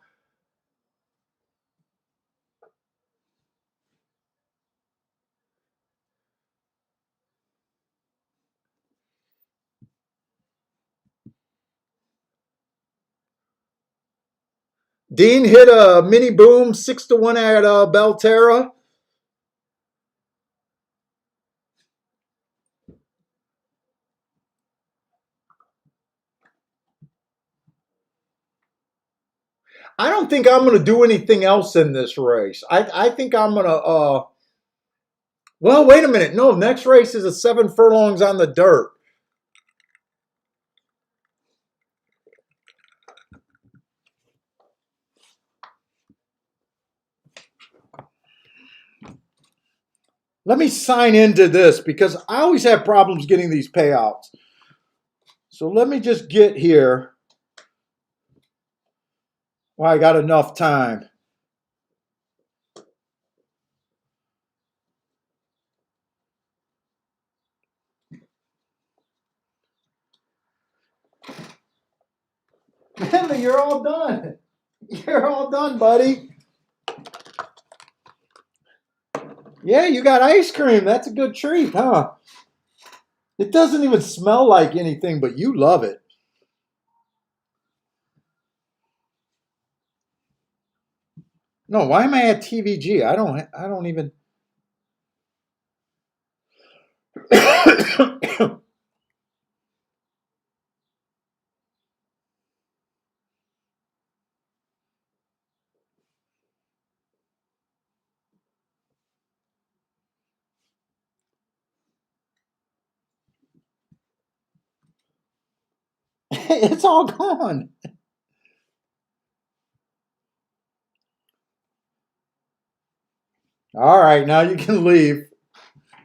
Dean hit a mini boom 6-1 at Belterra. I don't think I'm going to do anything else in this race. I think I'm going to, well, wait a minute. No, next race is a 7 furlongs on the dirt. Let me sign into this because I always have problems getting these payouts. So let me just get here. Well, I got enough time. You're all done. You're all done, buddy. Yeah, you got ice cream. That's a good treat, huh? It doesn't even smell like anything, but you love it. No, why am I at TVG? I don't even. It's all gone. All right, now you can leave.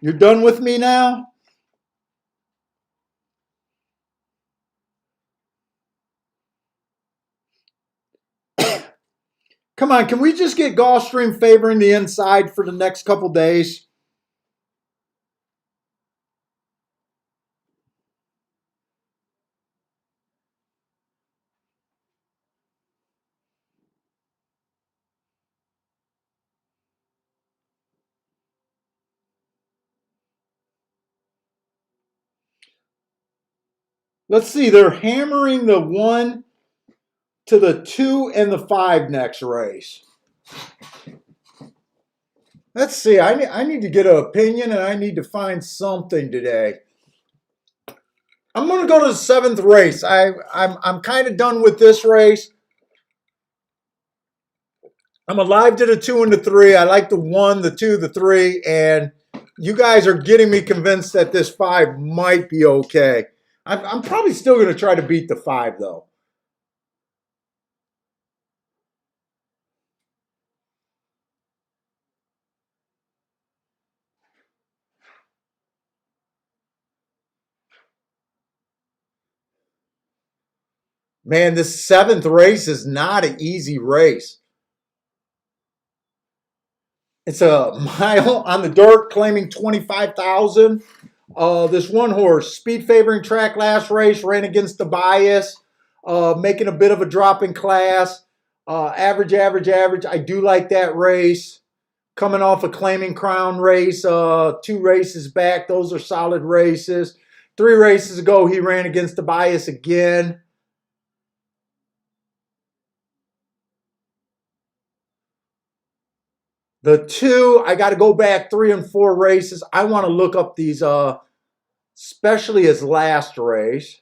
You're done with me now? Come on, can we just get Gulfstream favoring the inside for the next couple days? Let's see. They're hammering the 1 to the 2 and the 5 next race. Let's see. I need to get an opinion, and I need to find something today. I'm going to go to the 7th race. I'm kind of done with this race. I'm alive to the 2 and the 3. I like the 1, the 2, the 3, and you guys are getting me convinced that this 5 might be okay. I'm probably still going to try to beat the 5, though. Man, this 7th race is not an easy race. It's a mile on the dirt, claiming 25,000. This one horse, speed favoring track last race, ran against the bias, making a bit of a drop in class. Average. I do like that race. Coming off a claiming crown race, 2 races back. Those are solid races. 3 races ago, he ran against the bias again. The 2, I got to go back 3 and 4 races. I want to look up these, especially his last race.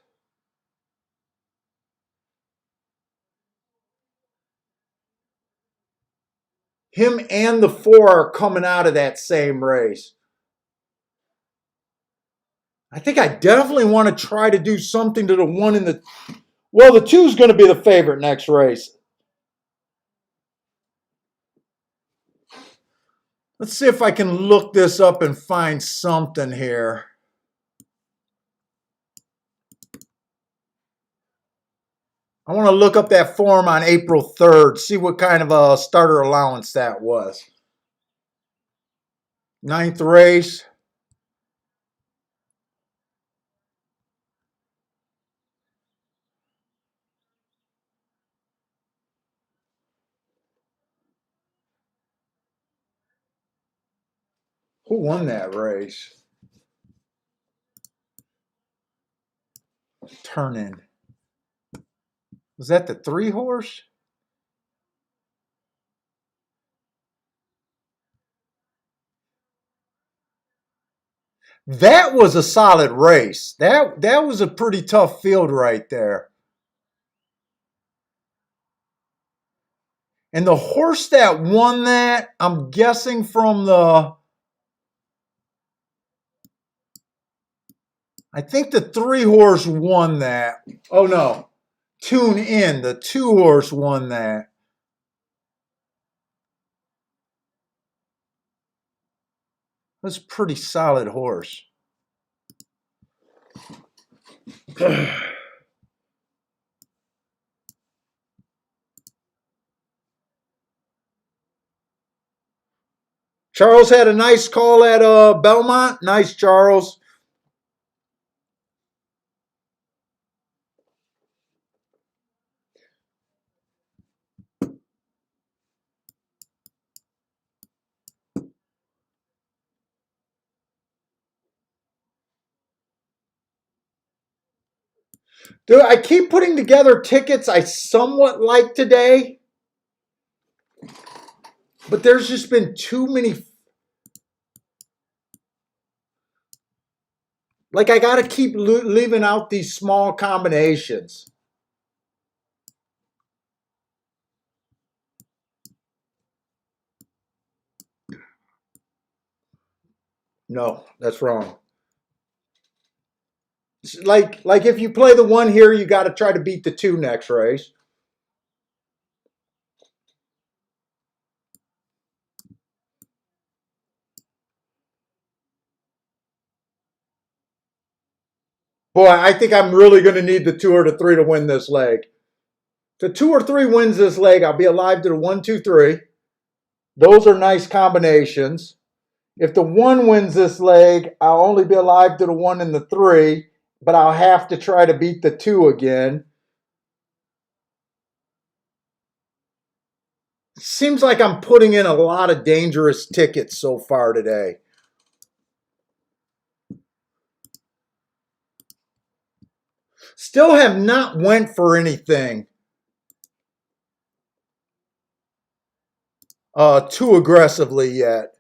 Him and the 4 are coming out of that same race. I think I definitely want to try to do something to the 1 in the... Well, the 2 is going to be the favorite next race. Let's see if I can look this up and find something here. I want to look up that form on April 3rd, see what kind of a starter allowance that was. 9th race. Who won that race? Turn in. Was that the 3 horse? That was a solid race. That was a pretty tough field right there. And the horse that won that, I'm guessing from the... I think the 3 horse won that. Oh, no. Tune in. The 2 horse won that. That's a pretty solid horse. Charles had a nice call at Belmont. Nice, Charles. Dude, I keep putting together tickets I somewhat like today, but there's just been too many. Like, I got to keep leaving out these small combinations. No, that's wrong. Like if you play the 1 here, you got to try to beat the 2 next race. Boy, I think I'm really going to need the 2 or the 3 to win this leg. If the 2 or 3 wins this leg, I'll be alive to the 1, 2, 3. Those are nice combinations. If the 1 wins this leg, I'll only be alive to the 1 and the 3, but I'll have to try to beat the 2 again. Seems like I'm putting in a lot of dangerous tickets so far today. Still have not went for anything too aggressively yet.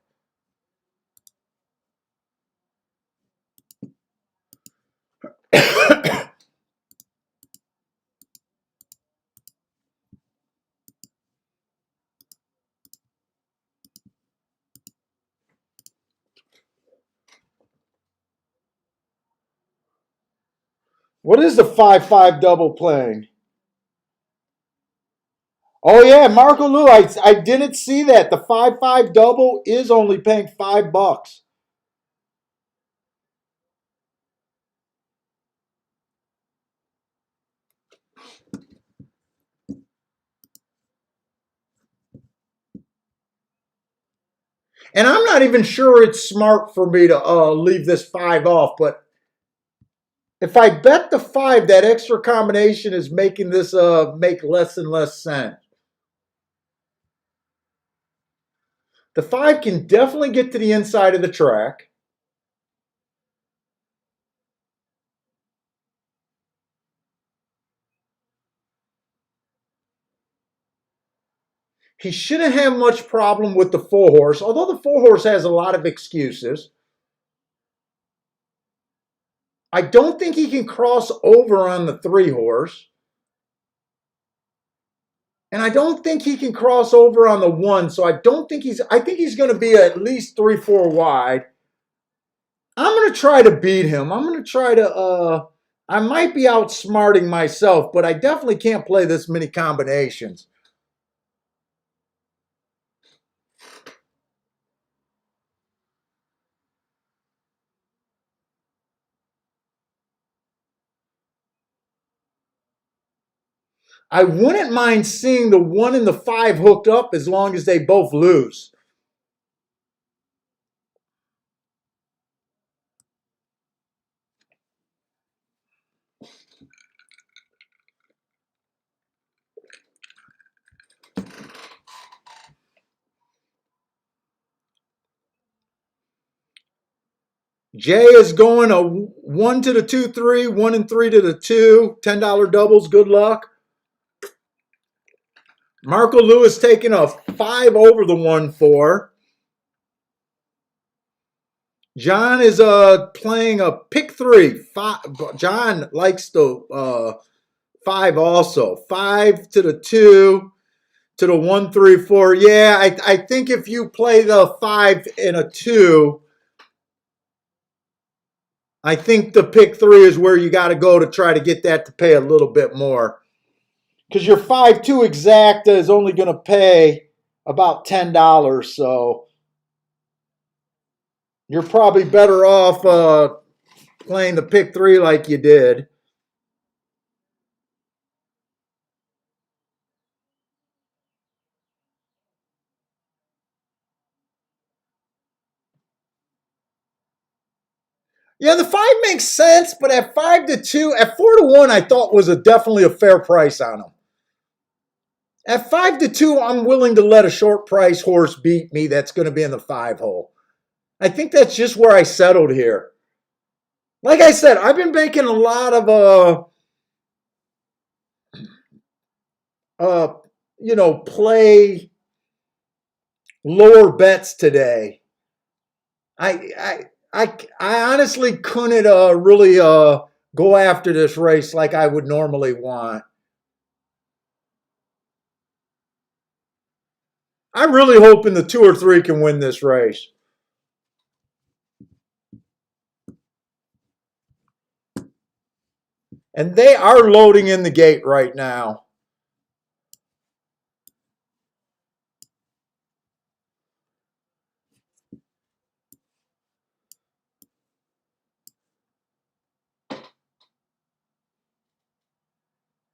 What is the 5-5 double playing? Oh yeah, Marco Lou. I didn't see that. The 5-5 double is only paying $5. And I'm not even sure it's smart for me to leave this 5 off, but if I bet the 5, that extra combination is making this make less and less sense. The 5 can definitely get to the inside of the track. He shouldn't have much problem with the 4 horse, although the 4 horse has a lot of excuses. I don't think he can cross over on the 3 horse. And I don't think he can cross over on the 1, so I think he's going to be at least 3-4 wide. I'm going to try to beat him. I'm going to try to I might be outsmarting myself, but I definitely can't play this many combinations. I wouldn't mind seeing the 1 and the 5 hooked up as long as they both lose. Jay is going a 1 to the 2-3, 1 and 3 to the 2, $10 doubles. Good luck. Marco Lewis taking a 5 over the 1-4. John is playing a pick 3. John likes the 5 also. 5 to the 2 to the 1-3-4. Yeah, I think if you play the 5 and a 2, I think the pick 3 is where you got to go to try to get that to pay a little bit more. Because your 5-2 exacta is only going to pay about $10, so you're probably better off playing the pick 3 like you did. Yeah, the 5 makes sense, but at 5 to 2, at 4 to 1, I thought was definitely a fair price on him. At 5 to 2, I'm willing to let a short price horse beat me that's going to be in the 5 hole. I think that's just where I settled here. Like I said, I've been making a lot of uh play lower bets today. I honestly couldn't really go after this race like I would normally want. I'm really hoping the 2 or 3 can win this race. And they are loading in the gate right now.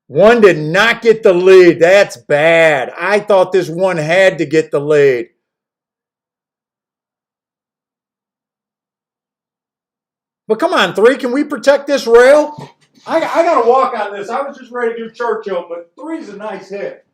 One did not get the lead. That's bad. I thought this one had to get the lead. But come on, 3, can we protect this rail? I got to walk on this. I was just ready to do Churchill, but 3 is a nice hit.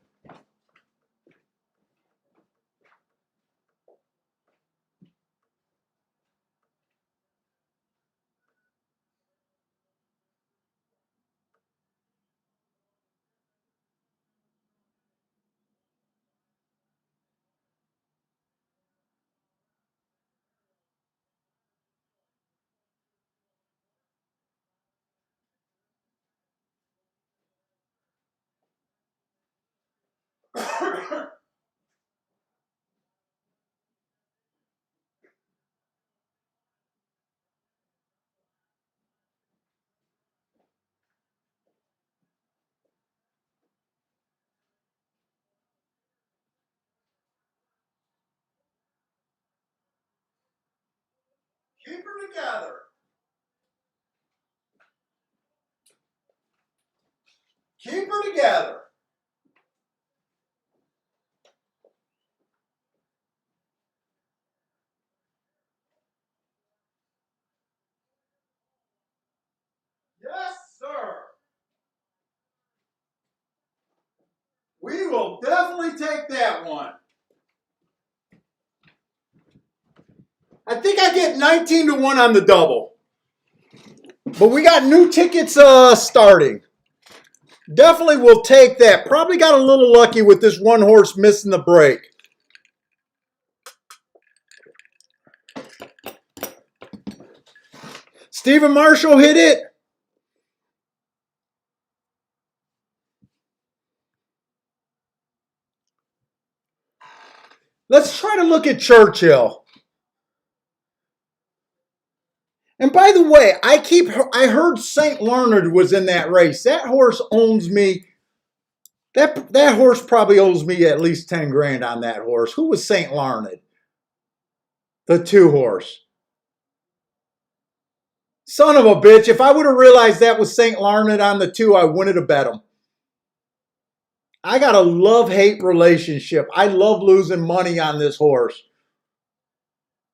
Keep her together. Keep her together. Yes, sir. We will definitely take that one. I think I get 19 to 1 on the double. But we got new tickets starting. Definitely will take that. Probably got a little lucky with this one horse missing the break. Stephen Marshall hit it. Let's try to look at Churchill. And by the way, I heard St. Leonard was in that race. That horse owns me. That horse probably owes me at least 10 grand on that horse. Who was St. Leonard? The 2 horse. Son of a bitch. If I would have realized that was St. Leonard on the 2, I wouldn't have bet him. I got a love-hate relationship. I love losing money on this horse.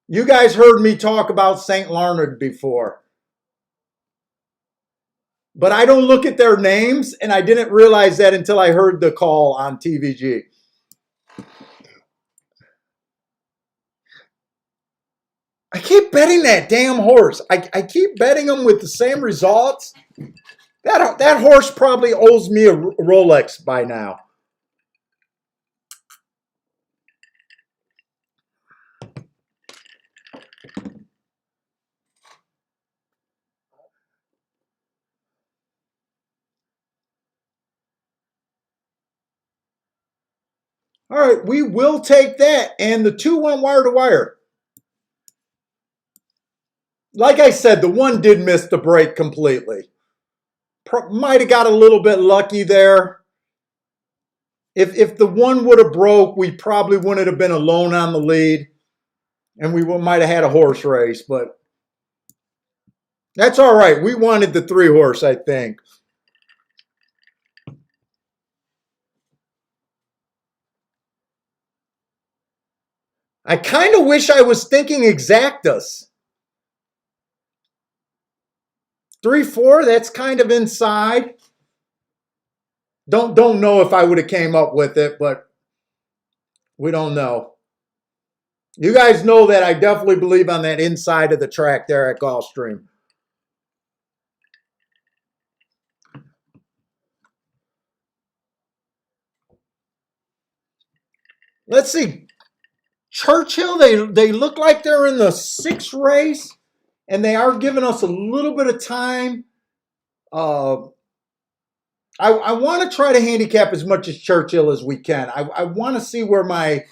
You guys heard me talk about St. Leonard before. But I don't look at their names, and I didn't realize that until I heard the call on TVG. I keep betting that damn horse. I keep betting him with the same results. That horse probably owes me a Rolex by now. All right, we will take that. And the 2 went wire to wire. Like I said, the 1 did miss the break completely. Might have got a little bit lucky there. If the 1 would have broke, we probably wouldn't have been alone on the lead. And we might have had a horse race. But that's all right. We wanted the 3 horse, I think. I kind of wish I was thinking exactas. 3-4, that's kind of inside. Don't know if I would have came up with it, but we don't know. You guys know that I definitely believe on that inside of the track there at Gulfstream. Let's see. Churchill, they look like they're in the 6th race, and they are giving us a little bit of time. I want to try to handicap as much as Churchill as we can. I want to see where my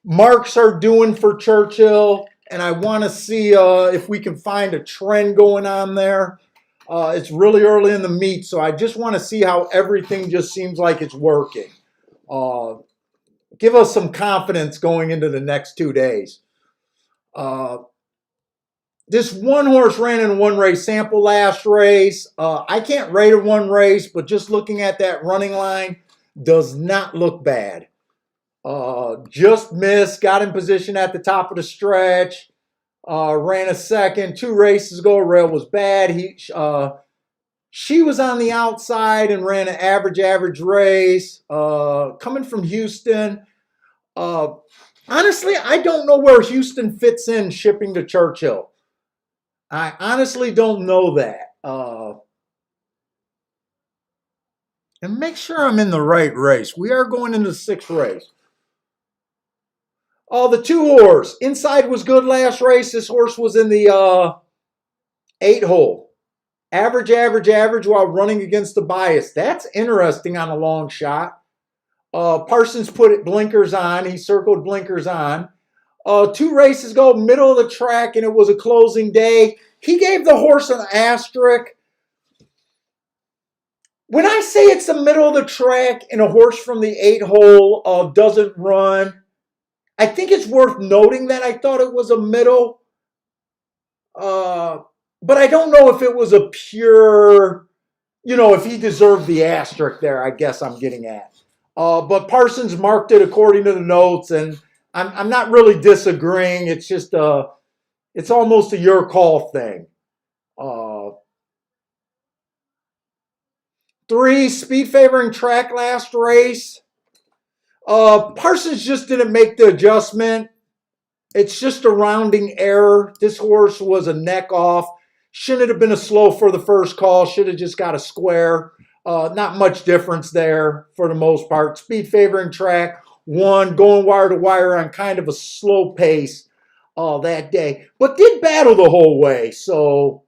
marks are doing for Churchill, and I want to see if we can find a trend going on there. It's really early in the meet, so I just want to see how everything just seems like it's working. Give us some confidence going into the next 2 days. This 1 horse ran in 1 race sample last race. I can't rate a 1 race, but just looking at that running line does not look bad. Just missed, got in position at the top of the stretch, ran a 2nd. 2 races ago, rail was bad. She was on the outside and ran an average race. Coming from Houston. Honestly, I don't know where Houston fits in shipping to Churchill. I honestly don't know that. And make sure I'm in the right race. We are going into the 6th race. The 2 horse. Inside was good last race. This horse was in the 8 hole. Average while running against the bias. That's interesting on a long shot. Parsons put it blinkers on. He circled blinkers on. 2 races ago, middle of the track, and it was a closing day. He gave the horse an asterisk. When I say it's the middle of the track and a horse from the 8 hole doesn't run, I think it's worth noting that I thought it was a middle. But I don't know if it was a pure, if he deserved the asterisk there, I guess I'm getting at. But Parsons marked it according to the notes, and I'm not really disagreeing. It's just it's almost a your call thing. 3, speed favoring track last race. Parsons just didn't make the adjustment. It's just a rounding error. This horse was a neck off. Shouldn't have been a slow for the first call. Should have just got a square. Not much difference there for the most part. Speed favoring track, 1, going wire to wire on kind of a slow pace that day. But did battle the whole way. So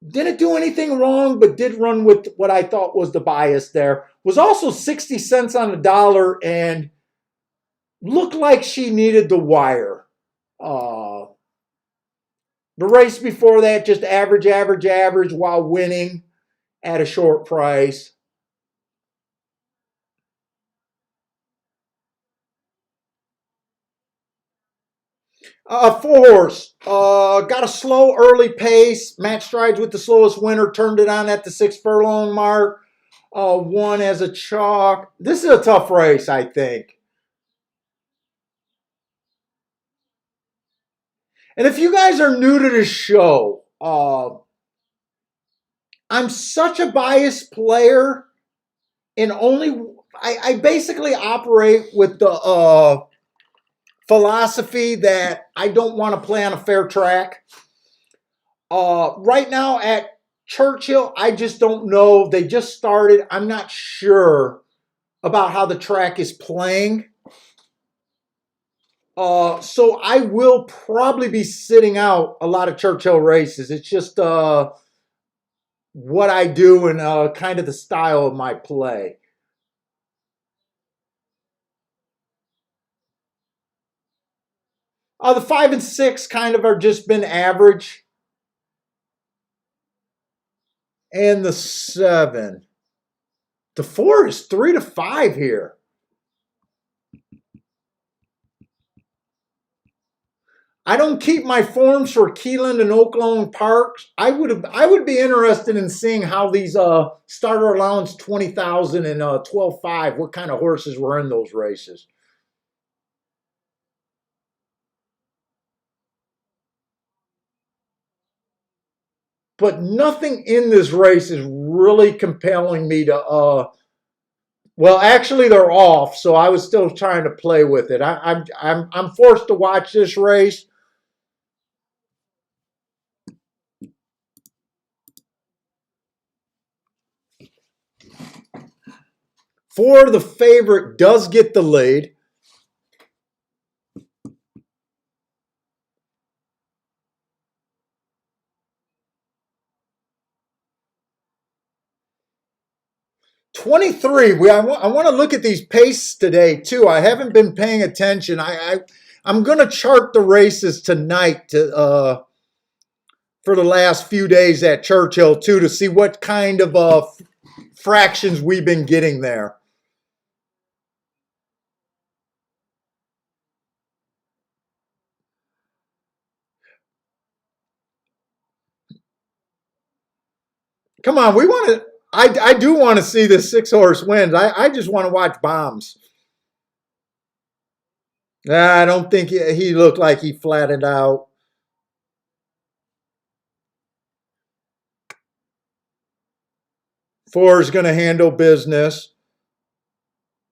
didn't do anything wrong, but did run with what I thought was the bias there. Was also 60 cents on the dollar and looked like she needed the wire. The race before that, just average while winning at a short price. 4 horse. Got a slow early pace. Match strides with the slowest winner. Turned it on at the 6 furlong mark. Won as a chalk. This is a tough race, I think. And if you guys are new to the show, I'm such a biased player, and I basically operate with the philosophy that I don't want to play on a fair track. Right now at Churchill, I just don't know. They just started. I'm not sure about how the track is playing. So I will probably be sitting out a lot of Churchill races. It's just what I do and kind of the style of my play. The 5 and 6 kind of are just been average. And the 7. The 4 is 3 to 5 here. I don't keep my forms for Keeneland and Oaklawn Parks. I would be interested in seeing how these starter allowance 20,000 and 12.5, what kind of horses were in those races. But nothing in this race is really compelling me to well, actually they're off, so I was still trying to play with it. I'm forced to watch this race. 4, the favorite, does get the lead. '23. I want to look at these paces today too. I haven't been paying attention. I'm going to chart the races tonight for the last few days at Churchill too to see what kind of fractions we've been getting there. Come on, we want to. I do want to see the 6 horse wins. I just want to watch bombs. I don't think he looked like he flattened out. 4 is going to handle business.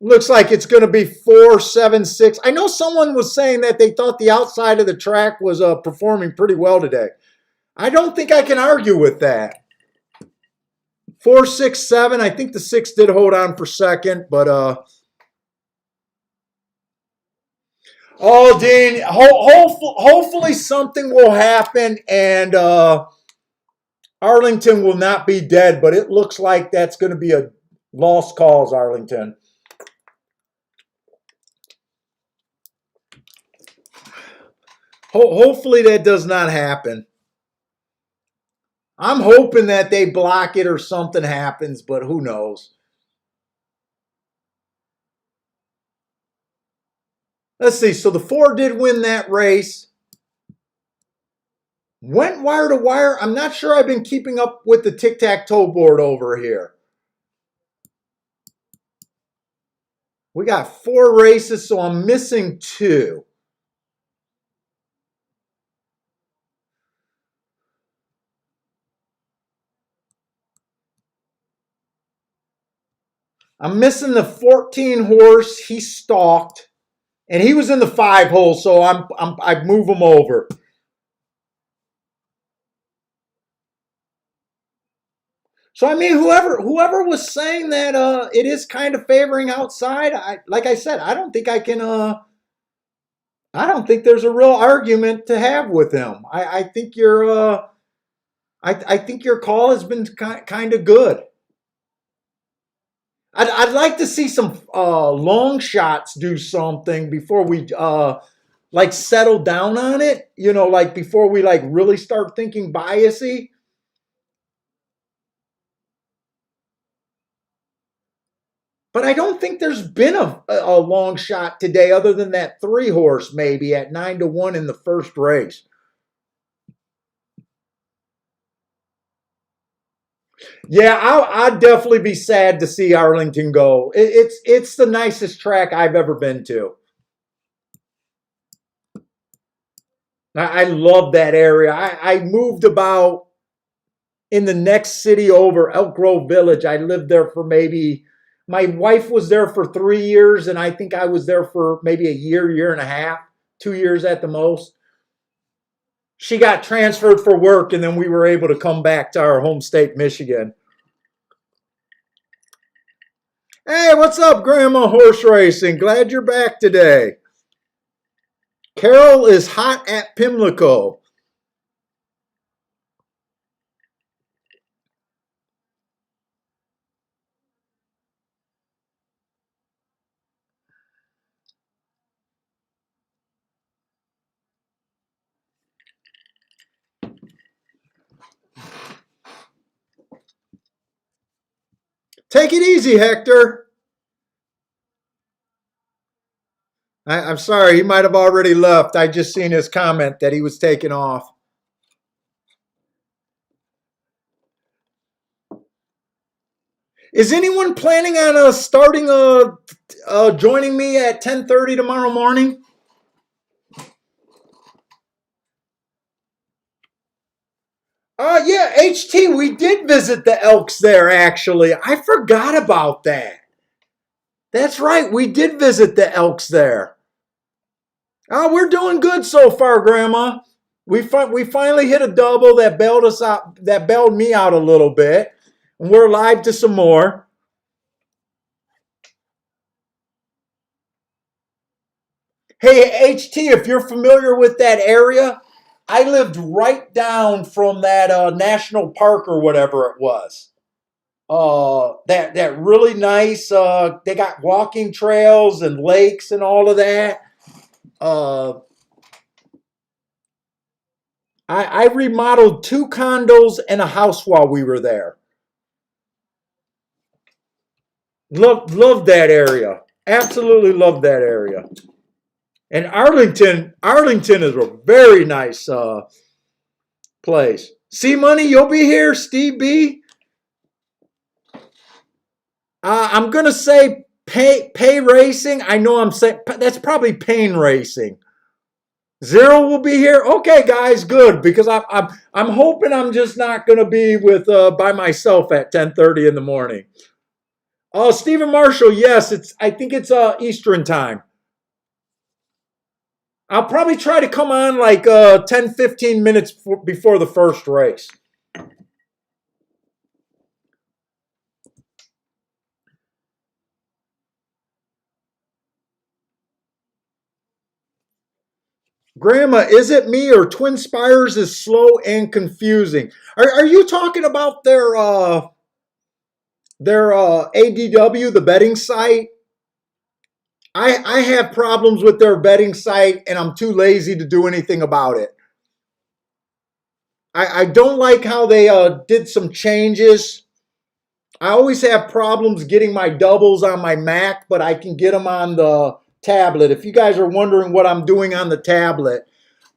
Looks like it's going to be 4, 7, 6. I know someone was saying that they thought the outside of the track was performing pretty well today. I don't think I can argue with that. 4, 6, 7. I think the 6 did hold on for second, but oh, Dean, hopefully something will happen and Arlington will not be dead, but it looks like that's going to be a Lost calls, Arlington. Hopefully that does not happen. I'm hoping that they block it or something happens, but who knows? Let's see. So the 4 did win that race. Went wire to wire. I'm not sure I've been keeping up with the tic-tac-toe board over here. We got 4 races, so I'm missing 2. I'm missing the 14 horse. He stalked, and he was in the 5 hole, so I move him over. So I mean, whoever was saying that it is kind of favoring outside, like I said, I don't think I can. I don't think there's a real argument to have with him. I think I think your call has been kind of good. I'd like to see some long shots do something before we like settle down on it. You know, like before we like really start thinking biasy. But I don't think there's been a long shot today other than that 3 horse maybe at 9-1 in the first race. Yeah, I'd definitely be sad to see Arlington go. It's the nicest track I've ever been to. I love that area. I moved about in the next city over, Elk Grove Village. I lived there for maybe, my wife was there for 3 years, and I think I was there for maybe a year and a half, 2 years at the most. She got transferred for work, and then we were able to come back to our home state, Michigan. Hey, what's up, Grandma Horse Racing? Glad you're back today. Carol is hot at Pimlico. Take it easy, Hector. I'm sorry, he might have already left. I just seen his comment that he was taking off. Is anyone planning on starting joining me at 10:30 tomorrow morning? Yeah, HT, we did visit the Elks there, actually. I forgot about that. That's right, we did visit the Elks there. Oh, we're doing good so far, Grandma. We finally hit a double that bailed us out, that bailed me out a little bit. And we're live to some more. Hey, HT, if you're familiar with that area, I lived right down from that national park or whatever it was. That really nice. They got walking trails and lakes and all of that. Uh, I remodeled 2 condos and a house while we were there. Love that area. Absolutely love that area. And Arlington is a very nice place. See, Money, you'll be here. Steve B. I'm gonna say pay racing. I know I'm saying that's probably pain racing. Zero will be here. Okay, guys, good, because I'm hoping I'm just not gonna be with by myself at 10:30 in the morning. Oh, Stephen Marshall, yes, I think it's Eastern time. I'll probably try to come on like 10-15 minutes before the first race. Grandma, is it me or Twin Spires is slow and confusing? Are you talking about their Their ADW, the betting site. I have problems with their betting site, and I'm too lazy to do anything about it. I don't like how they did some changes. I always have problems getting my doubles on my Mac, but I can get them on the tablet. If you guys are wondering what I'm doing on the tablet,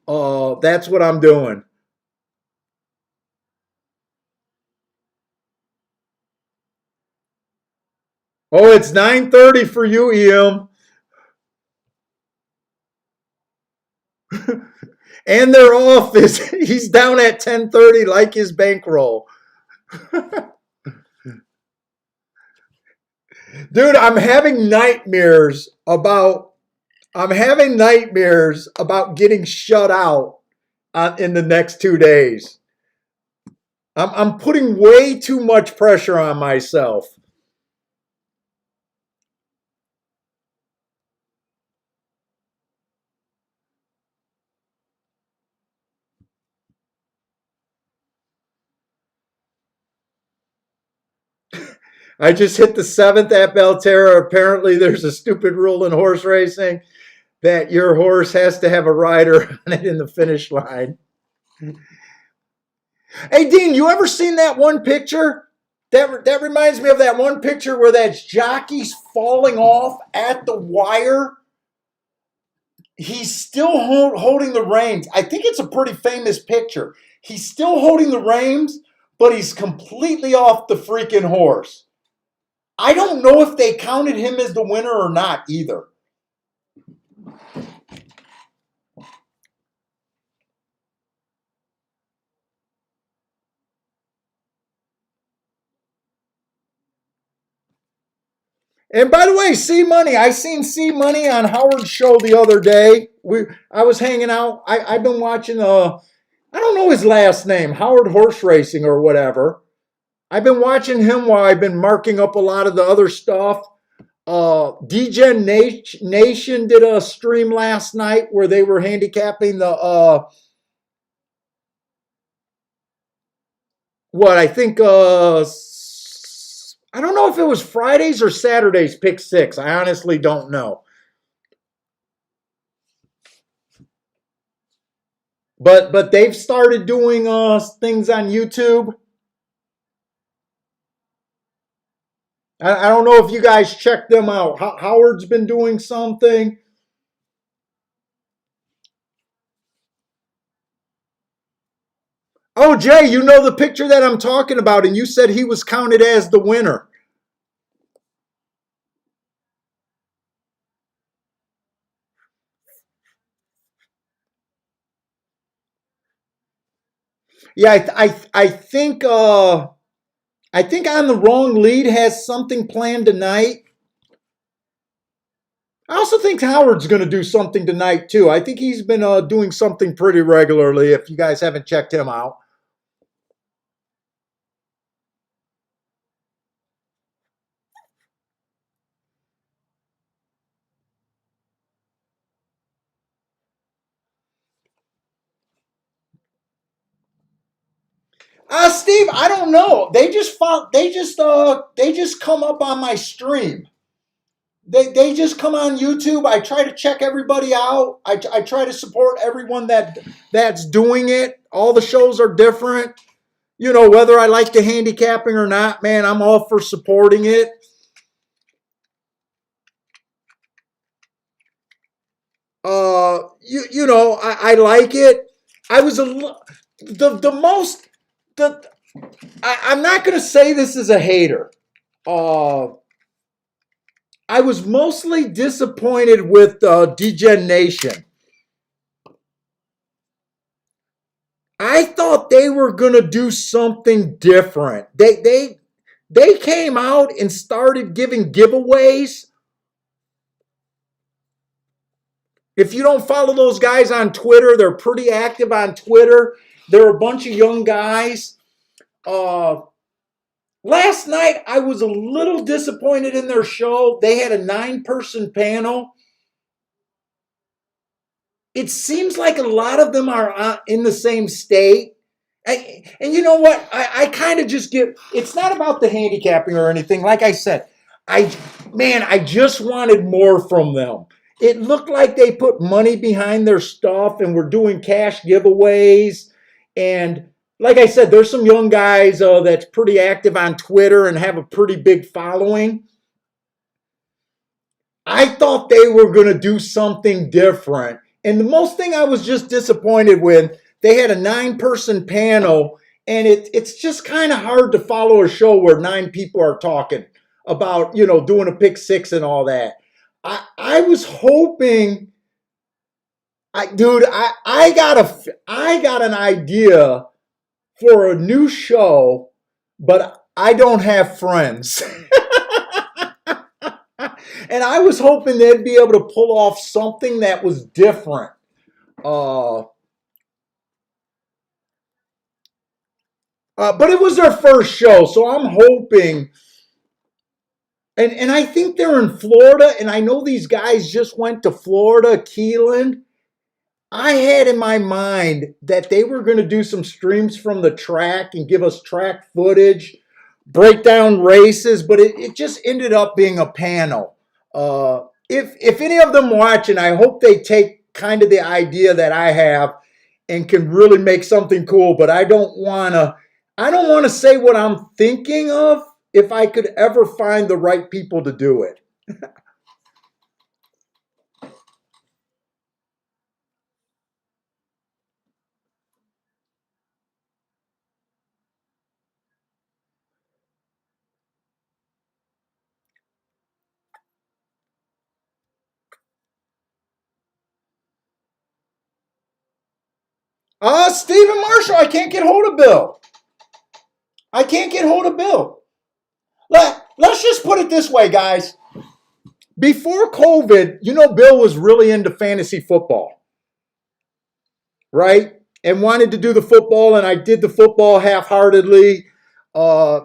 that's what I'm doing. Oh, it's 9:30 for you, EM. And their office, he's down at 10:30 like his bankroll. Dude, I'm having nightmares about getting shut out in the next 2 days. I'm putting way too much pressure on myself. I just hit the seventh at Belterra. Apparently, there's a stupid rule in horse racing that your horse has to have a rider on it in the finish line. Hey, Dean, you ever seen that one picture? That reminds me of that one picture where that jockey's falling off at the wire. He's still holding the reins. I think it's a pretty famous picture. He's still holding the reins, but he's completely off the freaking horse. I don't know if they counted him as the winner or not either. And by the way, C Money, I seen C Money on Howard's show the other day. I was hanging out. I've been watching I don't know his last name, Howard Horse Racing or whatever. I've been watching him while I've been marking up a lot of the other stuff. DGen Nation did a stream last night where they were handicapping the what I think I don't know if it was Fridays or Saturdays pick six. I honestly don't know. But they've started doing things on YouTube. I don't know if you guys checked them out. Howard's been doing something. Oh, Jay, you know the picture that I'm talking about, and you said he was counted as the winner. Yeah, I think On the Wrong Lead has something planned tonight. I also think Howard's going to do something tonight too. I think he's been doing something pretty regularly. If you guys haven't checked him out, Steve, I don't know. They just come up on my stream. They just come on YouTube. I try to check everybody out. I try to support everyone that's doing it. All the shows are different. You know, whether I like the handicapping or not, man, I'm all for supporting it. You know, I like it. I was the most the I'm not going to say this is a hater. Uh, I was mostly disappointed with Degen Nation. I thought they were going to do something different. They came out and started giving giveaways. If you don't follow those guys on Twitter, they're pretty active on Twitter. They're a bunch of young guys. Uh, Last night, I was a little disappointed in their show. They had a 9-person panel. It seems like a lot of them are in the same state. And you know what? I kind of just get, it's not about the handicapping or anything. Like I said, I, man, I just wanted more from them. It looked like they put money behind their stuff and were doing cash giveaways. And like I said, there's some young guys that's pretty active on Twitter and have a pretty big following. I thought they were going to do something different. And the most thing I was just disappointed with, they had a 9-person panel, and it's just kind of hard to follow a show where 9 people are talking about, doing a pick six and all that. I was hoping, I got an idea for a new show, but I don't have friends. And I was hoping they'd be able to pull off something that was different. But it was their first show, so I'm hoping. And I think they're in Florida, and I know these guys just went to Florida, Keelan. I had in my mind that they were going to do some streams from the track and give us track footage, break down races, but it just ended up being a panel. If any of them watching, I hope they take kind of the idea that I have and can really make something cool. But I don't want to say what I'm thinking of if I could ever find the right people to do it. Stephen Marshall, I can't get hold of Bill. I can't get hold of Bill. Let's just put it this way, guys. Before COVID, Bill was really into fantasy football, right? And wanted to do the football, and I did the football half-heartedly. Uh,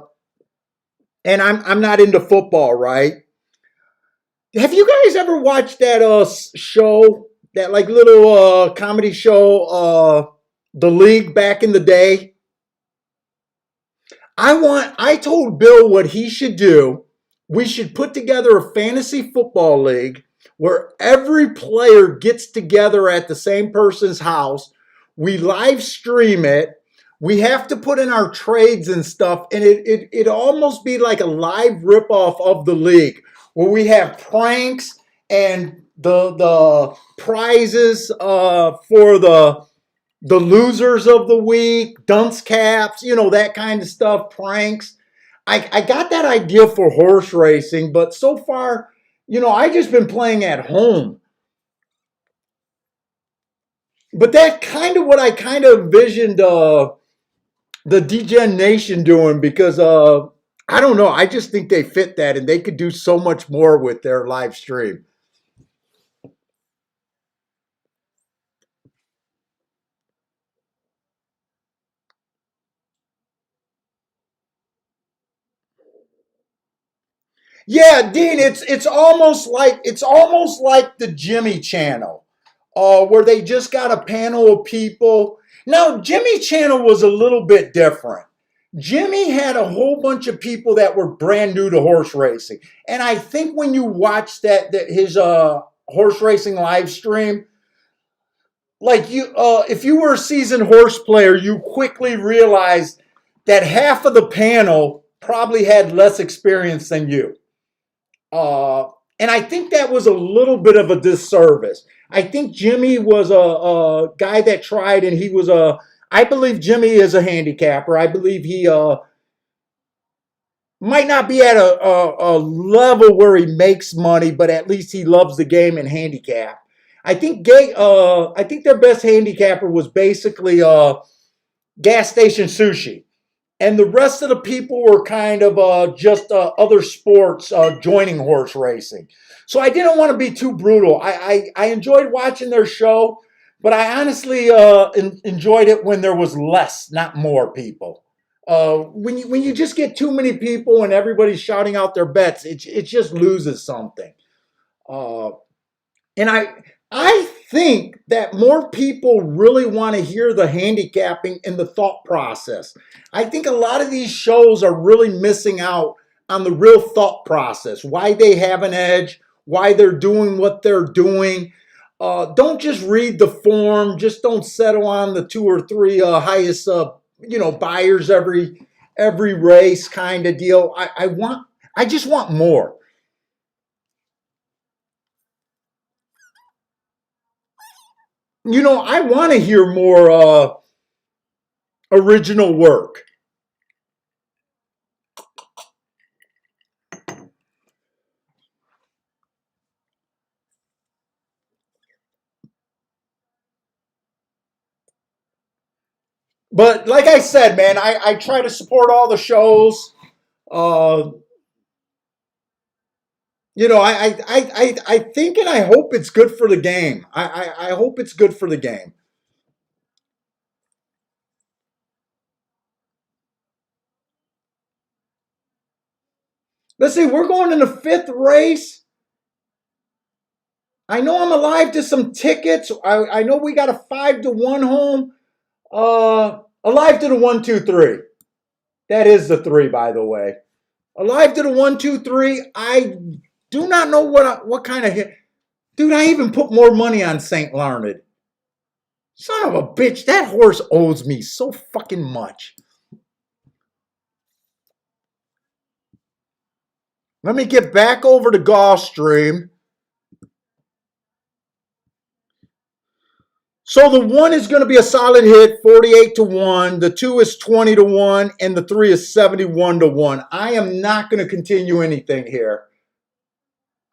and I'm not into football, right? Have you guys ever watched that show, that like little comedy show, The League back in the day? I told Bill what he should do. We should put together a fantasy football league where every player gets together at the same person's house. We live stream it. We have to put in our trades and stuff, and it almost be like a live ripoff of the league where we have pranks and the prizes for the losers of the week, dunce caps, that kind of stuff, pranks. I got that idea for horse racing, but so far, I just been playing at home. But that kind of what I kind of envisioned the DGen Nation doing, because I don't know, I just think they fit that and they could do so much more with their live stream. Yeah, Dean, it's almost like the Jimmy Channel, where they just got a panel of people. Now, Jimmy Channel was a little bit different. Jimmy had a whole bunch of people that were brand new to horse racing, and I think when you watch that his horse racing live stream, like if you were a seasoned horse player, you quickly realized that half of the panel probably had less experience than you. Uh, and I think that was a little bit of a disservice. I think Jimmy was a guy that tried, and I believe Jimmy is a handicapper. I believe he might not be at a level where he makes money, but at least he loves the game and handicap. I think their best handicapper was basically gas station sushi, and the rest of the people were kind of just other sports joining horse racing. So I didn't want to be too brutal. I enjoyed watching their show, but I honestly enjoyed it when there was less, not more people. When you just get too many people and everybody's shouting out their bets, it just loses something. Uh, and I think that more people really want to hear the handicapping and the thought process. I think a lot of these shows are really missing out on the real thought process, why they have an edge, why they're doing what they're doing. Don't just read the form. Just don't settle on the two or three highest, buyers every race kind of deal. I just want more. I want to hear more original work. But like I said, man, I try to support all the shows. Uh, I think and I hope it's good for the game. I hope it's good for the game. Let's see, we're going in the fifth race. I know I'm alive to some tickets. I know we got a 5-1 home. Alive to the 1-2-3. That is the three, by the way. Alive to the 1-2-3. I do not know what kind of hit. Dude, I even put more money on St. Larned. Son of a bitch, that horse owes me so fucking much. Let me get back over to Gulfstream. So the one is going to be a solid hit, 48-1. The two is 20-1, and the three is 71-1. I am not going to continue anything here.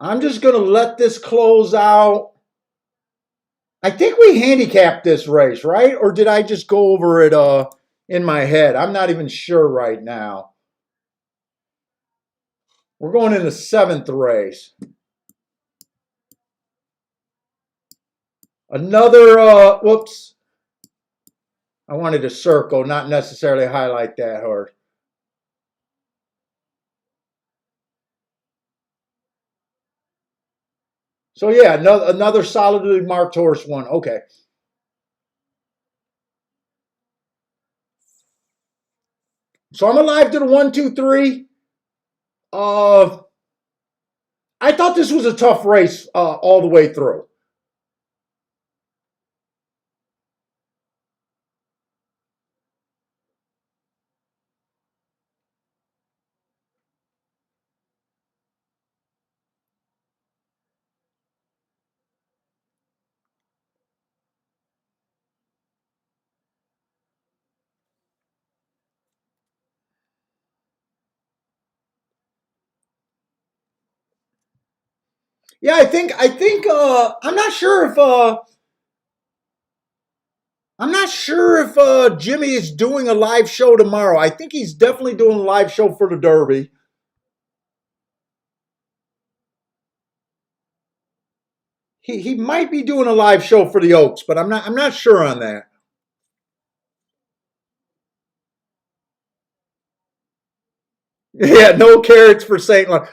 I'm just going to let this close out. I think we handicapped this race, right? Or did I just go over it in my head? I'm not even sure right now. We're going in the seventh race. Another, whoops. I wanted to circle, not necessarily highlight that horse. So yeah, another solidly marked horse one. Okay. So I'm alive to the 1-2-3. Uh, I thought this was a tough race all the way through. Yeah, I think I'm not sure if Jimmy is doing a live show tomorrow. I think he's definitely doing a live show for the Derby. He might be doing a live show for the Oaks, but I'm not sure on that. Yeah, no carrots for St. Lawrence.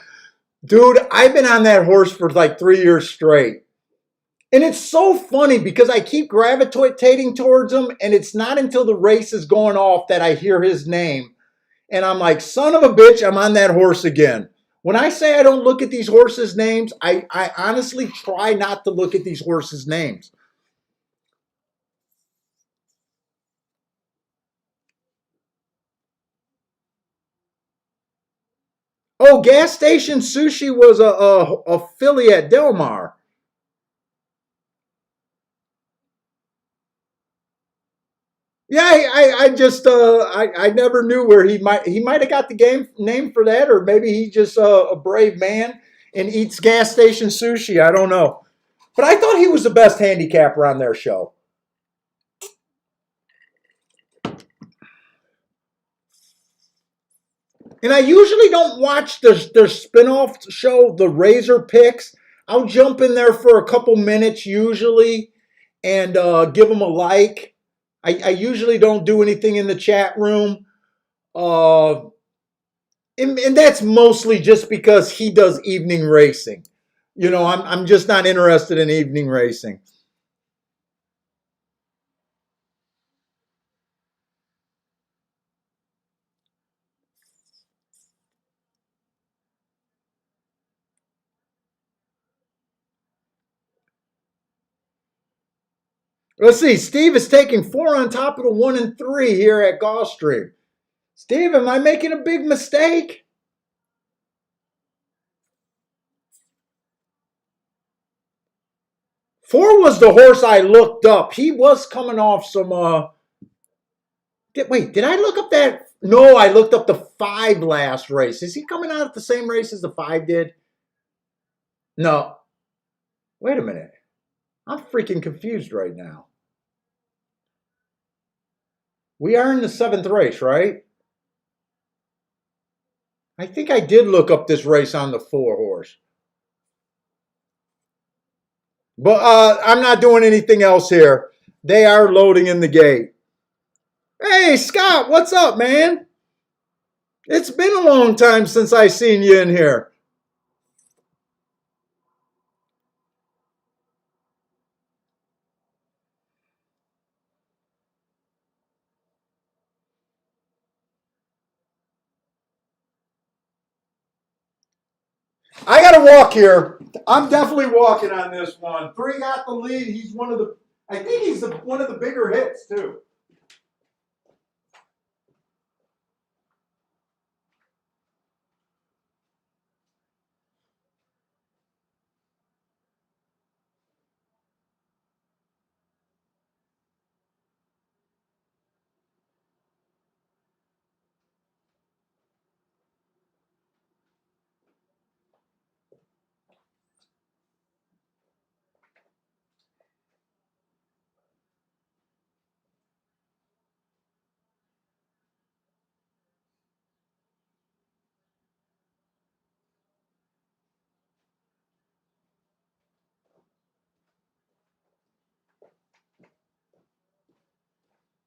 Dude, I've been on that horse for like 3 years straight. And it's so funny because I keep gravitating towards him, and it's not until the race is going off that I hear his name. And I'm like, son of a bitch, I'm on that horse again. When I say I don't look at these horses' names, I honestly try not to look at these horses' names. Oh, gas station sushi was a filly at Del Mar. Yeah, I just I never knew where he might have got the game name for that, or maybe he's just a brave man and eats gas station sushi. I don't know, but I thought he was the best handicapper on their show. And I usually don't watch their spin-off show, the Razor Picks. I'll jump in there for a couple minutes usually and give them a like. I usually don't do anything in the chat room. And that's mostly just because he does evening racing. You know, I'm just not interested in evening racing. Let's see. Steve is taking 4 on top of the 1 and 3 here at Gulfstream. Steve, am I making a big mistake? 4 was the horse I looked up. He was coming off some. Wait, did I look up that? No, I looked up the 5 last race. Is he coming out at the same race as the 5 did? No. Wait a minute. I'm freaking confused right now. We are in the 7th race, right? I think I did look up this race on the 4 horse. But I'm not doing anything else here. They are loading in the gate. Hey, Scott, what's up, man? It's been a long time since I seen you in here. I got to walk here. I'm definitely walking on this one. 3 got the lead. He's one of the, I think he's one of the bigger hits, too.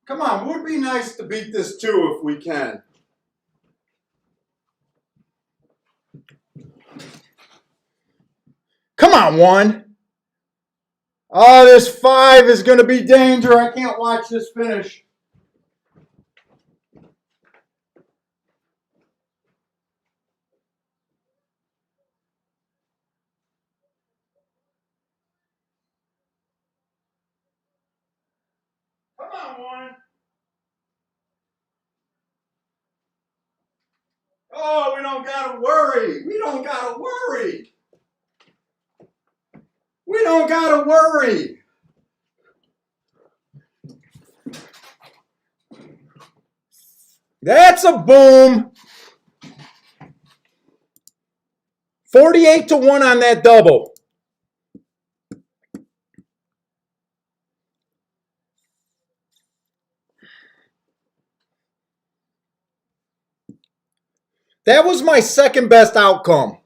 Come on, would be nice to beat this, too, if we can. Come on, 1. Oh, this 5 is going to be danger. I can't watch this finish. Come on, 1. Oh, we don't got to worry. We don't got to worry. We don't got to worry. That's a boom. 48-1 on that double. That was my second best outcome.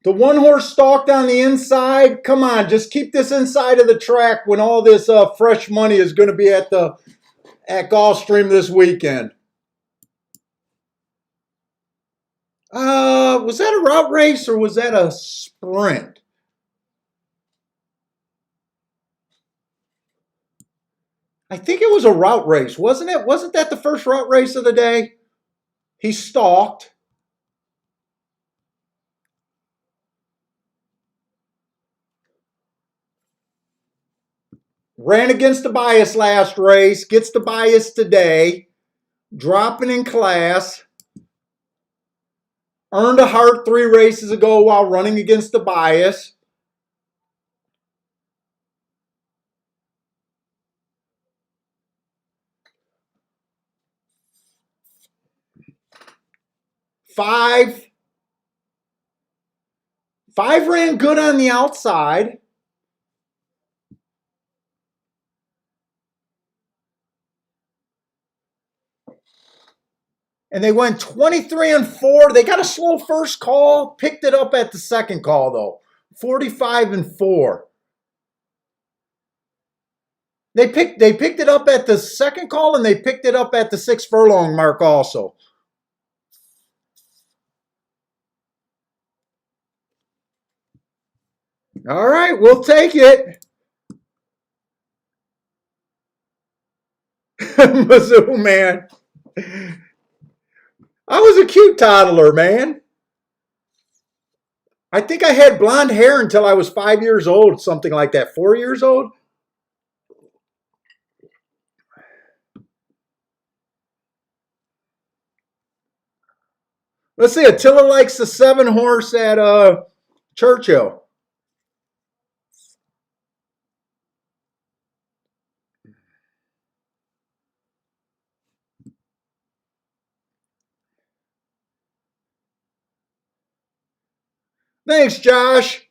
The 1 horse stalked on the inside. Come on, just keep this inside of the track when all this fresh money is going to be at Gulfstream this weekend. Was that a route race or was that a sprint? I think it was a route race, wasn't it? Wasn't that the first route race of the day? He stalked. Ran against the bias last race. Gets the bias today. Dropping in class. Earned a heart 3 races ago while running against the bias. Five ran good on the outside. And they went 23-4. They got a slow first call. Picked it up at the second call, though. 45-4. They picked it up at the second call, and they picked it up at the 6 furlong mark also. All right, we'll take it. Mizzou, man. I was a cute toddler, man. I think I had blonde hair until I was 5 years old, something like that. 4 years old? Let's see. Attila likes the 7 horse at Churchill. Thanks, Josh.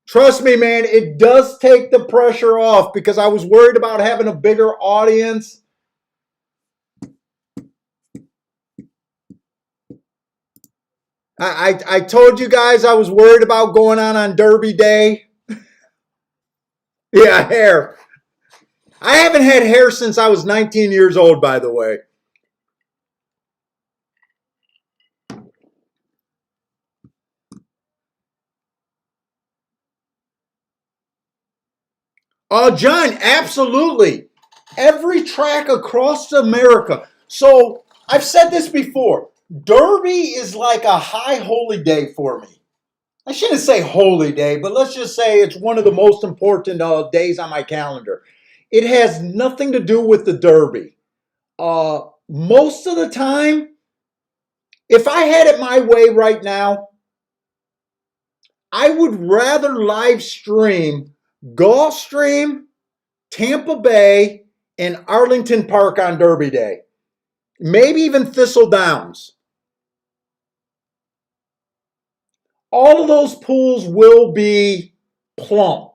Trust me, man, it does take the pressure off because I was worried about having a bigger audience. I told you guys I was worried about going on Derby Day. Yeah, hair. I haven't had hair since I was 19 years old, by the way. John, absolutely. Every track across America. So I've said this before. Derby is like a high holy day for me. I shouldn't say holy day, but let's just say it's one of the most important days on my calendar. It has nothing to do with the Derby. Most of the time, if I had it my way right now, I would rather live stream Gulfstream, Tampa Bay, and Arlington Park on Derby Day. Maybe even Thistle Downs. All of those pools will be plump.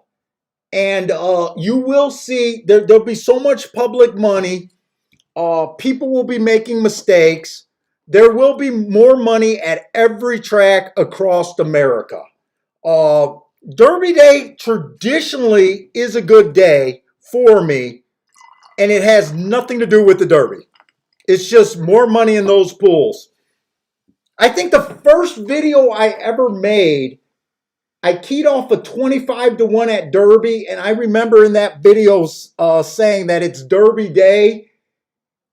And you will see there'll be so much public money. People will be making mistakes. There will be more money at every track across America. Uh, Derby Day traditionally is a good day for me, and it has nothing to do with the Derby. It's just more money in those pools. I think the first video I ever made, I keyed off a 25-1 at Derby, and I remember in that video saying that it's Derby Day,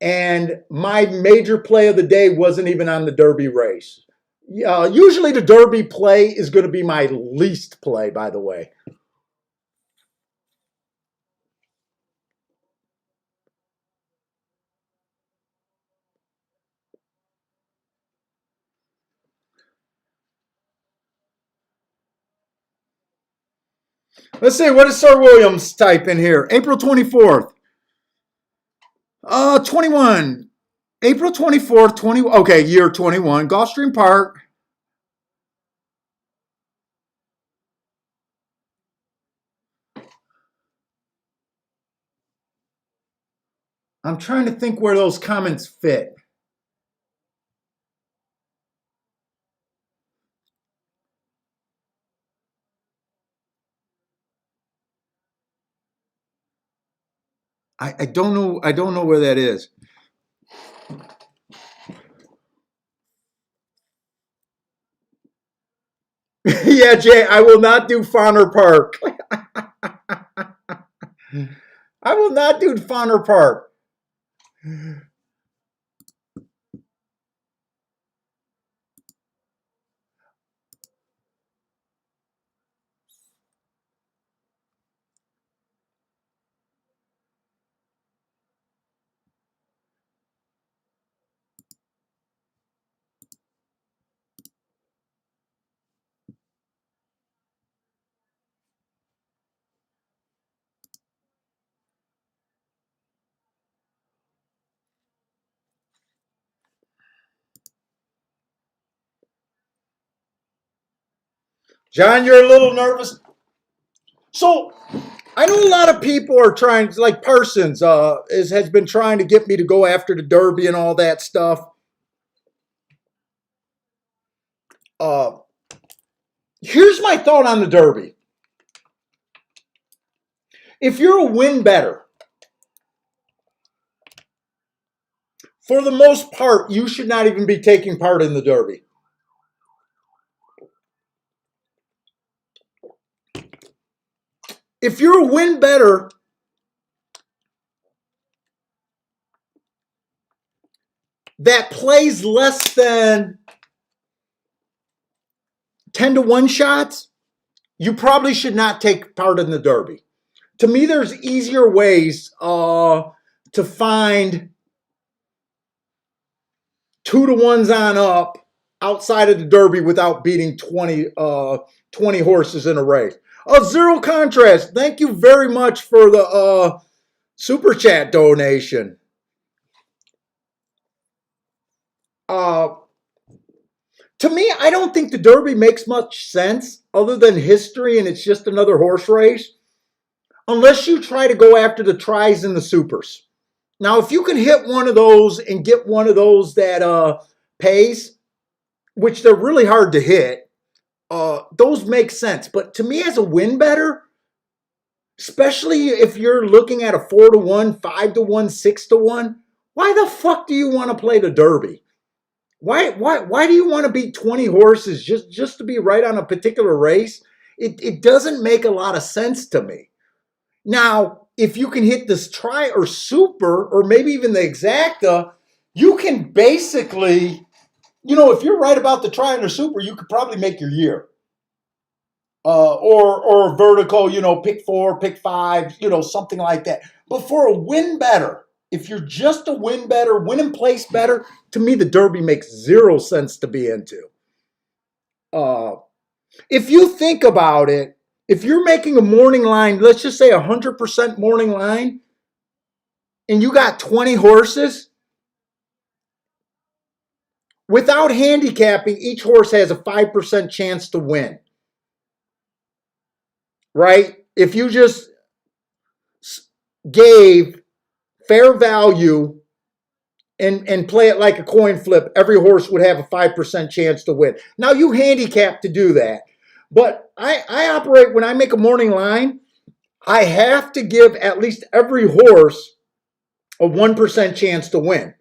and my major play of the day wasn't even on the Derby race. Usually the Derby play is going to be my least play, by the way. Let's see, what does Sir Williams type in here? April 24th. 21. April 24th, 20. Okay, year 21. Gulfstream Park. I'm trying to think where those comments fit. I don't know. I don't know where that is. Yeah, Jay, I will not do Fauner Park. I will not do Fauner Park. John, you're a little nervous. So I know a lot of people are trying, like Parsons has been trying to get me to go after the Derby and all that stuff. Uh, Here's my thought on the Derby. If you're a win better, for the most part, you should not even be taking part in the Derby. If you're a win better that plays less than 10 to 1 shots, you probably should not take part in the Derby. To me, there's easier ways to find 2 to 1s on up outside of the Derby without beating 20 horses in a race. Zero Contrast, thank you very much for the super chat donation. To me, I don't think the Derby makes much sense other than history and it's just another horse race, unless you try to go after the tries and the supers. Now, if you can hit one of those and get one of those that pays, which they're really hard to hit, those make sense. But to me, as a win better, especially if you're looking at a 4 to 1, 5 to 1, 6 to 1, why the fuck do you want to play the Derby? Why do you want to beat 20 horses just to be right on a particular race? It doesn't make a lot of sense to me. Now, if you can hit this try or super, or maybe even the exacta, you can basically, if you're right about the try and the super, you could probably make your year. Or vertical, pick 4, pick 5, something like that. But for a win better, if you're just a win better, win and place better, to me, the Derby makes zero sense to be into. If you think about it, if you're making a morning line, let's just say 100% morning line, and you got 20 horses, without handicapping, each horse has a 5% chance to win. Right? If you just gave fair value and play it like a coin flip, every horse would have a 5% chance to win. Now, you handicap to do that. But I operate, when I make a morning line, I have to give at least every horse a 1% chance to win.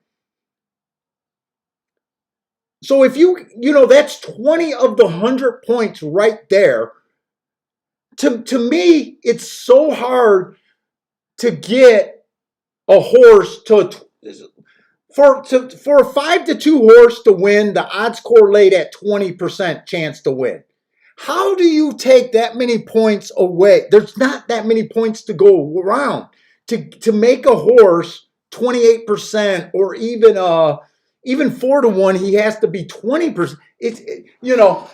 So if that's 20 of the 100 points right there. To me, it's so hard to get a horse for a 5 to 2 horse to win. The odds correlate at 20% chance to win. How do you take that many points away? There's not that many points to go around to make a horse 28%, or even 4 to 1. He has to be 20%.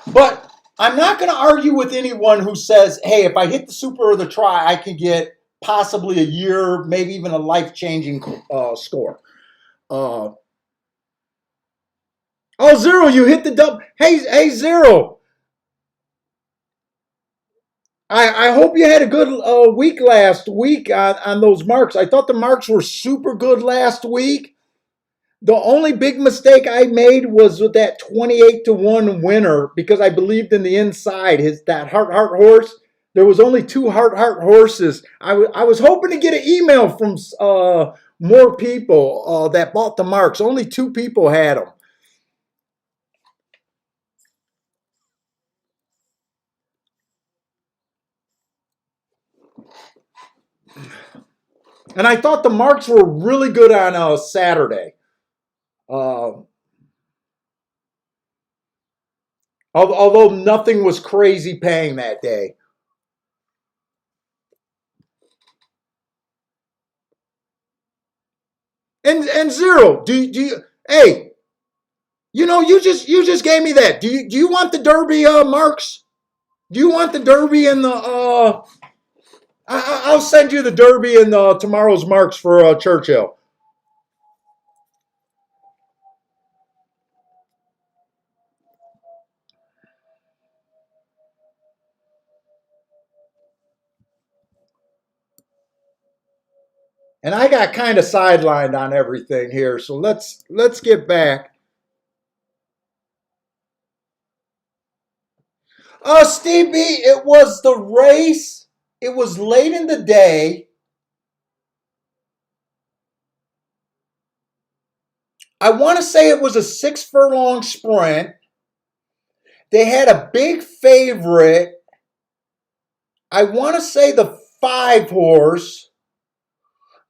But I'm not going to argue with anyone who says, hey, if I hit the super or the try, I can get possibly a year, maybe even a life-changing score. Zero, you hit the double. Hey, Zero. I hope you had a good week last week on those marks. I thought the marks were super good last week. The only big mistake I made was with that 28 to 1 winner, because I believed in the inside. That Heart horse. There was only 2 Heart horses. I was hoping to get an email from more people that bought the marks. Only 2 people had them. And I thought the marks were really good on Saturday. Although nothing was crazy paying that day. And Zero, do you? Hey, you just gave me that. Do you want the Derby marks? Do you want the Derby and the? I'll send you the Derby and tomorrow's marks for Churchill. And I got kind of sidelined on everything here, so let's get back. Steve B, it was the race. It was late in the day. I want to say it was a 6 furlong sprint. They had a big favorite. I want to say the 5 horse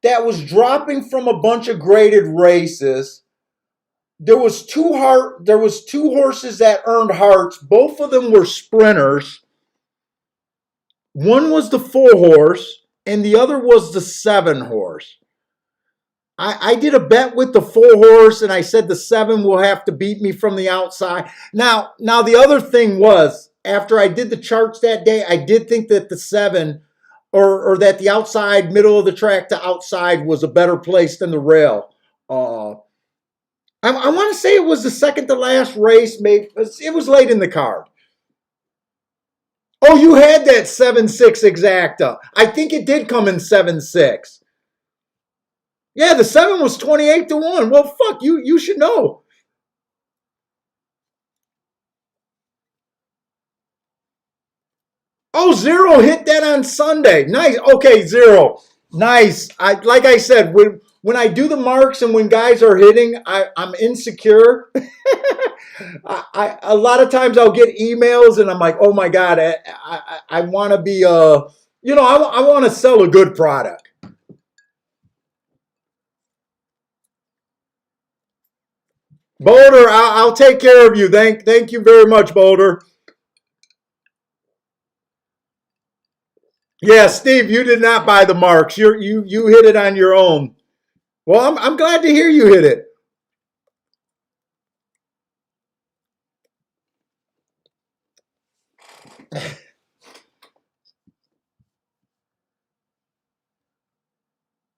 that was dropping from a bunch of graded races. There was two horses that earned hearts. Both of them were sprinters. One was the 4 horse and the other was the 7 horse. I did a bet with the 4 horse and I said the 7 will have to beat me from the outside. Now the other thing was, after I did the charts that day, I did think that the 7 or that the outside, middle of the track to outside was a better place than the rail. I want to say it was the second to last race. Maybe it was late in the card. Oh, you had that 7-6 exacta. I think it did come in 7-6. Yeah, the 7 was 28-1. Well, fuck, you should know. Oh, Zero hit that on Sunday. Nice. Okay, Zero. Nice. Like I said, when I do the marks and when guys are hitting, I'm insecure. A lot of times I'll get emails and I'm like, oh my God, I want to be I want to sell a good product. Boulder, I'll take care of you. Thank you very much, Boulder. Yeah, Steve, you did not buy the marks. You hit it on your own. Well, I'm glad to hear you hit it.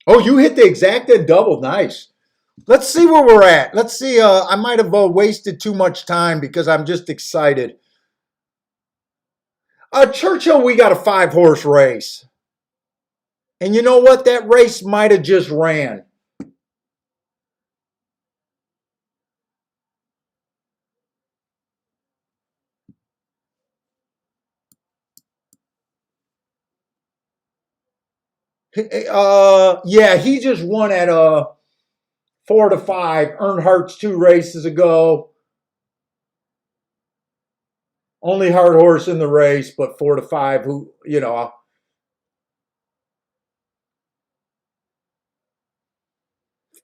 Oh, you hit the exact and double. Nice. Let's see where we're at. Let's see. I might have wasted too much time because I'm just excited. Churchill, we got a 5 horse race. And you know what? That race might have just ran. Yeah, he just won at 4-5. Earnhardt's 2 races ago. Only hard horse in the race, but 4-5. Who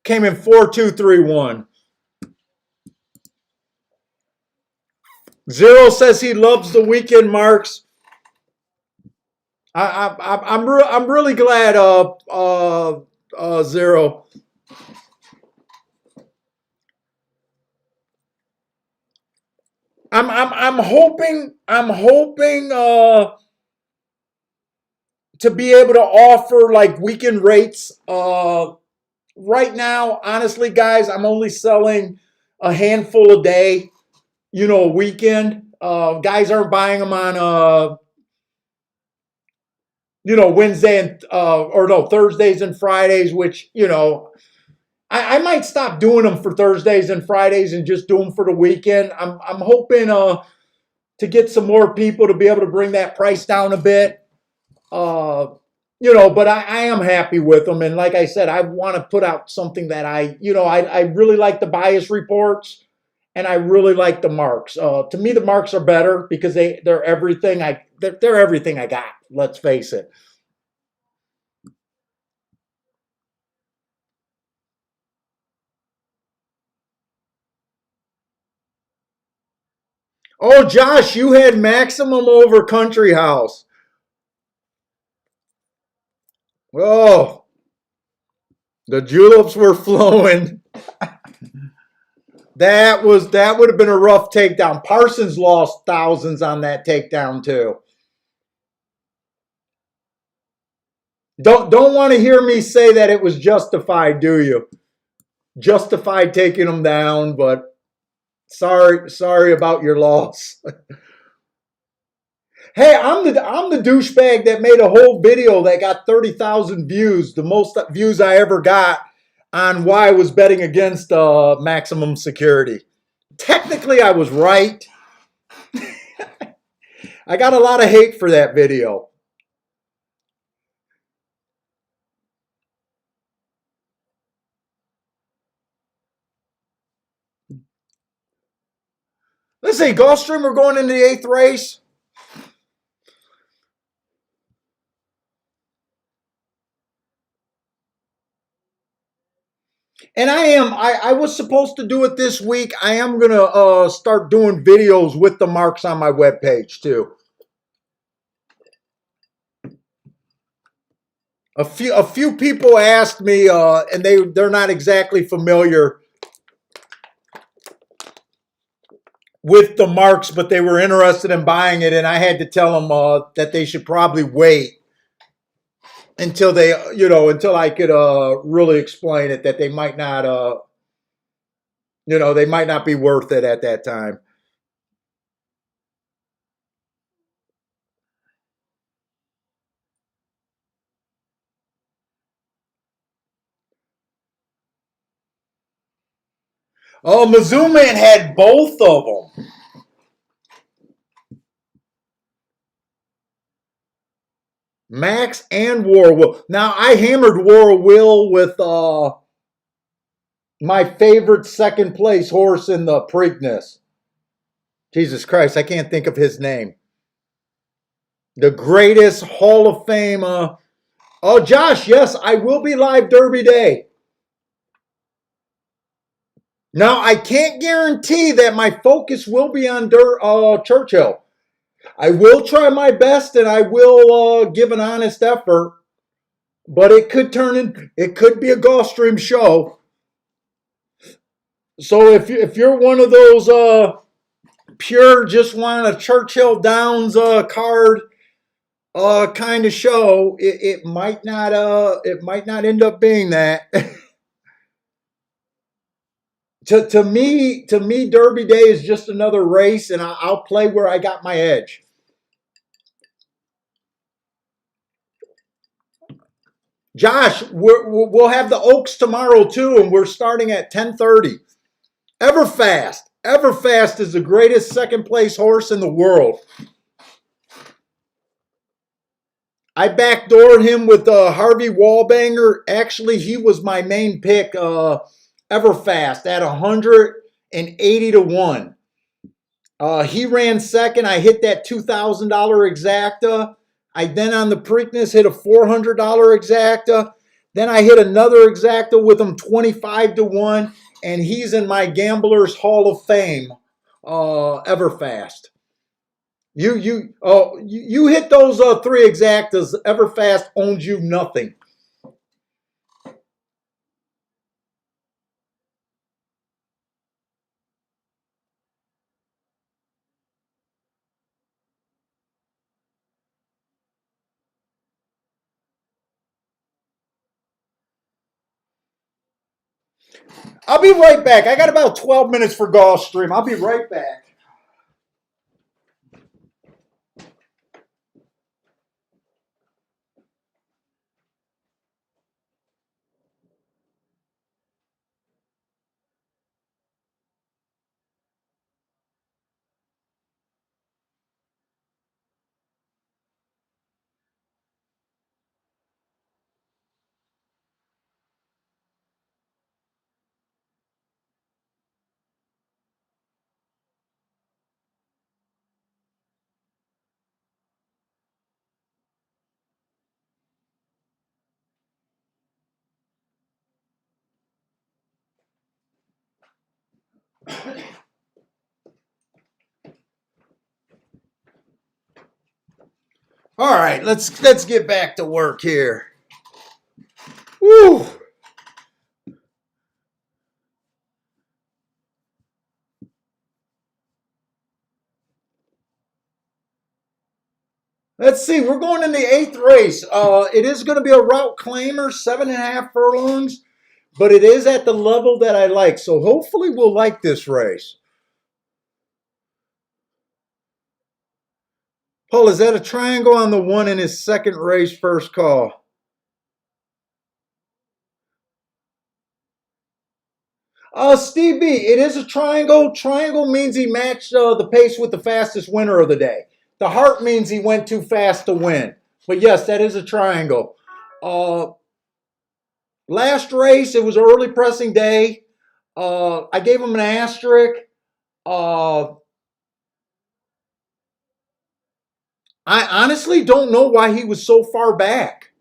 came in 4-2-3-1. Zero says he loves the weekend marks. I'm really glad. Zero. I'm hoping to be able to offer like weekend rates. Right now, honestly, guys, I'm only selling a handful a day. A weekend. Guys aren't buying them on Wednesday and or no Thursdays and Fridays, which I might stop doing them for Thursdays and Fridays and just do them for the weekend. I'm hoping to get some more people to be able to bring that price down a bit. But I am happy with them. And like I said, I want to put out something that I really like the bias reports and I really like the marks. To me, the marks are better because they're everything they're everything I got. Let's face it. Oh, Josh, you had maximum over Country House. Oh, the juleps were flowing. That would have been a rough takedown. Parsons lost thousands on that takedown too. Don't want to hear me say that it was justified, do you? Justified taking them down, but sorry about your loss. Hey, I'm the douchebag that made a whole video that got 30,000 views, the most views I ever got on why I was betting against maximum security. Technically, I was right. I got a lot of hate for that video. Let's see, Gulfstream, we're going into the 8th race. And I was supposed to do it this week. I am gonna start doing videos with the marks on my webpage too. A few people asked me, and they're not exactly familiar with the marks, but they were interested in buying it, and I had to tell them that they should probably wait until until I could really explain it, that they might not they might not be worth it at that time. Oh, Mizzou Man had both of them. Max and Warwill. Now I hammered Warwill with my favorite second place horse in the Preakness. Jesus Christ, I can't think of his name. The greatest Hall of Fame. Oh, Josh, yes, I will be live Derby Day. Now I can't guarantee that my focus will be on Churchill. I will try my best and I will give an honest effort, but it could be a Gulfstream show. So if you're one of those pure just want a Churchill Downs card kind of show, it might not end up being that. To me, Derby Day is just another race, and I'll play where I got my edge. Josh, we'll have the Oaks tomorrow too, and we're starting at 10:30. Everfast. Everfast is the greatest second place horse in the world. I backdoored him with Harvey Wallbanger. Actually, he was my main pick, Everfast, at 180 to 1. He ran second. I hit that $2,000 exacta. I then on the Preakness hit a $400 exacta. Then I hit another exacta with him 25 to 1. And he's in my Gamblers Hall of Fame, Everfast. You hit those three exactas. Everfast owns you nothing. I'll be right back. I got about 12 minutes for Gulfstream. I'll be right back. All right, let's get back to work here. Woo! Let's see. We're going in the eighth race. It is going to be a route claimer, 7.5 furlongs, but it is at the level that I like. So hopefully we'll like this race. Paul, is that a triangle on the one in his second race, first call? Steve B, it is a triangle. Triangle means he matched the pace with the fastest winner of the day. The heart means he went too fast to win. But yes, that is a triangle. Uh, Last race, it was an early pressing day. I gave him an asterisk. Uh, I honestly don't know why he was so far back.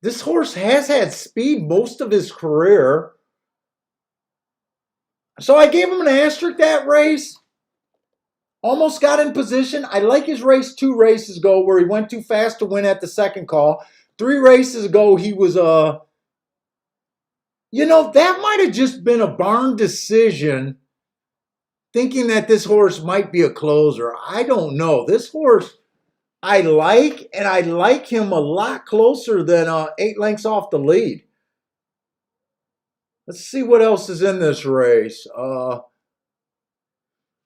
This horse has had speed most of his career. So I gave him an asterisk that race. Almost got in position. I like his race 2 races ago where he went too fast to win at the second call. 3 races ago, he was that might have just been a barn decision, thinking that this horse might be a closer. I don't know. This horse I like, and I like him a lot closer than 8 lengths off the lead. Let's see what else is in this race.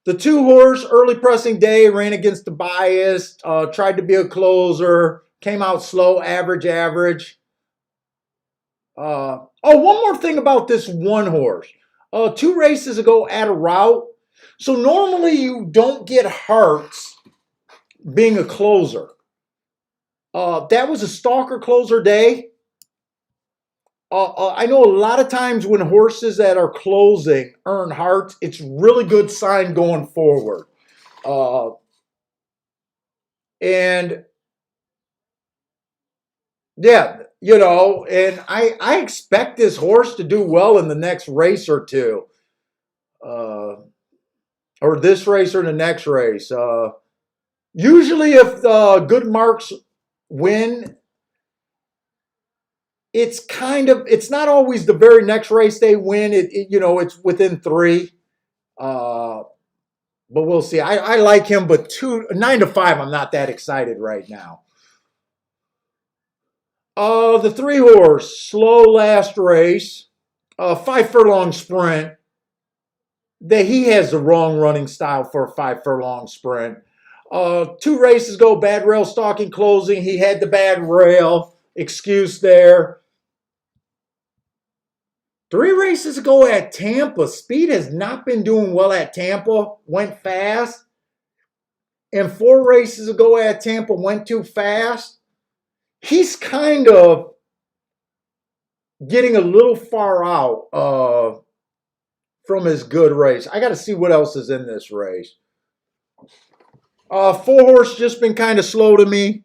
The 2 horse, early pressing day, ran against the bias, tried to be a closer, came out slow, average. One more thing about this 1 horse. 2 races ago at a route. So normally you don't get hearts being a closer. That was a stalker closer day. I know a lot of times when horses that are closing earn hearts, it's really good sign going forward. And yeah, and I expect this horse to do well in the next race or two. Or this race or the next race. Usually if good marks win, it's not always the very next race they win. It's within 3. But we'll see. I like him, but 9 to 5, I'm not that excited right now. The 3 horse, slow last race, 5 furlong sprint. He has the wrong running style for a 5 furlong sprint. 2 races ago, bad rail stalking closing. He had the bad rail. Excuse there. 3 races ago at Tampa, Speed has not been doing well at Tampa. Went fast. And 4 races ago at Tampa, went too fast. He's kind of getting a little far out from his good race. I got to see what else is in this race. 4 horse just been kind of slow to me.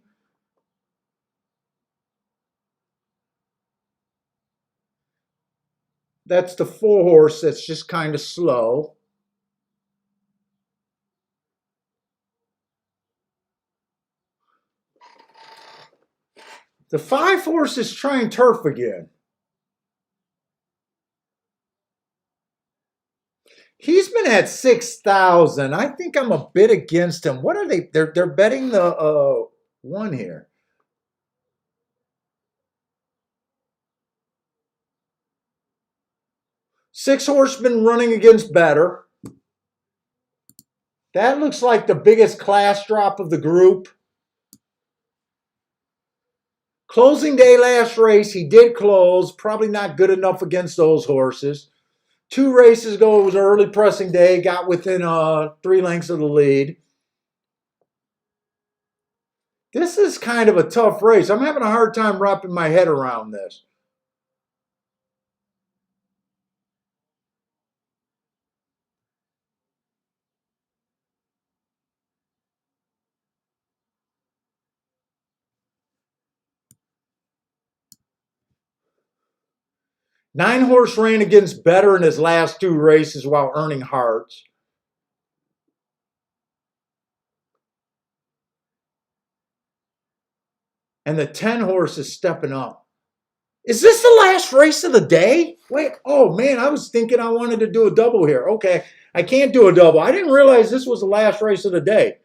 That's the 4 horse that's just kind of slow. The 5 horse is trying turf again. He's been at 6,000. I think I'm a bit against him. What are they? They're betting the 1 here. Six horse been running against better. That looks like the biggest class drop of the group. Closing day last race, he did close. Probably not good enough against those horses. 2 races ago, it was an early pressing day. Got within 3 lengths of the lead. This is kind of a tough race. I'm having a hard time wrapping my head around this. Nine horse ran against better in his last 2 races while earning hearts. And the 10 horse is stepping up. Is this the last race of the day? Wait, oh man, I was thinking I wanted to do a double here. Okay, I can't do a double. I didn't realize this was the last race of the day.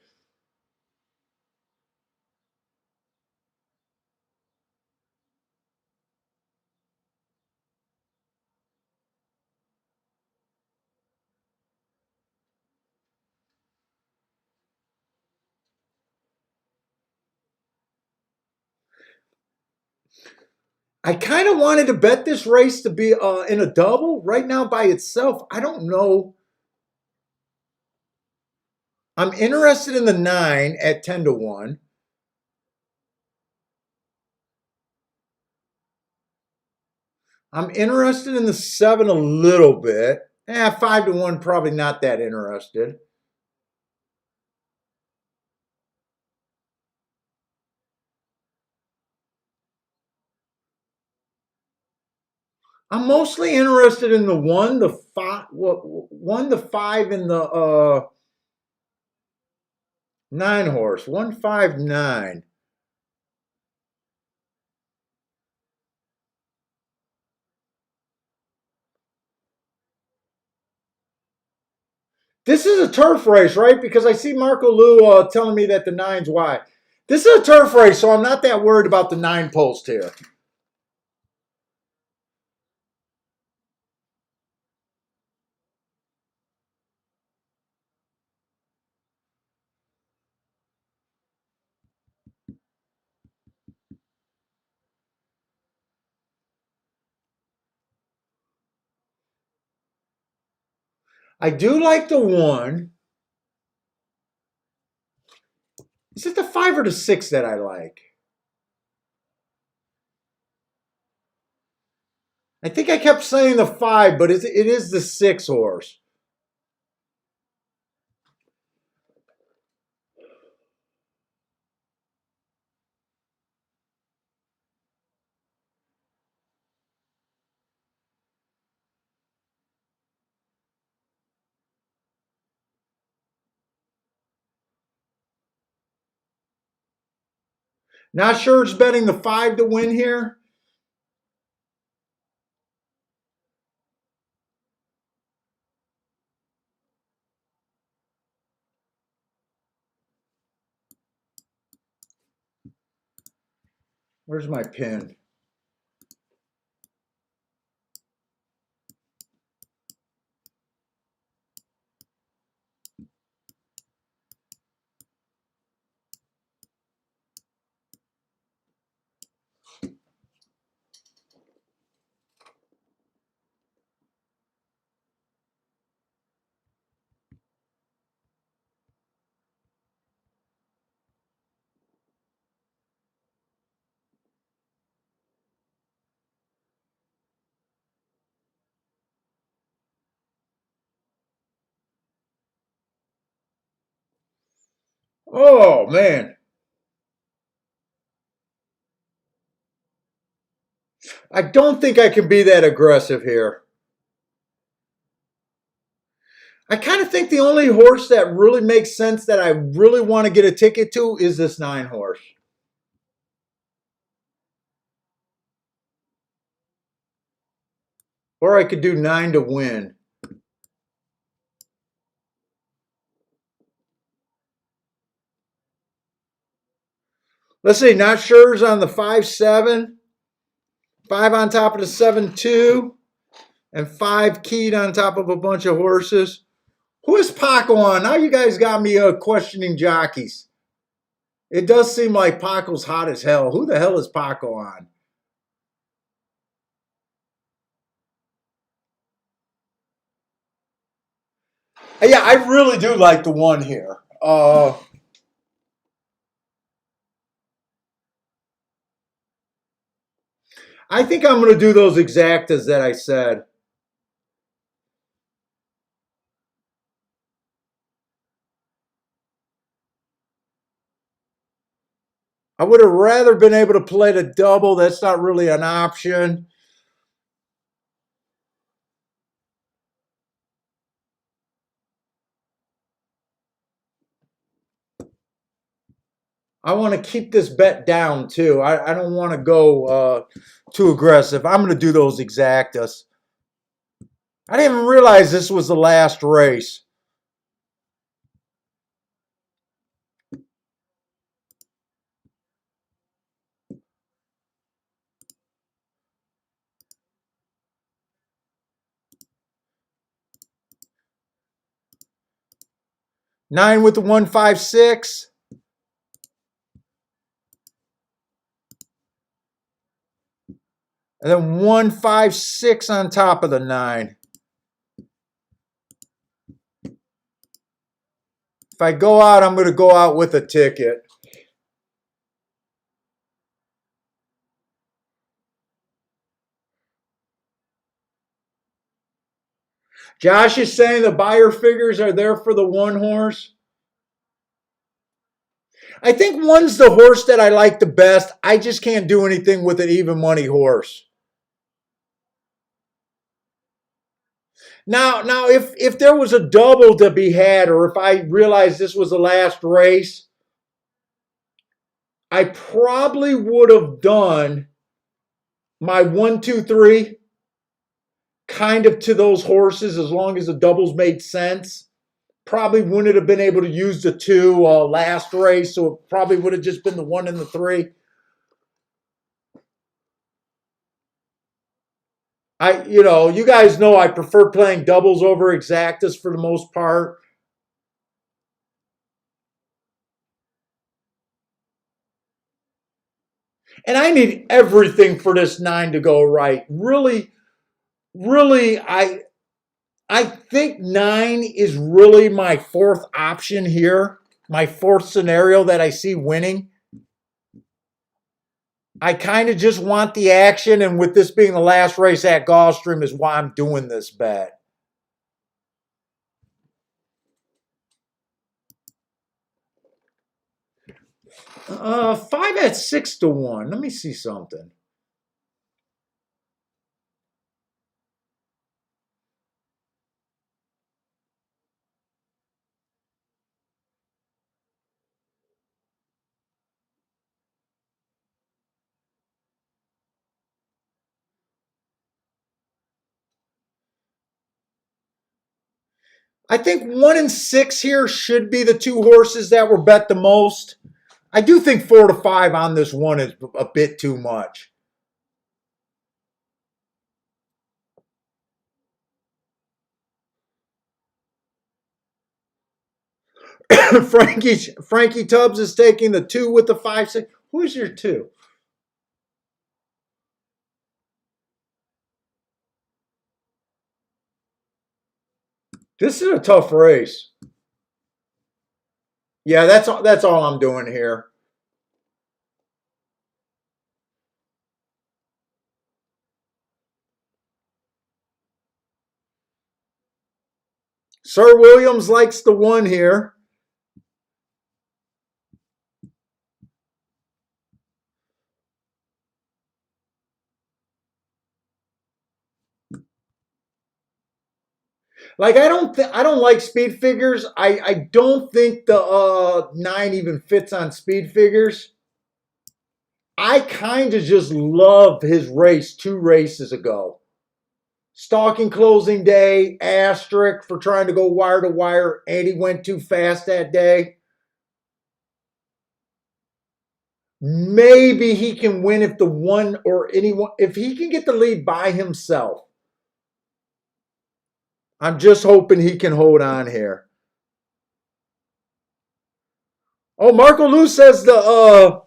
I kind of wanted to bet this race to be in a double. Right now by itself, I don't know. I'm interested in the 9 at 10 to 1. I'm interested in the 7 a little bit. 5 to 1, probably not that interested. I'm mostly interested in the 1, the 5, 1, the 5, and the 9 horse. 159. This is a turf race, right? Because I see Marco Lou telling me that the 9's wide. This is a turf race, so I'm not that worried about the 9 post here. I do like the 1. Is it the 5 or the 6 that I like? I think I kept saying the 5, but it is the 6 horse. Not sure it's betting the 5 to win here. Where's my pin? Oh, man. I don't think I can be that aggressive here. I kind of think the only horse that really makes sense that I really want to get a ticket to is this 9 horse. Or I could do 9 to win. Let's see, not sure's on the 5-7, 5 on top of the 7-2, and 5 keyed on top of a bunch of horses. Who is Paco on? Now you guys got me questioning jockeys. It does seem like Paco's hot as hell. Who the hell is Paco on? Yeah, I really do like the 1 here. I think I'm going to do those exactas that I said. I would have rather been able to play the double. That's not really an option. I want to keep this bet down too. I don't want to go too aggressive. I'm going to do those exactas. I didn't even realize this was the last race. Nine with the 156. And then 156 on top of the 9. If I go out, I'm going to go out with a ticket. Josh is saying the buyer figures are there for the 1 horse. I think 1's the horse that I like the best. I just can't do anything with an even money horse. Now, if there was a double to be had, or if I realized this was the last race, I probably would have done my 1, 2, 3 kind of to those horses as long as the doubles made sense. Probably wouldn't have been able to use the 2 last race, so it probably would have just been the 1 and the 3. You guys know I prefer playing doubles over exactas for the most part. And I need everything for this 9 to go right. Really, really, I think 9 is really my 4th option here, my 4th scenario that I see winning. I kind of just want the action, and with this being the last race at Gulfstream is why I'm doing this bet. 5 at 6-1. Let me see something. I think 1 and 6 here should be the 2 horses that were bet the most. I do think 4 to 5 on this one is a bit too much. Frankie Tubbs is taking the 2 with the 5-6. Who's your 2? This is a tough race. Yeah, that's all I'm doing here. Sir Williams likes the 1 here. Like I don't like speed figures. I don't think the 9 even fits on speed figures. I kind of just love his race 2 races ago. Stalking closing day, asterisk for trying to go wire to wire, and he went too fast that day. Maybe he can win if the 1 or anyone, if he can get the lead by himself. I'm just hoping he can hold on here. Oh, Marco Lou says the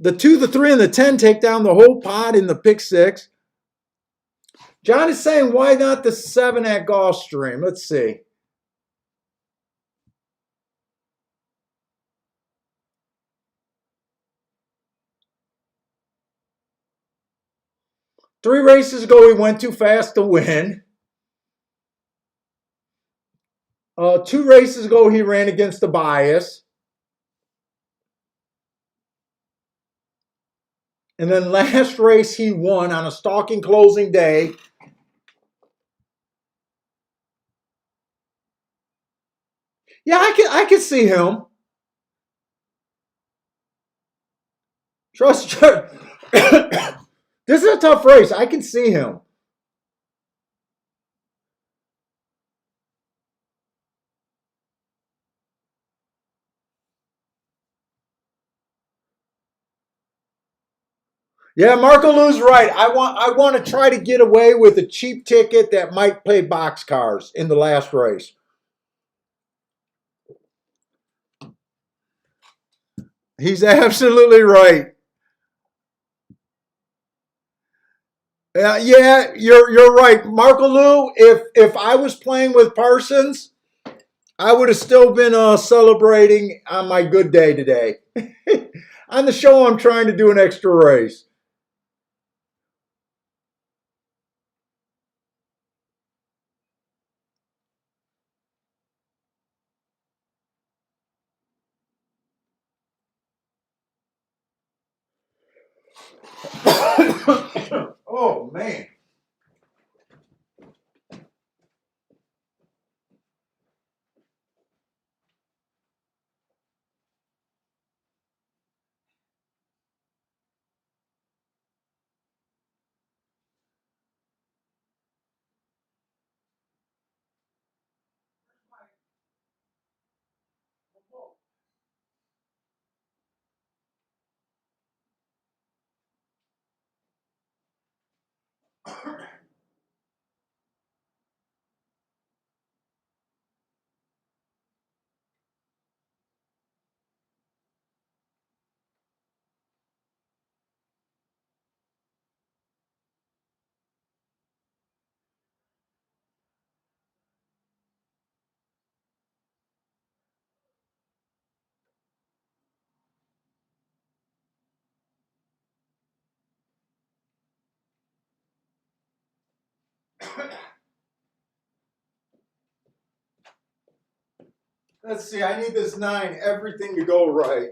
2, the 3, and the 10 take down the whole pot in the pick 6. John is saying, why not the 7 at Gulfstream? Let's see. Three races ago, he went too fast to win. 2 races ago, he ran against the bias. And then last race, he won on a stalking closing day. Yeah, I can see him. Trust. This is a tough race. I can see him. Yeah, Marco Lou's right. I want to try to get away with a cheap ticket that might play boxcars in the last race. He's absolutely right. Yeah, you're right, Marco Lou. If I was playing with Parsons, I would have still been celebrating on my good day today. On the show, I'm trying to do an extra race. Oh man. Let's see, I need this 9, everything to go right.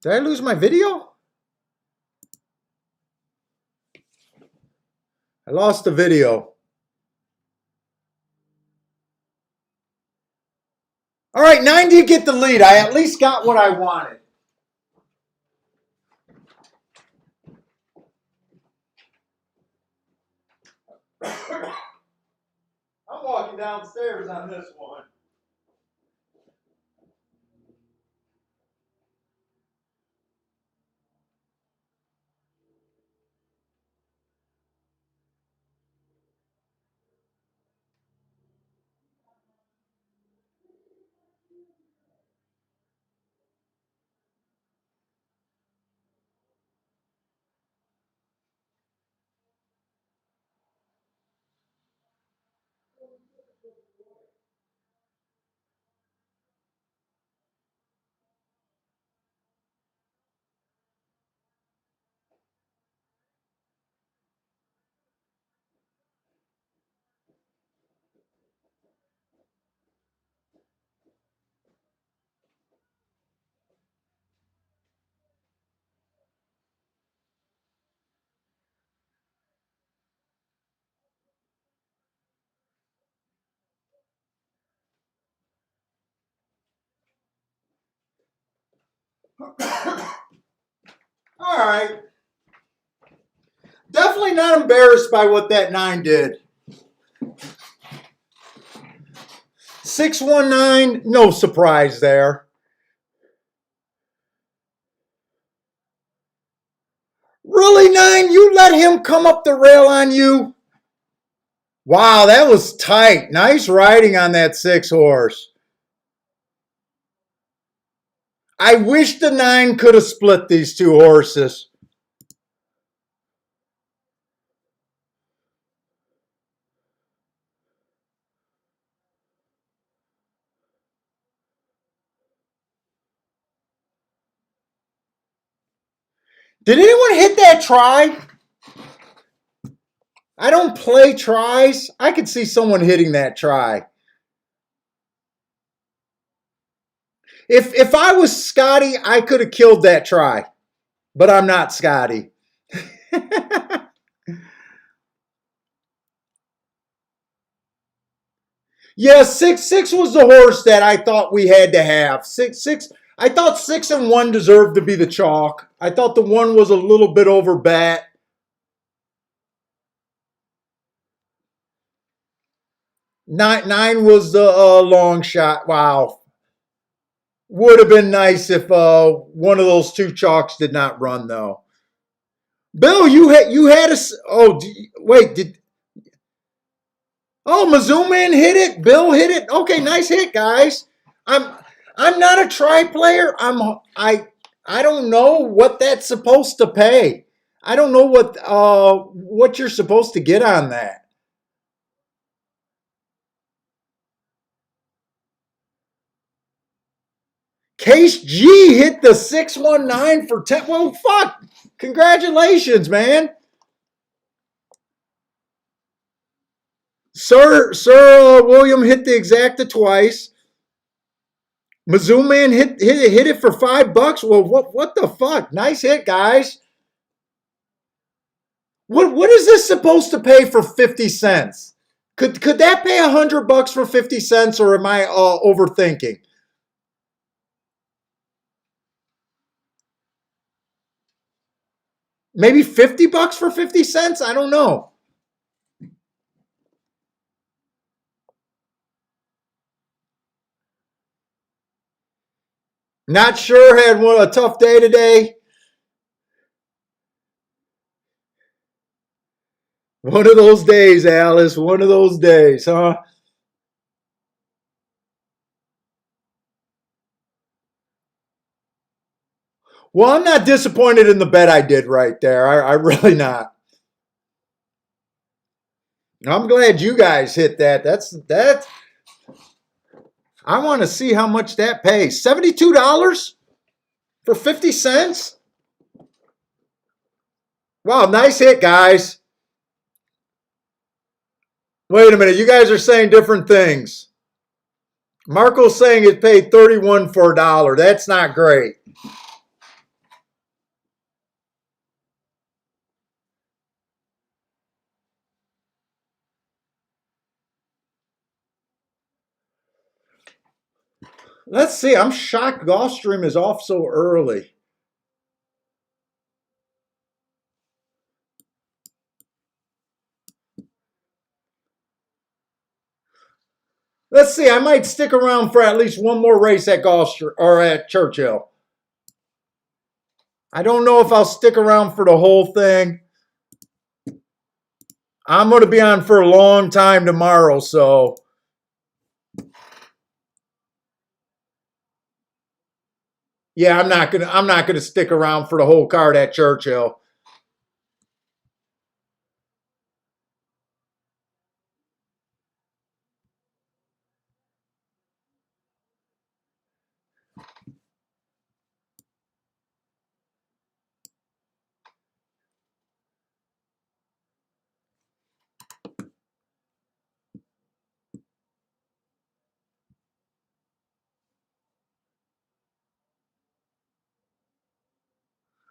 Did I lose my video? I lost the video. All right, 9 did get the lead. I at least got what I wanted. I'm walking downstairs on this one. All right. Definitely not embarrassed by what that 9 did. 619, no surprise there. Really, 9? You let him come up the rail on you? Wow, that was tight. Nice riding on that 6 horse. I wish the 9 could have split these 2 horses. Did anyone hit that try? I don't play tries. I could see someone hitting that try. If I was Scotty, I could have killed that try. But I'm not Scotty. Yeah, 6 was the horse that I thought we had to have. 6. I thought 6 and 1 deserved to be the chalk. I thought the 1 was a little bit over bat. 9 was the long shot. Wow. Would have been nice if one of those 2 chalks did not run though. Bill, you had a wait, did Mizzou man hit it? Bill hit it. Okay, nice hit, guys. I'm I'm not a try player. I don't know what that's supposed to pay. I don't know what you're supposed to get on that. Case G hit the 619 for 10. Well, fuck. Congratulations, man. Sir William hit the exacta twice. Mizzou man hit it for $5. Well, what the fuck? Nice hit, guys. What is this supposed to pay for 50 cents? Could that pay $100 for 50 cents, or am I overthinking? Maybe 50 bucks for 50 cents? I don't know. Not sure. Had a tough day today. One of those days, Alice. One of those days, huh? Well, I'm not disappointed in the bet I did right there. I really not. I'm glad you guys hit that. That. I want to see how much that pays. $72 for 50 cents? Wow, nice hit, guys. Wait a minute. You guys are saying different things. Marco's saying it paid 31 for a dollar. That's not great. Let's see. I'm shocked Gulfstream is off so early. Let's see. I might stick around for at least one more race at Gulfstream or at Churchill. I don't know if I'll stick around for the whole thing. I'm going to be on for a long time tomorrow, so yeah, I'm not gonna stick around for the whole card at Churchill.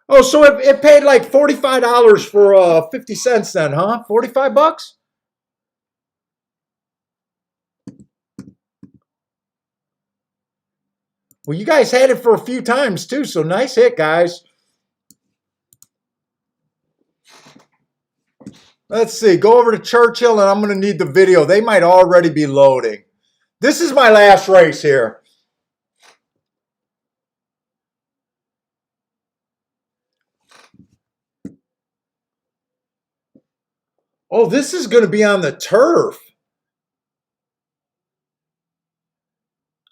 Oh, so it paid like $45 for 50 cents then, huh? 45 bucks? Well, you guys had it for a few times too, so nice hit, guys. Let's see. Go over to Churchill and I'm going to need the video. They might already be loading. This is my last race here. Oh, this is going to be on the turf.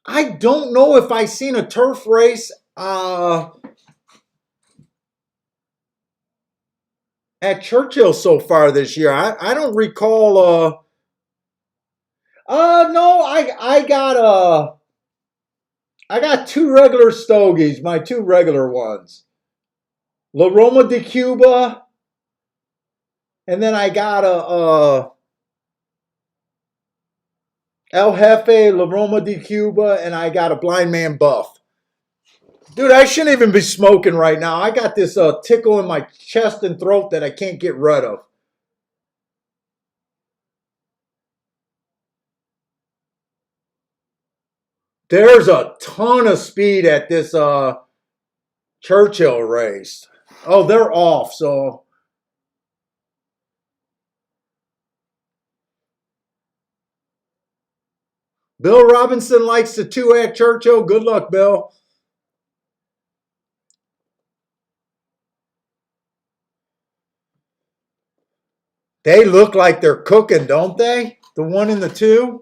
I don't know if I seen a turf race at Churchill so far this year. I don't recall. No, I got two regular stogies, my two regular ones, La Roma de Cuba, and then I got a El Jefe, La Roma de Cuba, and I got a Blind Man Buff. Dude, I shouldn't even be smoking right now. I got this tickle in my chest and throat that I can't get rid of. There's a ton of speed at this Churchill race. Oh, they're off. So Bill Robinson likes the two at Churchill. Good luck, Bill. They look like they're cooking, don't they? The one and the two.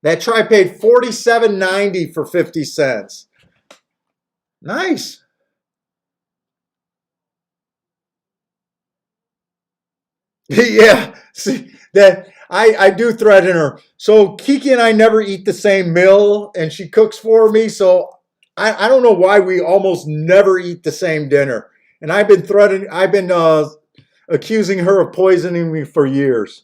That try paid $47.90 for 50 cents. Nice. Yeah. See that I do threaten her. So Kiki and I never eat the same meal and she cooks for me. So I don't know why we almost never eat the same dinner. And I've been accusing her of poisoning me for years.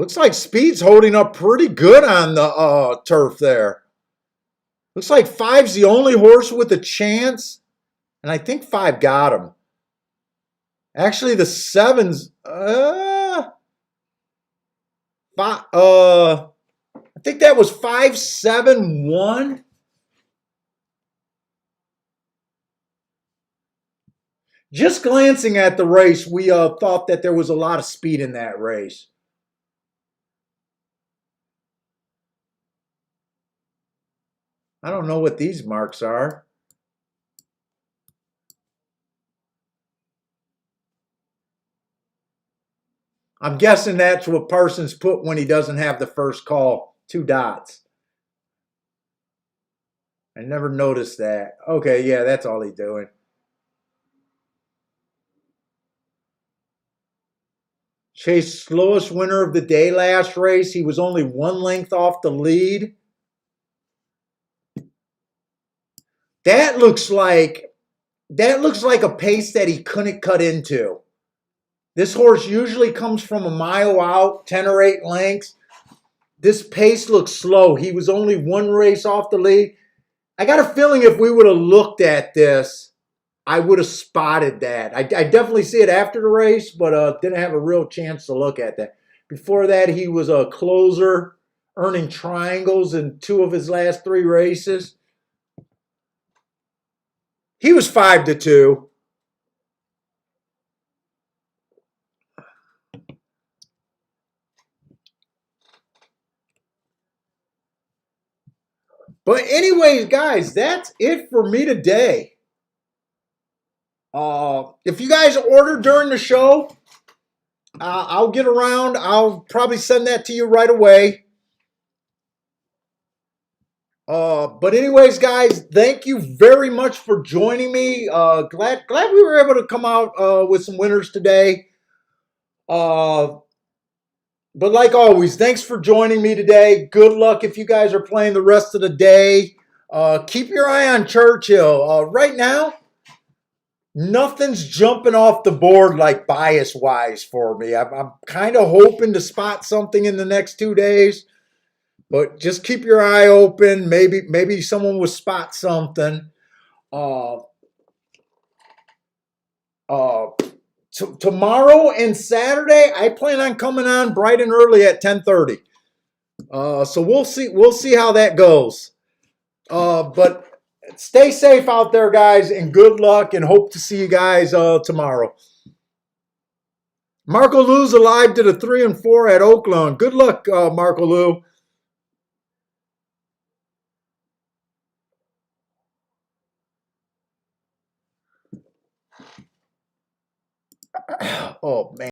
Looks like speed's holding up pretty good on the turf there. Looks like five's the only horse with a chance. And I think five got him. Actually, the sevens, I think that was 5-7-1. Just glancing at the race, we thought that there was a lot of speed in that race. I don't know what these marks are. I'm guessing that's what Parsons put when he doesn't have the first call. 2 dots. I never noticed that. Okay, yeah, that's all he's doing. Chase, slowest winner of the day last race. He was only 1 length off the lead. That looks like a pace that he couldn't cut into. This horse usually comes from a mile out, 10 or 8 lengths. This pace looks slow. He was only 1 race off the lead. I got a feeling if we would have looked at this, I would have spotted that. I definitely see it after the race, but didn't have a real chance to look at that. Before that, he was a closer, earning triangles in 2 of his last 3 races. He was 5-2. But anyways, guys, that's it for me today. If you guys order during the show, I'll get around. I'll probably send that to you right away. But anyways, guys, thank you very much for joining me. Glad we were able to come out with some winners today. But like always, thanks for joining me today. Good luck if you guys are playing the rest of the day. Keep your eye on Churchill. Right now, nothing's jumping off the board like bias-wise for me. I'm kind of hoping to spot something in the next 2 days. But just keep your eye open. Maybe someone will spot something. Uh, Tomorrow and Saturday, I plan on coming on bright and early at 10:30. So we'll see how that goes. But stay safe out there, guys, and good luck. And hope to see you guys tomorrow. Marco Lou's alive to the 3 and 4 at Oakland. Good luck, Marco Lou. Oh man.